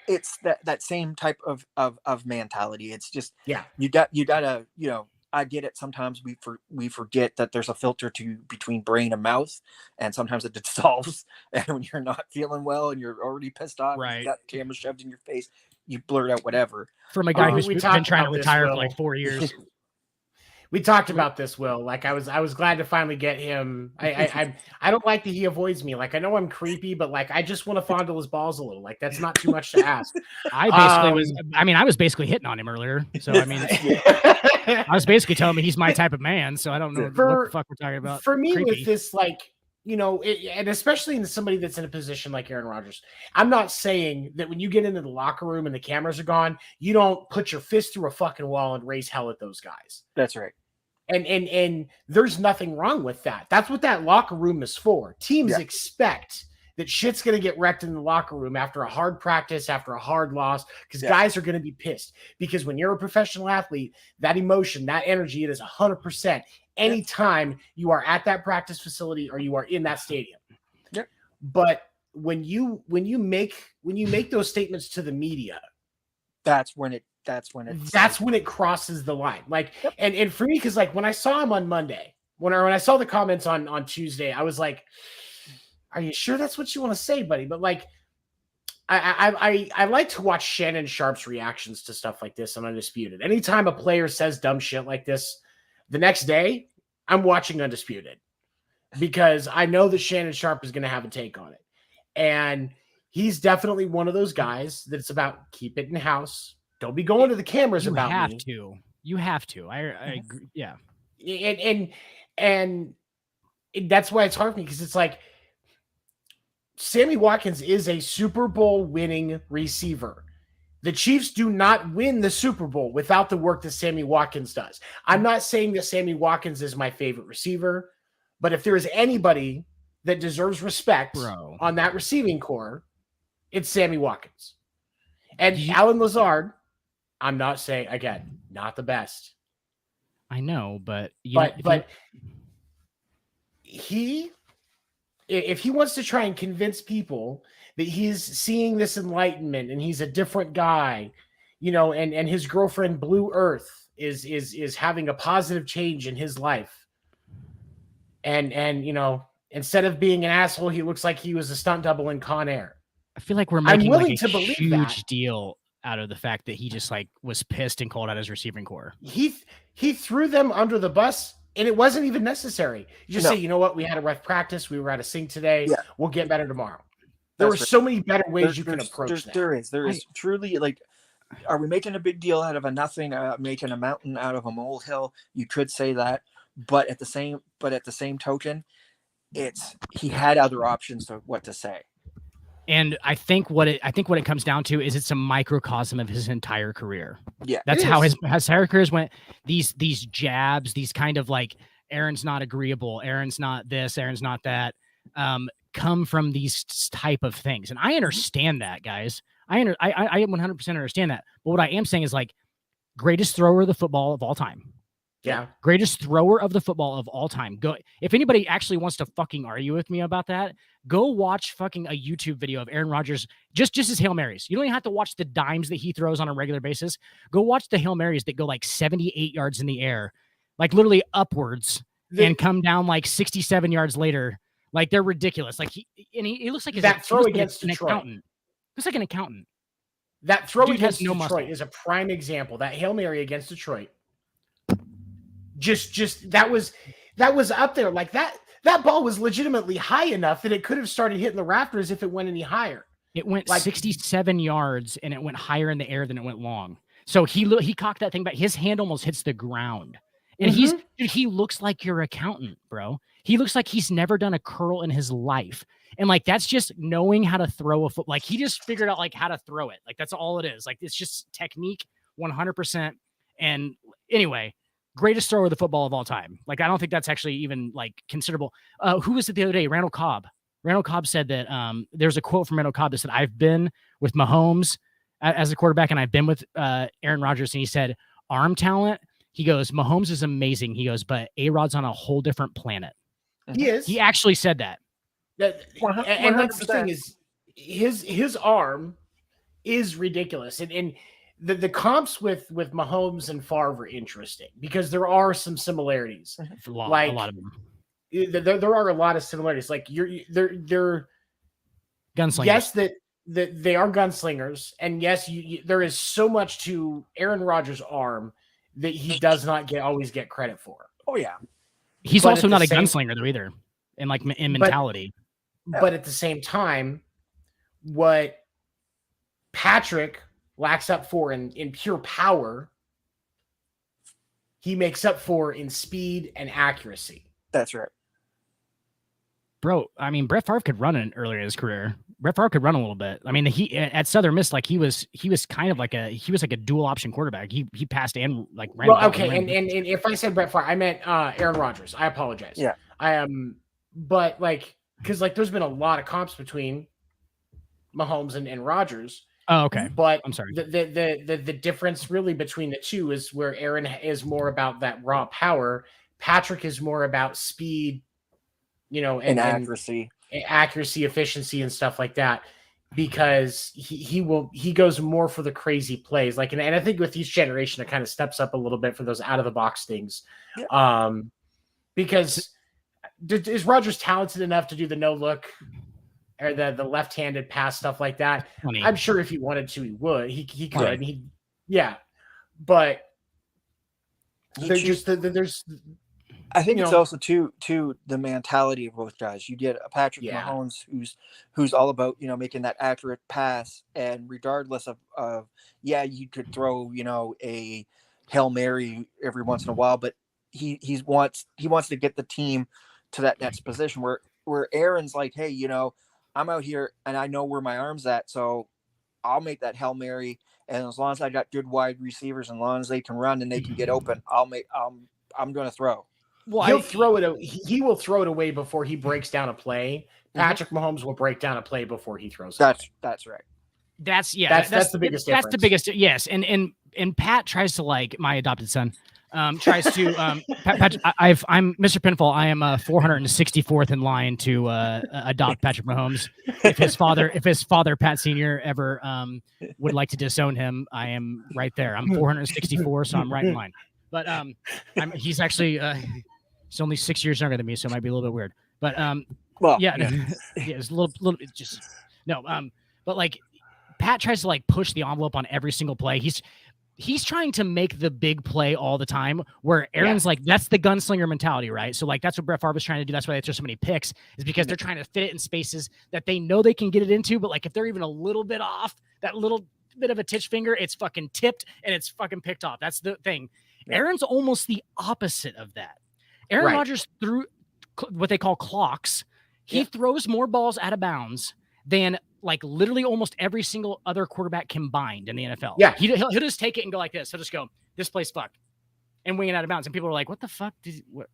it's that same type of mentality. It's just, you gotta, I get it. Sometimes we forget that there's a filter between brain and mouth, and sometimes it dissolves. And when you're not feeling well and you're already pissed off, you got the camera shoved in your face, you blurt out whatever. From a guy who's been trying to retire for like 4 years. We talked about this, Will. Like I was glad to finally get him. I don't like that he avoids me. Like I know I'm creepy, but like I just want to fondle his balls a little. Like that's not too much to ask. I was basically hitting on him earlier. So I mean, I was basically telling him he's my type of man. So I don't know what the fuck we're talking about. For me, creepy. With this, like and especially in somebody that's in a position like Aaron Rodgers, I'm not saying that when you get into the locker room and the cameras are gone, you don't put your fist through a fucking wall and raise hell at those guys. That's right. And there's nothing wrong with that. That's what that locker room is for. Teams expect that shit's going to get wrecked in the locker room after a hard practice, after a hard loss, because guys are going to be pissed. Because when you're a professional athlete, that emotion, that energy, it is 100%. Anytime you are at that practice facility or you are in that stadium. Yep. But when you make those statements to the media, that's when it crosses the line. Like, and for me, because like when I saw him on Monday, when I saw the comments on Tuesday, I was like, are you sure that's what you want to say, buddy? But like, I like to watch Shannon Sharp's reactions to stuff like this on Undisputed. Anytime a player says dumb shit like this, the next day I'm watching Undisputed because I know that Shannon Sharp is going to have a take on it. And he's definitely one of those guys that it's about keep it in house. Don't be going to the cameras about me. You have to. I agree. Yeah. And that's why it's hard for me because it's like Sammy Watkins is a Super Bowl winning receiver. The Chiefs do not win the Super Bowl without the work that Sammy Watkins does. I'm not saying that Sammy Watkins is my favorite receiver, but if there is anybody that deserves respect on that receiving core, it's Sammy Watkins. And Alan Lazard, I'm not saying, again, not the best. I know, but if he wants to try and convince people that he's seeing this enlightenment and he's a different guy, and his girlfriend Blue Earth is having a positive change in his life. And instead of being an asshole, he looks like he was a stunt double in Con Air. I feel like we're making like a huge deal out of the fact that he just like was pissed and called out his receiving core. He threw them under the bus. And it wasn't even necessary. You just say, you know what? We had a rough practice. We were out of sync today. Yeah. We'll get better tomorrow. There were so many better ways you can approach that. There is truly like, are we making a big deal out of a nothing, making a mountain out of a molehill? You could say that, But at the same token, he had other options to what to say. And I think what it comes down to is it's a microcosm of his entire career. Yeah, that's how his entire career went. These jabs, these kind of like Aaron's not agreeable, Aaron's not this, Aaron's not that, come from these type of things. And I understand that, guys. I 100% understand that. But what I am saying is like greatest thrower of the football of all time. Yeah. Greatest thrower of the football of all time. Go if anybody actually wants to fucking argue with me about that, go watch fucking a YouTube video of Aaron Rodgers, just his Hail Marys. You don't even have to watch the dimes that he throws on a regular basis. Go watch the Hail Marys that go like 78 yards in the air, like literally upwards, and come down like 67 yards later. Like they're ridiculous. Like he looks like that throw against an Detroit. accountant. Looks like an accountant. That throw against Detroit is a prime example. That Hail Mary against Detroit. Just that was up there. Like that ball was legitimately high enough that it could have started hitting the rafters if it went any higher. It went like 67 yards and it went higher in the air than it went long. So he cocked that thing back. His hand almost hits the ground. And he looks like your accountant, bro. He looks like he's never done a curl in his life. And like that's just knowing how to throw a foot. Like he just figured out like how to throw it. Like that's all it is. Like it's just technique 100%. And anyway, greatest thrower of the football of all time. Like, I don't think that's actually even like considerable. Who was it the other day? Randall Cobb. Randall Cobb said that there's a quote from Randall Cobb that said, I've been with Mahomes as a quarterback and I've been with Aaron Rodgers. And he said, arm talent. He goes, Mahomes is amazing. He goes, but A-Rod's on a whole different planet. He is. He actually said that. And that's the thing is his arm is ridiculous. And the comps with Mahomes and Favre are interesting because there are some similarities. A lot of them. There are a lot of similarities. Like they're gunslingers. Yes, that they are gunslingers, and yes, there is so much to Aaron Rodgers' arm that he does not always get credit for. Oh yeah, he's also not a gunslinger though either, in mentality. But at the same time, what Patrick lacks up for in pure power, he makes up for in speed and accuracy. That's right. Bro, I mean, Brett Favre could run earlier in his career. Brett Favre could run a little bit. I mean, he at Southern Miss, like he was kind of like a dual option quarterback. He passed and like ran. Well, okay, and if I said Brett Favre, I meant Aaron Rodgers. I apologize. Yeah, I am, but like because like there's been a lot of comps between Mahomes and Rodgers. Oh, okay. But I'm sorry. The difference really between the two is where Aaron is more about that raw power. Patrick is more about speed, and accuracy, efficiency, and stuff like that. Because he goes more for the crazy plays. Like, and I think with each generation, it kind of steps up a little bit for those out of the box things. Yeah. Because is Rodgers talented enough to do the no look? Or the left-handed pass, stuff like that. Funny. I'm sure if he wanted to, he would. He could. Right. But there's. I think it's also to the mentality of both guys. You get a Patrick Mahomes who's all about making that accurate pass, and regardless of you could throw a Hail Mary every once in a while, but he wants to get the team to that next position where Aaron's like, hey, I'm out here and I know where my arm's at, so I'll make that Hail Mary. And as long as I got good wide receivers, and as long as they can run and they can get open, I'm going to throw. Well, he will throw it away before he breaks down a play. Patrick Mahomes will break down a play before he throws it. That's right. That's the biggest difference. That's the biggest. Yes. And Pat tries to, like, my adopted son, tries to Patrick, I'm Mr. Pinfall. I am 464th in line to adopt Patrick Mahomes. If his father Pat Sr. ever would like to disown him, I am right there. I'm 464, so I'm right in line. But he's actually he's only 6 years younger than me, so it might be a little bit weird. But it's a little bit just no. But like Pat tries to like push the envelope on every single play. He's trying to make the big play all the time, where Aaron's like, that's the gunslinger mentality, right? So like, that's what Brett Favre was trying to do. That's why they throw so many picks, is because they're trying to fit it in spaces that they know they can get it into. But like, if they're even a little bit off, that little bit of a titch finger, it's fucking tipped and it's fucking picked off. That's the thing. Yeah. Aaron's almost the opposite of that. Aaron Rodgers threw what they call clocks. He throws more balls out of bounds than like literally almost every single other quarterback combined in the NFL. Yeah. He'll just take it and go like this. He'll just go, this play's fucked, and wing it out of bounds. And people are like, what the fuck?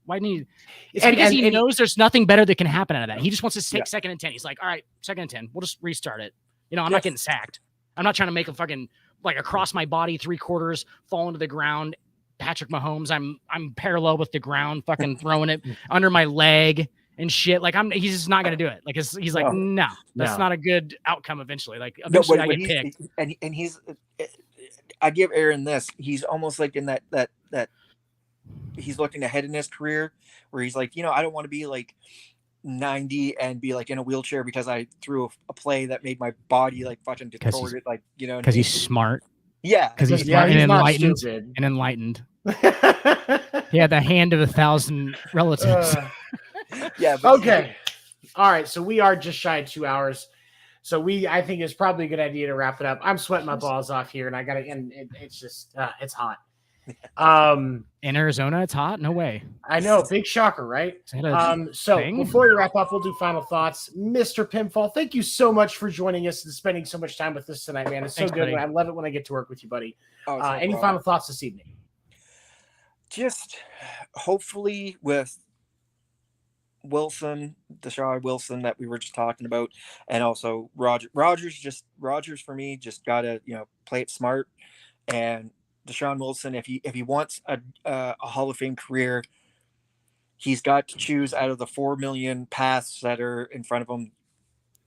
Why didn't he? It's because he knows there's nothing better that can happen out of that. He just wants to take 2nd and 10. He's like, all right, 2nd and 10. We'll just restart it. You know, I'm not getting sacked. I'm not trying to make a fucking like across my body 3/4 fall into the ground. Patrick Mahomes. I'm parallel with the ground, fucking throwing it under my leg and shit. Like he's just not gonna do it. Like he's like, no, that's not a good outcome. Eventually, like eventually I get picked. And he's. I give Aaron this. He's almost like in that he's looking ahead in his career where he's like, I don't want to be like 90 and be like in a wheelchair because I threw a play that made my body like fucking distorted, like because he's smart. Yeah, because he's smart and enlightened. He had the hand of 1,000 relatives. Okay. All right. So we are just shy of 2 hours. So I think it's probably a good idea to wrap it up. I'm sweating my balls off here, and it's just it's hot. In Arizona, it's hot. No way. I know, big shocker, right? So before we wrap up, we'll do final thoughts. Mr. Pinfall, thank you so much for joining us and spending so much time with us tonight, man. It's so good. Buddy. I love it when I get to work with you, buddy. Any final thoughts this evening? Just hopefully with Deshaun Wilson that we were just talking about, and also Rodgers for me just gotta play it smart, and Deshaun Wilson, if he wants a Hall of Fame career, he's got to choose out of the 4 million paths that are in front of him.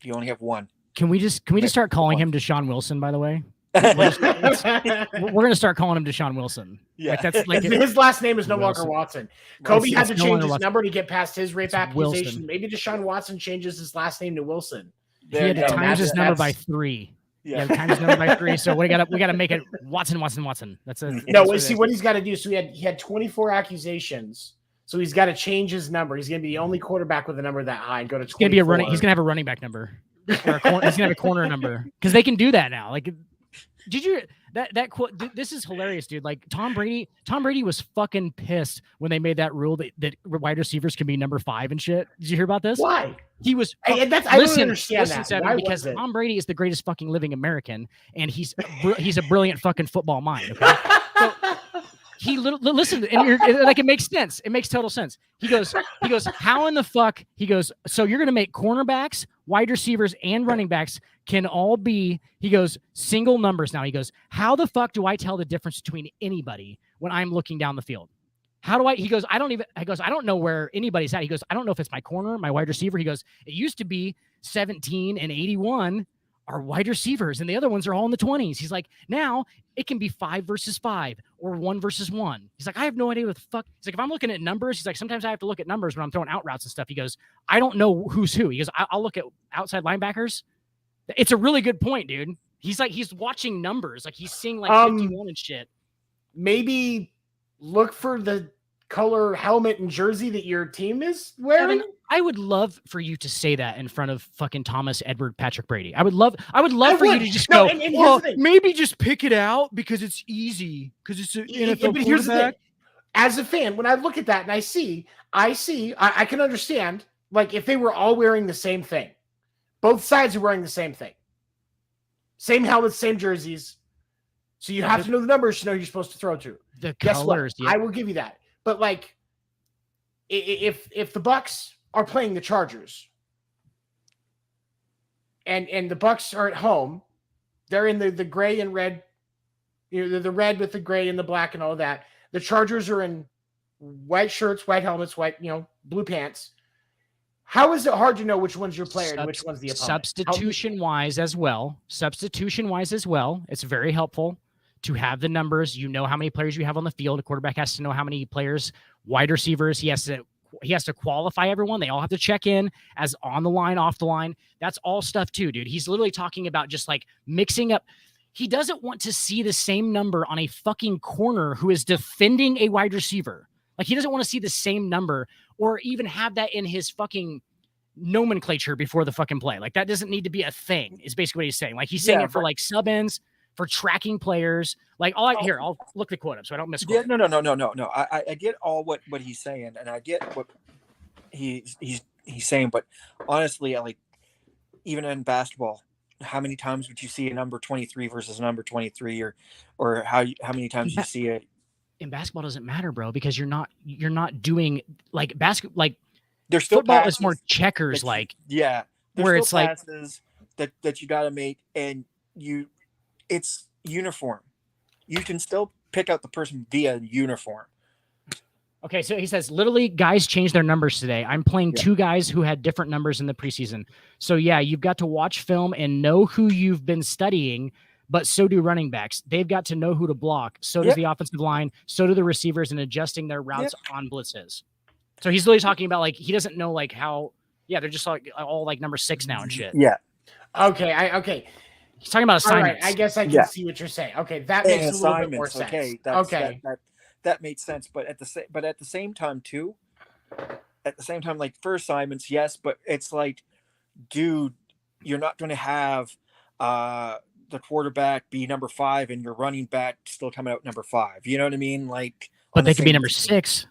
You only have one. Can we just start calling him Deshaun Wilson? By the way, we're gonna start calling him Deshaun Wilson. Yeah, like that's like his last name is no longer Watson. Kobe had to change his number to get past his rape accusation. Wilson. Maybe Deshaun Watson changes his last name to Wilson. He had to times his number by 3. Yeah, times his number by 3. So we gotta make it Watson. That's what he's got to do. So he had 24 accusations. So he's got to change his number. He's gonna be the only quarterback with a number that high and go to 24. He's gonna have a running back number. He's gonna have a corner number because they can do that now. Like, did you that quote? This is hilarious, dude. Like Tom Brady was fucking pissed when they made that rule that wide receivers can be number 5 and shit. Did you hear about this? Why? He was. I don't understand that. Seven, because Tom Brady is the greatest fucking living American, and he's a brilliant fucking football mind. Okay. So, he listen, and like it makes sense. It makes total sense. He goes, how in the fuck? He goes, so you're gonna make cornerbacks, wide receivers, and running backs can all be, he goes, single numbers now. He goes, how the fuck do I tell the difference between anybody when I'm looking down the field? How do I? He goes, I don't know where anybody's at. He goes, I don't know if it's my corner, my wide receiver. He goes, it used to be 17 and 81 are wide receivers, and the other ones are all in the 20s. He's like, now it can be 5 versus 5 or 1 versus 1. He's like, I have no idea what the fuck. He's like, if I'm looking at numbers, he's like, sometimes I have to look at numbers when I'm throwing out routes and stuff. He goes, I don't know who's who. He goes, I'll look at outside linebackers. It's a really good point, dude. He's like, he's watching numbers. Like he's seeing like 51 and shit. Maybe look for the color helmet and jersey that your team is wearing. Kevin, I would love for you to say that in front of fucking Thomas Edward Patrick Brady. I would love for you to just go, well, maybe just pick it out because it's easy because it's an NFL but here's the thing. As a fan, when I look at that and I see, I can understand like if they were all wearing the same thing. Both sides are wearing the same thing. Same helmets, same jerseys. So you have to know the numbers to know you're supposed to throw to. The colors, yeah. I will give you that. But like, if the Bucks are playing the Chargers, and the Bucks are at home, they're in the gray and red, the red with the gray and the black and all that. The Chargers are in white shirts, white helmets, white blue pants. How is it hard to know which one's your player and which one's the opponent? Substitution-wise as well, it's very helpful to have the numbers. You know how many players you have on the field. A quarterback has to know how many players, wide receivers. He has to qualify everyone. They all have to check in as on the line, off the line. That's all stuff too, dude. He's literally talking about just like mixing up. He doesn't want to see the same number on a fucking corner who is defending a wide receiver. Like he doesn't want to see the same number or even have that in his fucking nomenclature before the fucking play. Like that doesn't need to be a thing is basically what he's saying. Like he's saying it for like sub ends, for tracking players. Like I'll look the quote up so I don't misquote. Yeah, no. I get all what he's saying, and I get what he's saying, but honestly, like even in basketball, how many times would you see a number 23 versus a number 23, or how many times you see it? In basketball doesn't matter, bro, because you're not doing like basketball. Like there's still football is more checkers, where it's like that you got to make, and it's uniform. You can still pick out the person via uniform. Okay, so he says, literally, guys changed their numbers today. I'm playing two guys who had different numbers in the preseason. So, yeah, you've got to watch film and know who you've been studying, but so do running backs. They've got to know who to block. So does the offensive line. So do the receivers in adjusting their routes on blitzes. So he's literally talking about, like, he doesn't know, like, how – they're just, like, all, like, number 6 now and shit. Yeah. Okay. He's talking about assignments. All right, I guess I can see what you're saying. Okay, that makes a little bit more sense. Okay, that made sense, but at the same time too, like for assignments, yes, but it's like, dude, you're not going to have the quarterback be number 5 and your running back still coming out number 5. You know what I mean? Like, but they could be number 6.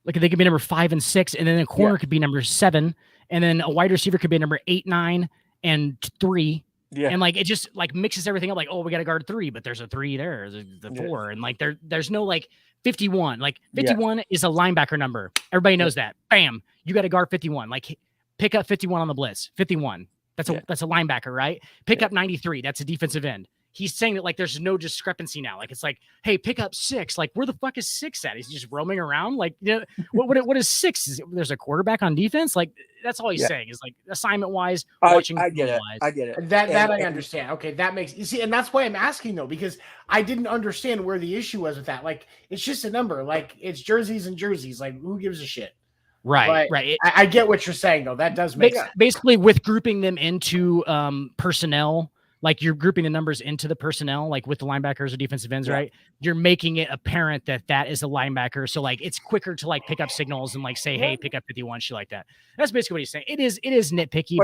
Like they could be number 5 and 6, and then a corner could be number 7, and then a wide receiver could be number 8, 9, and 3. Yeah. And like it just like mixes everything up. Like, oh, we got to guard 3, but there's a 3 there, the 4, and like there's no like 51. Like 51 is a linebacker number. Everybody knows that. Bam, you got to guard 51. Like pick up 51 on the blitz. 51. That's a linebacker, right? Pick up 93. That's a defensive end. He's saying that like there's no discrepancy now. Like it's like, hey, pick up 6. Like where the fuck is 6 at? Is he just roaming around? Like, you know, what is 6? There's a quarterback on defense. Like that's all he's saying is like assignment wise, watching. I get it. That I understand. Okay, that makes you see, and that's why I'm asking though, because I didn't understand where the issue was with that. Like it's just a number. Like it's jerseys and jerseys. Like who gives a shit? Right. I get what you're saying though. That does make sense. Basically, with grouping them into personnel. Like you're grouping the numbers into the personnel, like with the linebackers or defensive ends, right? You're making it apparent that is a linebacker. So like it's quicker to like pick up signals and like say, hey, pick up 51, shit like that. That's basically what he's saying. It is nitpicky,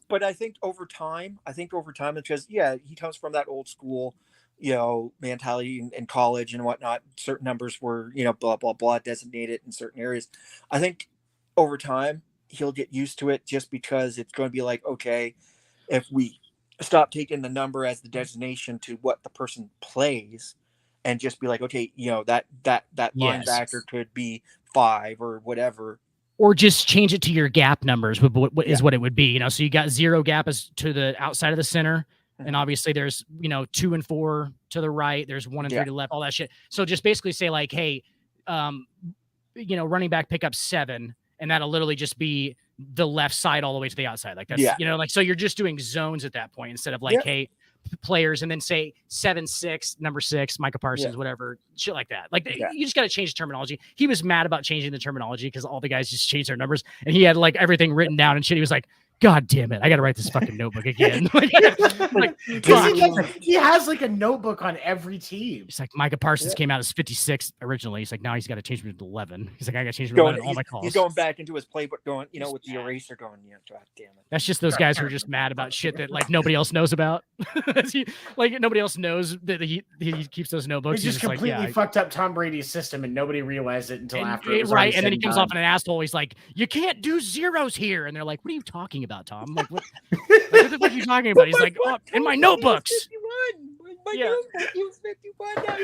but I think over time, because he comes from that old school, mentality in college and whatnot. Certain numbers were, blah, blah, blah, designated in certain areas. I think over time he'll get used to it just because it's going to be like, okay, if we stop taking the number as the designation to what the person plays and just be like, okay, that linebacker could be 5 or whatever. Or just change it to your gap numbers, what is what it would be, So you got 0 gap as to the outside of the center. And obviously there's, 2 and 4 to the right. There's 1 and 3 to the left, all that shit. So just basically say like, hey, running back pick up 7, and that'll literally just be the left side all the way to the outside. Like that's, like, so you're just doing zones at that point instead of like, hey, players, and then say 7-6, number 6, Micah Parsons, whatever, shit like that. Like you just got to change the terminology. He was mad about changing the terminology because all the guys just changed their numbers, and he had like everything written down and shit. He was like, God damn it, I got to write this fucking notebook again. He has like a notebook on every team. He's like, Micah Parsons came out as 56 originally. He's like, now he's got to change me to 11. He's like, I got to change me to 11 all my calls. He's going back into his playbook going, with the eraser going, God damn it. That's just those guys who are just mad about shit that like nobody else knows about. Like nobody else knows that he keeps those notebooks. He just completely fucked up Tom Brady's system and nobody realized it until after. Right, and then he comes off an asshole. He's like, you can't do zeros here. And they're like, what are you talking about, Tom? I'm like, what the fuck are you talking about? He's like, in my notebooks. You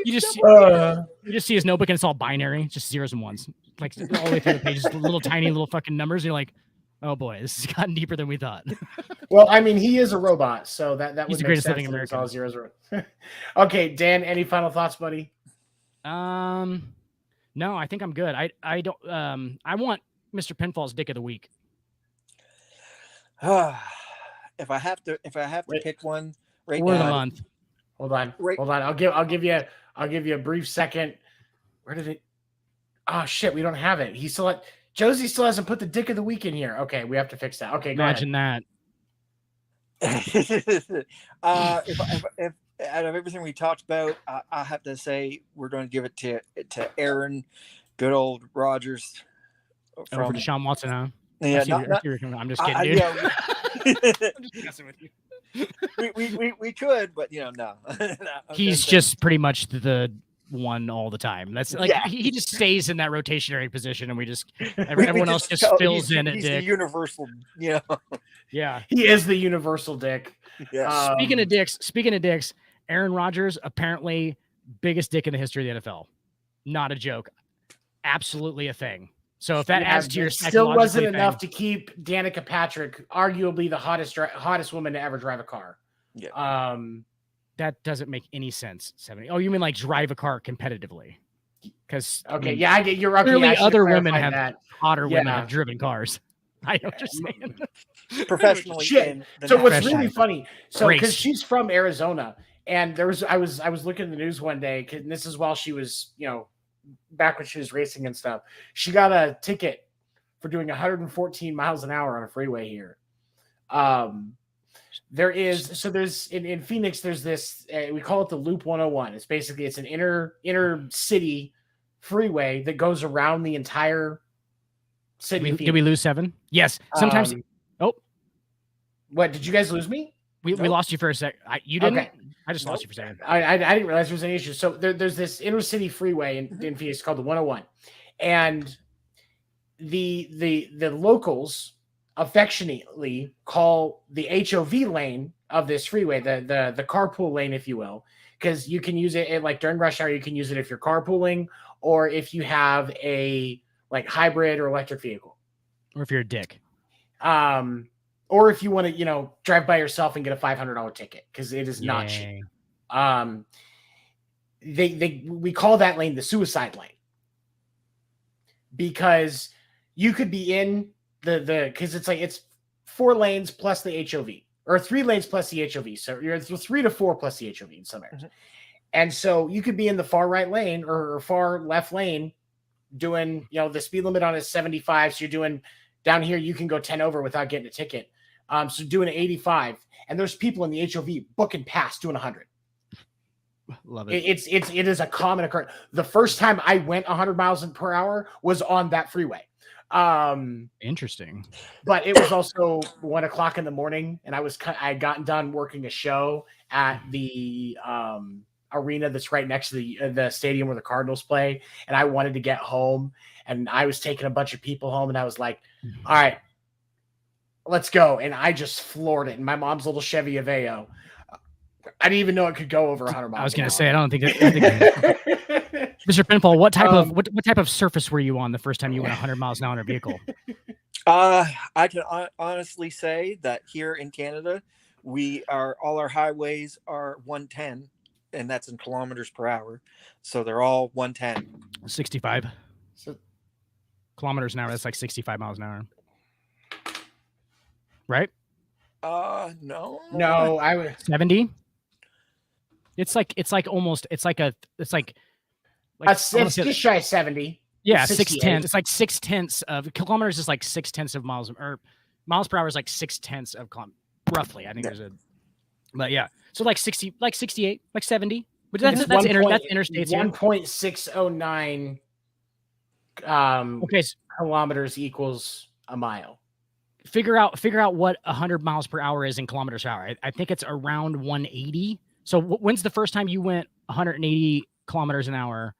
just see his notebook and it's all binary, just zeros and ones, like all the way through the pages, little tiny little fucking numbers. And you're like, oh boy, this has gotten deeper than we thought. Well, I mean, he is a robot, so that he's would the greatest living American. All zeros. Okay, Dan, any final thoughts, buddy? No, I think I'm good. I don't. I want Mr. Pinfall's dick of the week. If I have to pick one right now, the month. Hold on. I'll give you a brief second. Where did it? Oh shit, we don't have it. Josie still hasn't put the dick of the week in here. Okay, we have to fix that. Okay, imagine that. If out of everything we talked about, I have to say we're going to give it to Aaron, good old Rodgers. From Deshaun Watson, huh? Yeah, I'm just kidding, dude. I'm just messing with you. we could, but no. He's just pretty much the one all the time. That's like he just stays in that rotationary position, and we just everyone else just fills in at Dick. He's the universal, Yeah, he is the universal Dick. Yeah. Speaking of dicks, Aaron Rodgers apparently biggest dick in the history of the NFL. Not a joke. Absolutely a thing. So if that adds to your still wasn't enough to keep Danica Patrick, arguably the hottest woman to ever drive a car. Yeah. That doesn't make any sense. 70. Oh, you mean like drive a car competitively? Because I get you're clearly other women have hotter women have driven cars. I know what you're saying. Professionally. Shit. So what's really funny? So because she's from Arizona, and I was looking at the news one day, and this is while she was back when she was racing and stuff. She got a ticket for doing 114 miles an hour on a freeway here. There's in Phoenix, there's this, we call it the Loop 101. It's an inner city freeway that goes around the entire city. Did we lose 7? Yes. Sometimes. What, did you guys lose me? We lost you for a sec. You didn't? Okay. I just lost you for a second. I didn't realize there was any issue. So there's this inner city freeway in Phoenix called the 101. And the locals affectionately call the HOV lane of this freeway, the carpool lane, if you will, because you can use it like during rush hour. You can use it if you're carpooling or if you have a like hybrid or electric vehicle, or if you're a dick, or if you want to drive by yourself and get a $500 ticket, because it is not cheap. We call that lane the suicide lane, because you could be in because it's 4 lanes plus the HOV, or 3 lanes plus the HOV. So you're 3 to 4 plus the HOV in some areas. Mm-hmm. And so you could be in the far right lane or far left lane doing, the speed limit on is 75. So you're doing down here, you can go 10 over without getting a ticket. So doing 85, and there's people in the HOV booking past doing 100. Love it. It is a common occurrence. The first time I went 100 miles per hour was on that freeway. Interesting. But it was also 1:00 in the morning, and I had gotten done working a show at the arena that's right next to the stadium where the Cardinals play, and I wanted to get home, and I was taking a bunch of people home, and I was like, all right, let's go. And I just floored it in my mom's little Chevy Aveo. I didn't even know it could go over 100 miles. I was going to say, I don't think Mr. Pinfall, what type of surface were you on the first time you went 100 miles an hour in a vehicle? I can honestly say that here in Canada, all our highways are 110, and that's in kilometers per hour. So they're all 110. 65. So kilometers an hour, that's like 65 miles an hour. Right? No. I was 70. It's like just shy of 70. Yeah, 6/10. It's like 6/10 of kilometers is like 6/10 of miles, or miles per hour is like 6/10 of roughly. I think but yeah, so like 60, like 68, like 70. But that's interstates. 1.609 kilometers equals a mile. Figure out what 100 miles per hour is in kilometers per hour. I think it's around 180. So when's the first time you went 180 kilometers an hour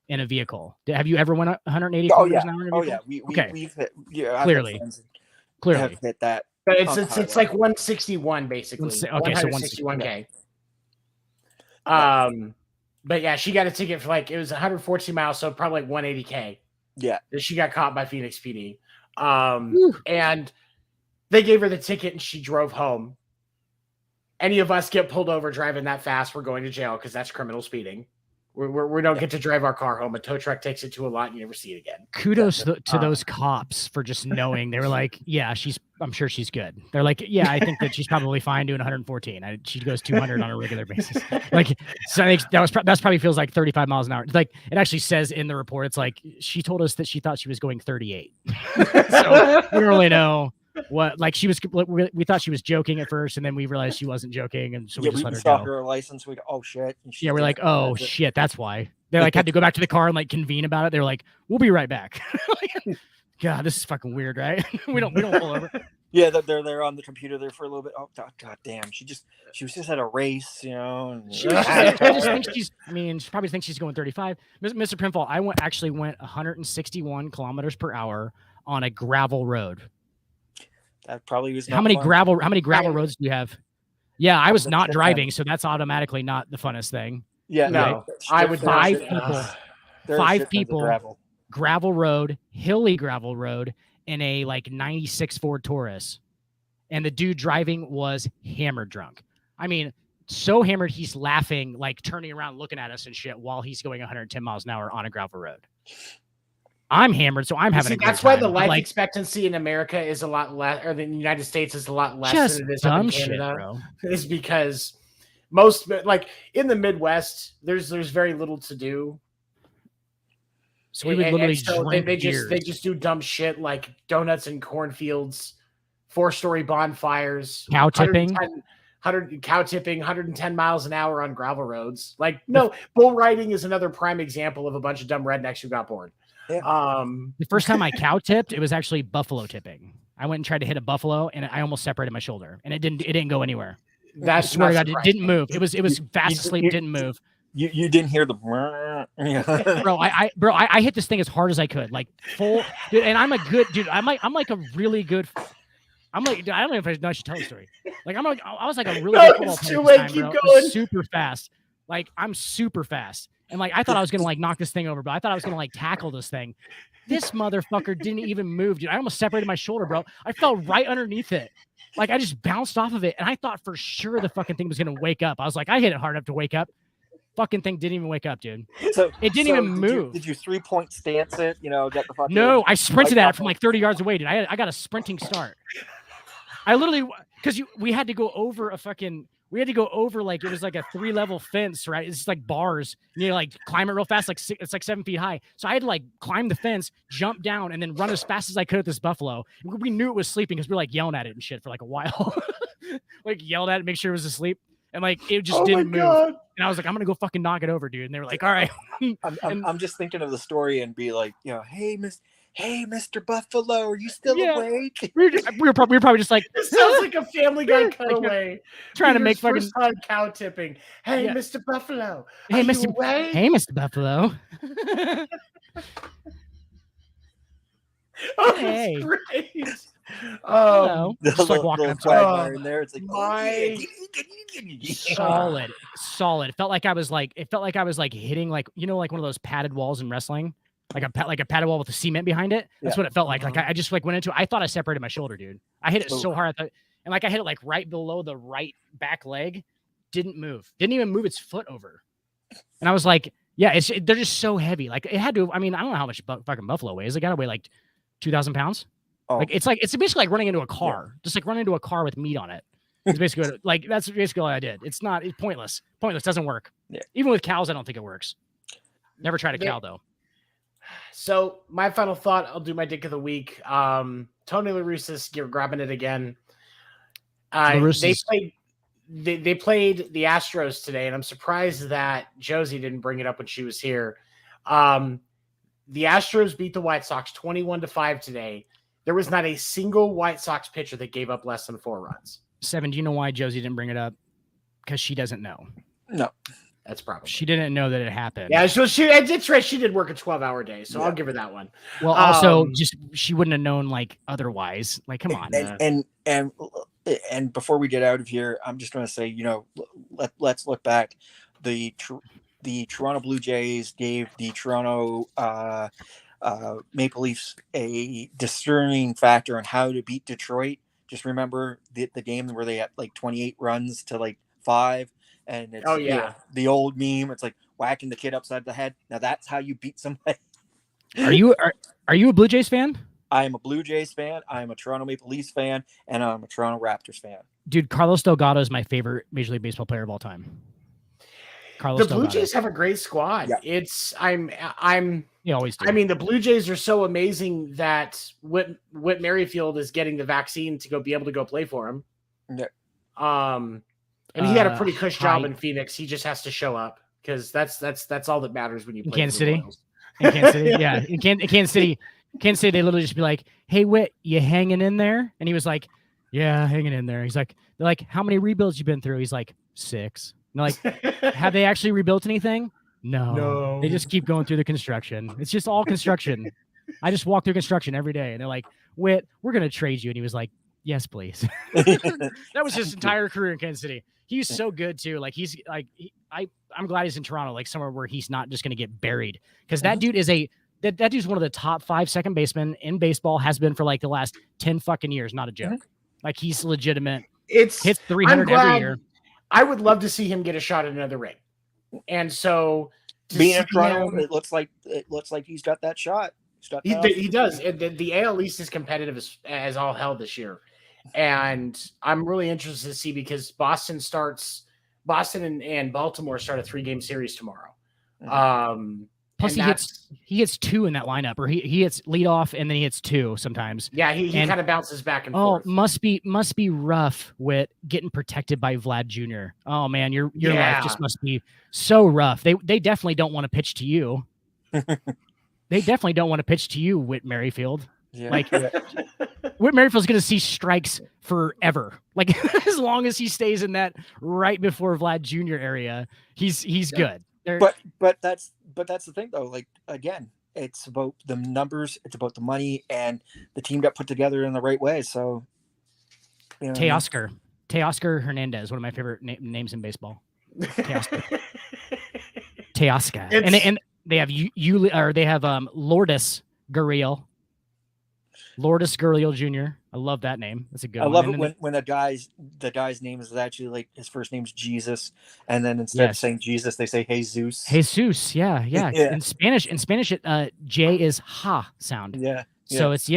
in a vehicle? Have you ever went 180 kilometers an hour in a vehicle? We've hit, clearly have hit that. But it's like 161 basically. Okay, so 161K. But yeah, she got a ticket for it was 114 miles, so probably like 180K. Yeah. She got caught by Phoenix PD. And they gave her the ticket and she drove home. Any of us get pulled over driving that fast, we're going to jail because that's criminal speeding. We don't get to drive our car home. A tow truck takes it to a lot and you never see it again. Kudos to those cops for just knowing. They were like, yeah, I'm sure she's good. They're like, yeah, I think that she's probably fine doing 114. She goes 200 on a regular basis. So I think that's probably feels like 35 miles an hour. Like it actually says in the report, it's like, she told us that she thought she was going 38. So we don't really know what, we thought she was joking at first, and then we realized she wasn't joking, and so we just let her go. Her license. We go, oh shit. Yeah, we're like, oh shit, that's why. They had to go back to the car and convene about it. They were like, we'll be right back. God, this is fucking weird, right? we don't pull over. Yeah, that they're on the computer there for a little bit. Oh god damn! She was just at a race, you know. And she just thinks she's. I mean, she probably thinks she's going 35. Mr. Pinfall, I actually went 161 kilometers per hour on a gravel road. That probably was. How many gravel roads do you have? Yeah, I was not driving, so that's automatically not the funnest thing. Yeah, no, I would not. Five people, gravel road, hilly gravel road, in a like 96 Ford Taurus. And the dude driving was hammered drunk. I mean, so hammered, he's laughing, like turning around, looking at us and shit while he's going 110 miles an hour on a gravel road. I'm hammered, so I'm having a great time. That's why the life expectancy in America is a lot less, or the United States is a lot less than it is up in Canada. Bro. Is because most, like in the Midwest, there's very little to do. So we would literally drink they just do dumb shit like donuts in cornfields, 4-story bonfires, cow tipping, 110 miles an hour on gravel roads. Like, no, bull riding is another prime example of a bunch of dumb rednecks who got bored. Yeah. The first time I cow tipped, it was actually buffalo tipping. I went and tried to hit a buffalo, and I almost separated my shoulder, and it didn't go anywhere. I swear to God, it didn't move. It was fast asleep, didn't move. You didn't hear the bro. I hit this thing as hard as I could, like full, dude. And I'm a good dude. I'm like a really good. I'm like, dude, I don't know if I should tell the story. Like I was like a really good football player. Too late. Keep going. Super fast. Like I'm super fast. And like I thought I was gonna like knock this thing over, but I thought I was gonna like tackle this thing. This motherfucker didn't even move, dude. I almost separated my shoulder, bro. I fell right underneath it. Like I just bounced off of it, and I thought for sure the fucking thing was gonna wake up. I was like, I hit it hard enough to wake up. Fucking thing didn't even wake up, dude. So it didn't even move. Did you 3-point stance it? You know, get the fucking. No, I sprinted at it from like 30 yards away, dude. I got a sprinting start. I literally, because we had to go over like, it was like a 3-level fence, right? It's just like bars. You know, like climb it real fast, like it's like 7 feet high. So I had to like climb the fence, jump down, and then run as fast as I could at this buffalo. We knew it was sleeping because we were like yelling at it and shit for like a while. Like yelled at it, make sure it was asleep. And like it just didn't move. God. And I was like, I'm gonna go fucking knock it over, dude. And they were like, all right. I'm just thinking of the story and be like, you know, hey, Mr. Buffalo, are you still awake? We were probably just like, it sounds like a Family Guy cutaway. Trying to make fucking first time cow tipping. Hey, Mr. Buffalo, hey, Mr. Awake? Hey, Mr. Buffalo. Oh, hey. That's great. Just like walking up to in there. It's like solid. It felt like I was like hitting like, you know, like one of those padded walls in wrestling, like a padded wall with the cement behind it. That's what it felt like. Like I just like went into it. I thought I separated my shoulder, dude. I hit it so hard, and like I hit it like right below the right back leg. Didn't even move its foot over. And I was like, yeah, they're just so heavy. Like it had to. I mean, I don't know how much fucking buffalo weighs. It gotta weigh like 2,000 pounds. Oh. Like it's basically like running into a car, just like running into a car with meat on it. It's basically like that's basically all I did. It's pointless. Doesn't work. Yeah. Even with cows, I don't think it works. Never tried a cow though. So my final thought, I'll do my dick of the week. Tony La Russa's grabbing it again. They played the Astros today, and I'm surprised that Josie didn't bring it up when she was here. The Astros beat the White Sox 21-5 today. There was not a single White Sox pitcher that gave up less than 4 runs. 7, do you know why Josie didn't bring it up? Because she doesn't know. No. That's probably. She didn't know that it happened. Yeah, so she did work a 12-hour day, so I'll give her that one. Well, also, just she wouldn't have known like otherwise. Like, come on. And before we get out of here, I'm just going to say, you know, let's look back. The Toronto Blue Jays gave the Toronto Maple Leafs a discerning factor on how to beat Detroit. Just remember the game where they had like 28 runs to like 5, and it's you know, the old meme. It's like whacking the kid upside the head. Now that's how you beat somebody. Are you a Blue Jays fan? I am a Blue Jays fan. I am a Toronto Maple Leafs fan, and I'm a Toronto Raptors fan. Dude, Carlos Delgado is my favorite Major League Baseball player of all time. The Blue Jays have a great squad. Yeah. You always do. I mean, the Blue Jays are so amazing that Whit Merrifield is getting the vaccine to be able to go play for him. Yeah. And he had a pretty cush job in Phoenix. He just has to show up because that's all that matters when you play Kansas City. In Kansas City, yeah. In Kansas City, they literally just be like, "Hey, Whit, you hanging in there?" And he was like, Yeah, hanging in there. He's like, they're like, how many rebuilds you been through? He's like, 6. And they're like, have they actually rebuilt anything? No. They just keep going through the construction. It's just all construction. I just walk through construction every day. And they're like, Whit, we're going to trade you. And he was like, yes, please. That was his entire career in Kansas City. He's so good too. Like he's like, I'm glad he's in Toronto, like somewhere where he's not just going to get buried. Because that dude is that dude's one of the top 5 second basemen in baseball, has been for like the last 10 fucking years. Not a joke. Like he's legitimate. Hits 300 every year. I would love to see him get a shot at another ring. And so being in Toronto, it looks like he's got that shot. He does. The AL East is competitive as all hell this year. And I'm really interested to see, because Boston and Baltimore start a 3-game series tomorrow. Plus he hits 2 in that lineup, or he hits lead off and then he hits 2 sometimes. Yeah, he kind of bounces back and forth. Must be rough with getting protected by Vlad Jr. Oh man, your life just must be so rough. They definitely don't want to pitch to you. They definitely don't want to pitch to you, Whit Merrifield. Yeah. Like Whit Merrifield's going to see strikes forever. Like as long as he stays in that right before Vlad Jr. area, he's good. But that's the thing though. Like again, it's about the numbers, it's about the money, and the team got put together in the right way. So, Teoscar Hernandez, one of my favorite names in baseball. Teoscar, and they have Lourdes Gurriel. Lourdes Gurriel Jr. I love that name. That's a good one. I love it when the guy's name is actually like his first name's Jesus, and then instead of saying Jesus, they say Jesus. Jesus, yeah. In Spanish, J is ha sound. Yeah. So it's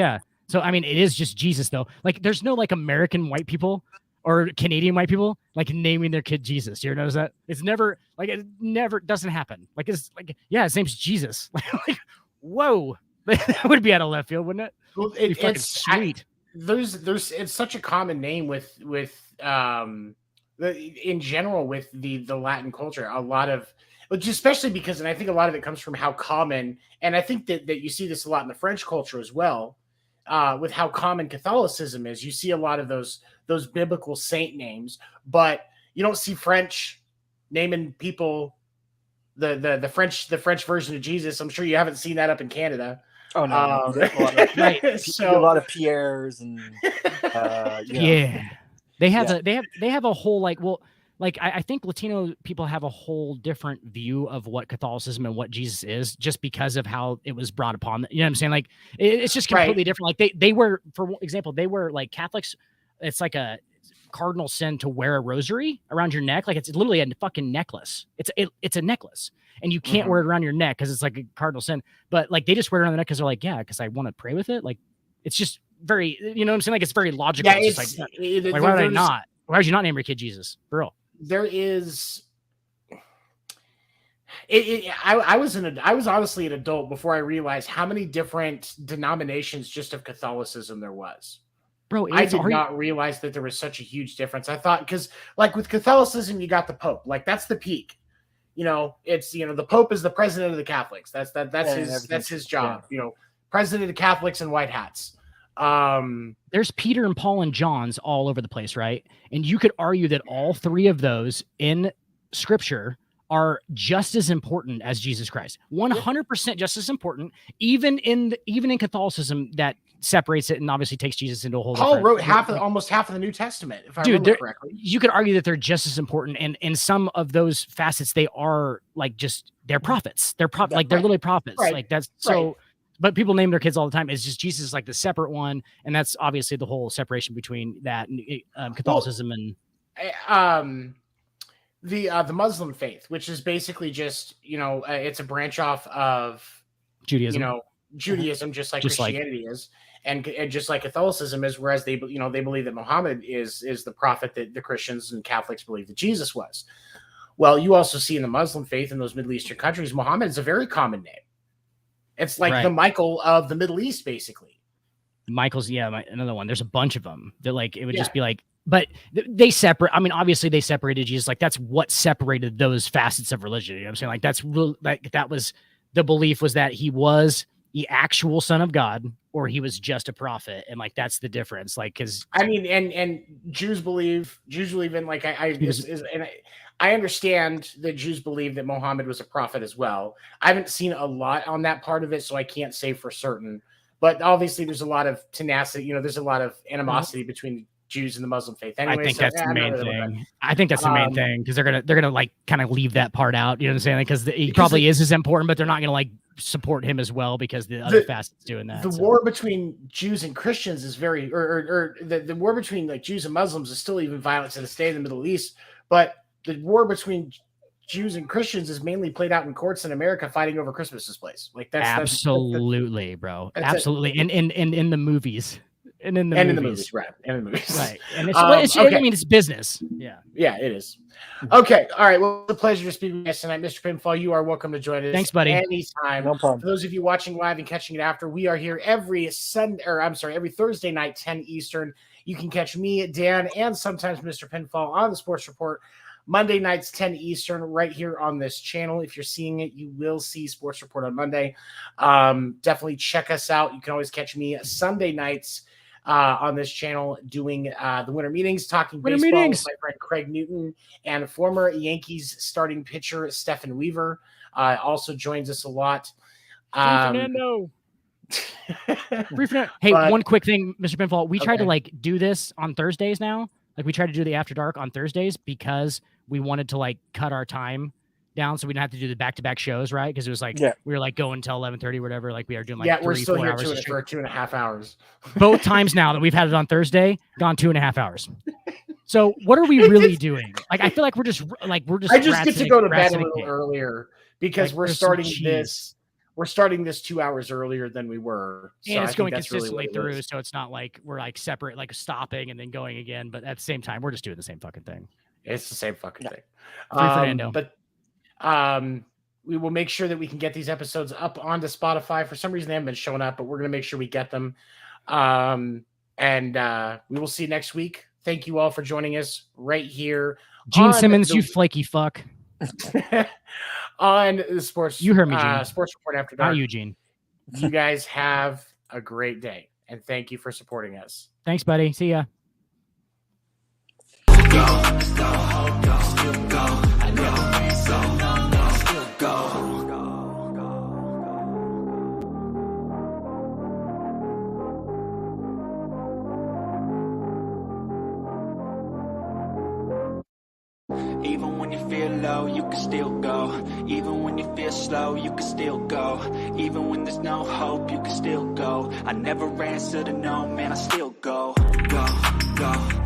So I mean, it is just Jesus though. Like, there's no like American white people or Canadian white people like naming their kid Jesus. You ever notice that? It never doesn't happen. Like it's like, yeah, his name's Jesus. Like, whoa. That would be out of left field, wouldn't it? Well, it's sweet. It's such a common name with in general with the Latin culture. A lot of, especially because, and I think a lot of it comes from how common, and I think that you see this a lot in the French culture as well, with how common Catholicism is. You see a lot of those biblical saint names, but you don't see French naming people the French version of Jesus. I'm sure you haven't seen that up in Canada. Oh no, right. So a lot of Pierres and they have a whole I think Latino people have a whole different view of what Catholicism and what Jesus is, just because of how it was brought upon. You know what I'm saying? Like it's just completely different. Like they were, for example, they were like Catholics. It's like a cardinal sin to wear a rosary around your neck. Like it's literally a fucking necklace. It's a necklace, and you can't wear it around your neck because it's like a cardinal sin. But like they just wear it around the neck because they're like, yeah, because I want to pray with it. Like it's just very, you know what I'm saying? Like it's very logical. Yeah, it's like why would I not? Why would you not name your kid Jesus, girl? There is. I was honestly an adult before I realized how many different denominations just of Catholicism there was. Bro, I did not realize that there was such a huge difference. I thought, because like with Catholicism, you got the Pope, like that's the peak. It's the Pope is the president of the Catholics. That's his job. Yeah. President of the Catholics in white hats. There's Peter and Paul and John's all over the place, right? And you could argue that all 3 of those in Scripture are just as important as Jesus Christ. 100% just as important. Even in Catholicism, that separates it and obviously takes Jesus into a whole. Paul wrote almost half of the New Testament, if I remember correctly. You could argue that they're just as important, and in some of those facets, they are like they're prophets. They're they're literally prophets. Right. Like that's so. Right. But people name their kids all the time. It's just Jesus is like the separate one, and that's obviously the whole separation between that and Catholicism and the Muslim faith, which is basically just it's a branch off of Judaism. Judaism, just like Christianity is. And just like Catholicism is, whereas they believe that Muhammad is the prophet that the Christians and Catholics believe that Jesus was. Well, you also see in the Muslim faith in those Middle Eastern countries, Muhammad is a very common name. It's like the Michael of the Middle East, basically. Michael's, another one. There's a bunch of them that like it would just be like, but they separate. I mean, obviously they separated Jesus. Like that's what separated those facets of religion. You know what I'm saying? Like that's real. Like that was the belief, was that he was the actual son of God or he was just a prophet. And like, that's the difference. Like, cause I mean, and Jews believe in like, I understand that Jews believe that Muhammad was a prophet as well. I haven't seen a lot on that part of it, so I can't say for certain, but obviously there's a lot of tenacity, there's a lot of animosity between Jews and the Muslim faith. Anyway, I think that's the main thing. I think that's the main thing because they're gonna like kind of leave that part out. You know what I'm saying? Because he probably is as important, but they're not gonna like support him as well because the other facets doing that. The war between Jews and Christians is very, or the war between like Jews and Muslims is still even violent to this day in the Middle East. But the war between Jews and Christians is mainly played out in courts in America fighting over Christmas displays. Like that's absolutely, bro. Absolutely. And in the movies. And in the movies, right? And in the movies, right? And it's okay. I mean, it's business. Yeah, it is. Okay, all right. Well, it's a pleasure to speak with you tonight, Mr. Pinfall. You are welcome to join us. Thanks, buddy. Anytime. No problem. For those of you watching live and catching it after, we are here every Thursday night, 10 Eastern. You can catch me, Dan, and sometimes Mr. Pinfall on the Sports Report. Monday nights, 10 Eastern, right here on this channel. If you're seeing it, you will see Sports Report on Monday. Definitely check us out. You can always catch me Sunday nights on this channel doing the winter meetings, talking baseball with my friend Craig Newton and former Yankees starting pitcher Stephen Weaver also joins us a lot. Fernando. Hey, one quick thing, Mr. Pinfall. We tried to like do this on Thursdays now. Like we tried to do the After Dark on Thursdays because we wanted to like cut our time down so we didn't have to do the back-to-back shows, right? Because it was like we were like going until 11:30 or whatever. Like we are doing like we're still here for 2.5 hours. Both times now that we've had it on Thursday, gone 2.5 hours. So what are we really doing? Like I feel like we're just I just get to go to bed a little earlier because like, we're starting this. We're starting this 2 hours earlier than we were. So and it's going consistently through, so it's not like we're like separate, like stopping and then going again. But at the same time, we're just doing the same fucking thing. It's the same fucking thing. Fernando. But we will make sure that we can get these episodes up onto Spotify. For some reason, they haven't been showing up, but we're going to make sure we get them. And we will see you next week. Thank you all for joining us right here. Gene Simmons, you flaky fuck. On the sports, you heard me, Gene. Sports Report After Dark. Not you, Gene. You guys have a great day, and thank you for supporting us. Thanks, buddy. See ya. Even when you feel low, you can still go. Even when you feel slow, you can still go. Even when there's no hope, you can still go. I never answer to no, man, I still go. Go, go.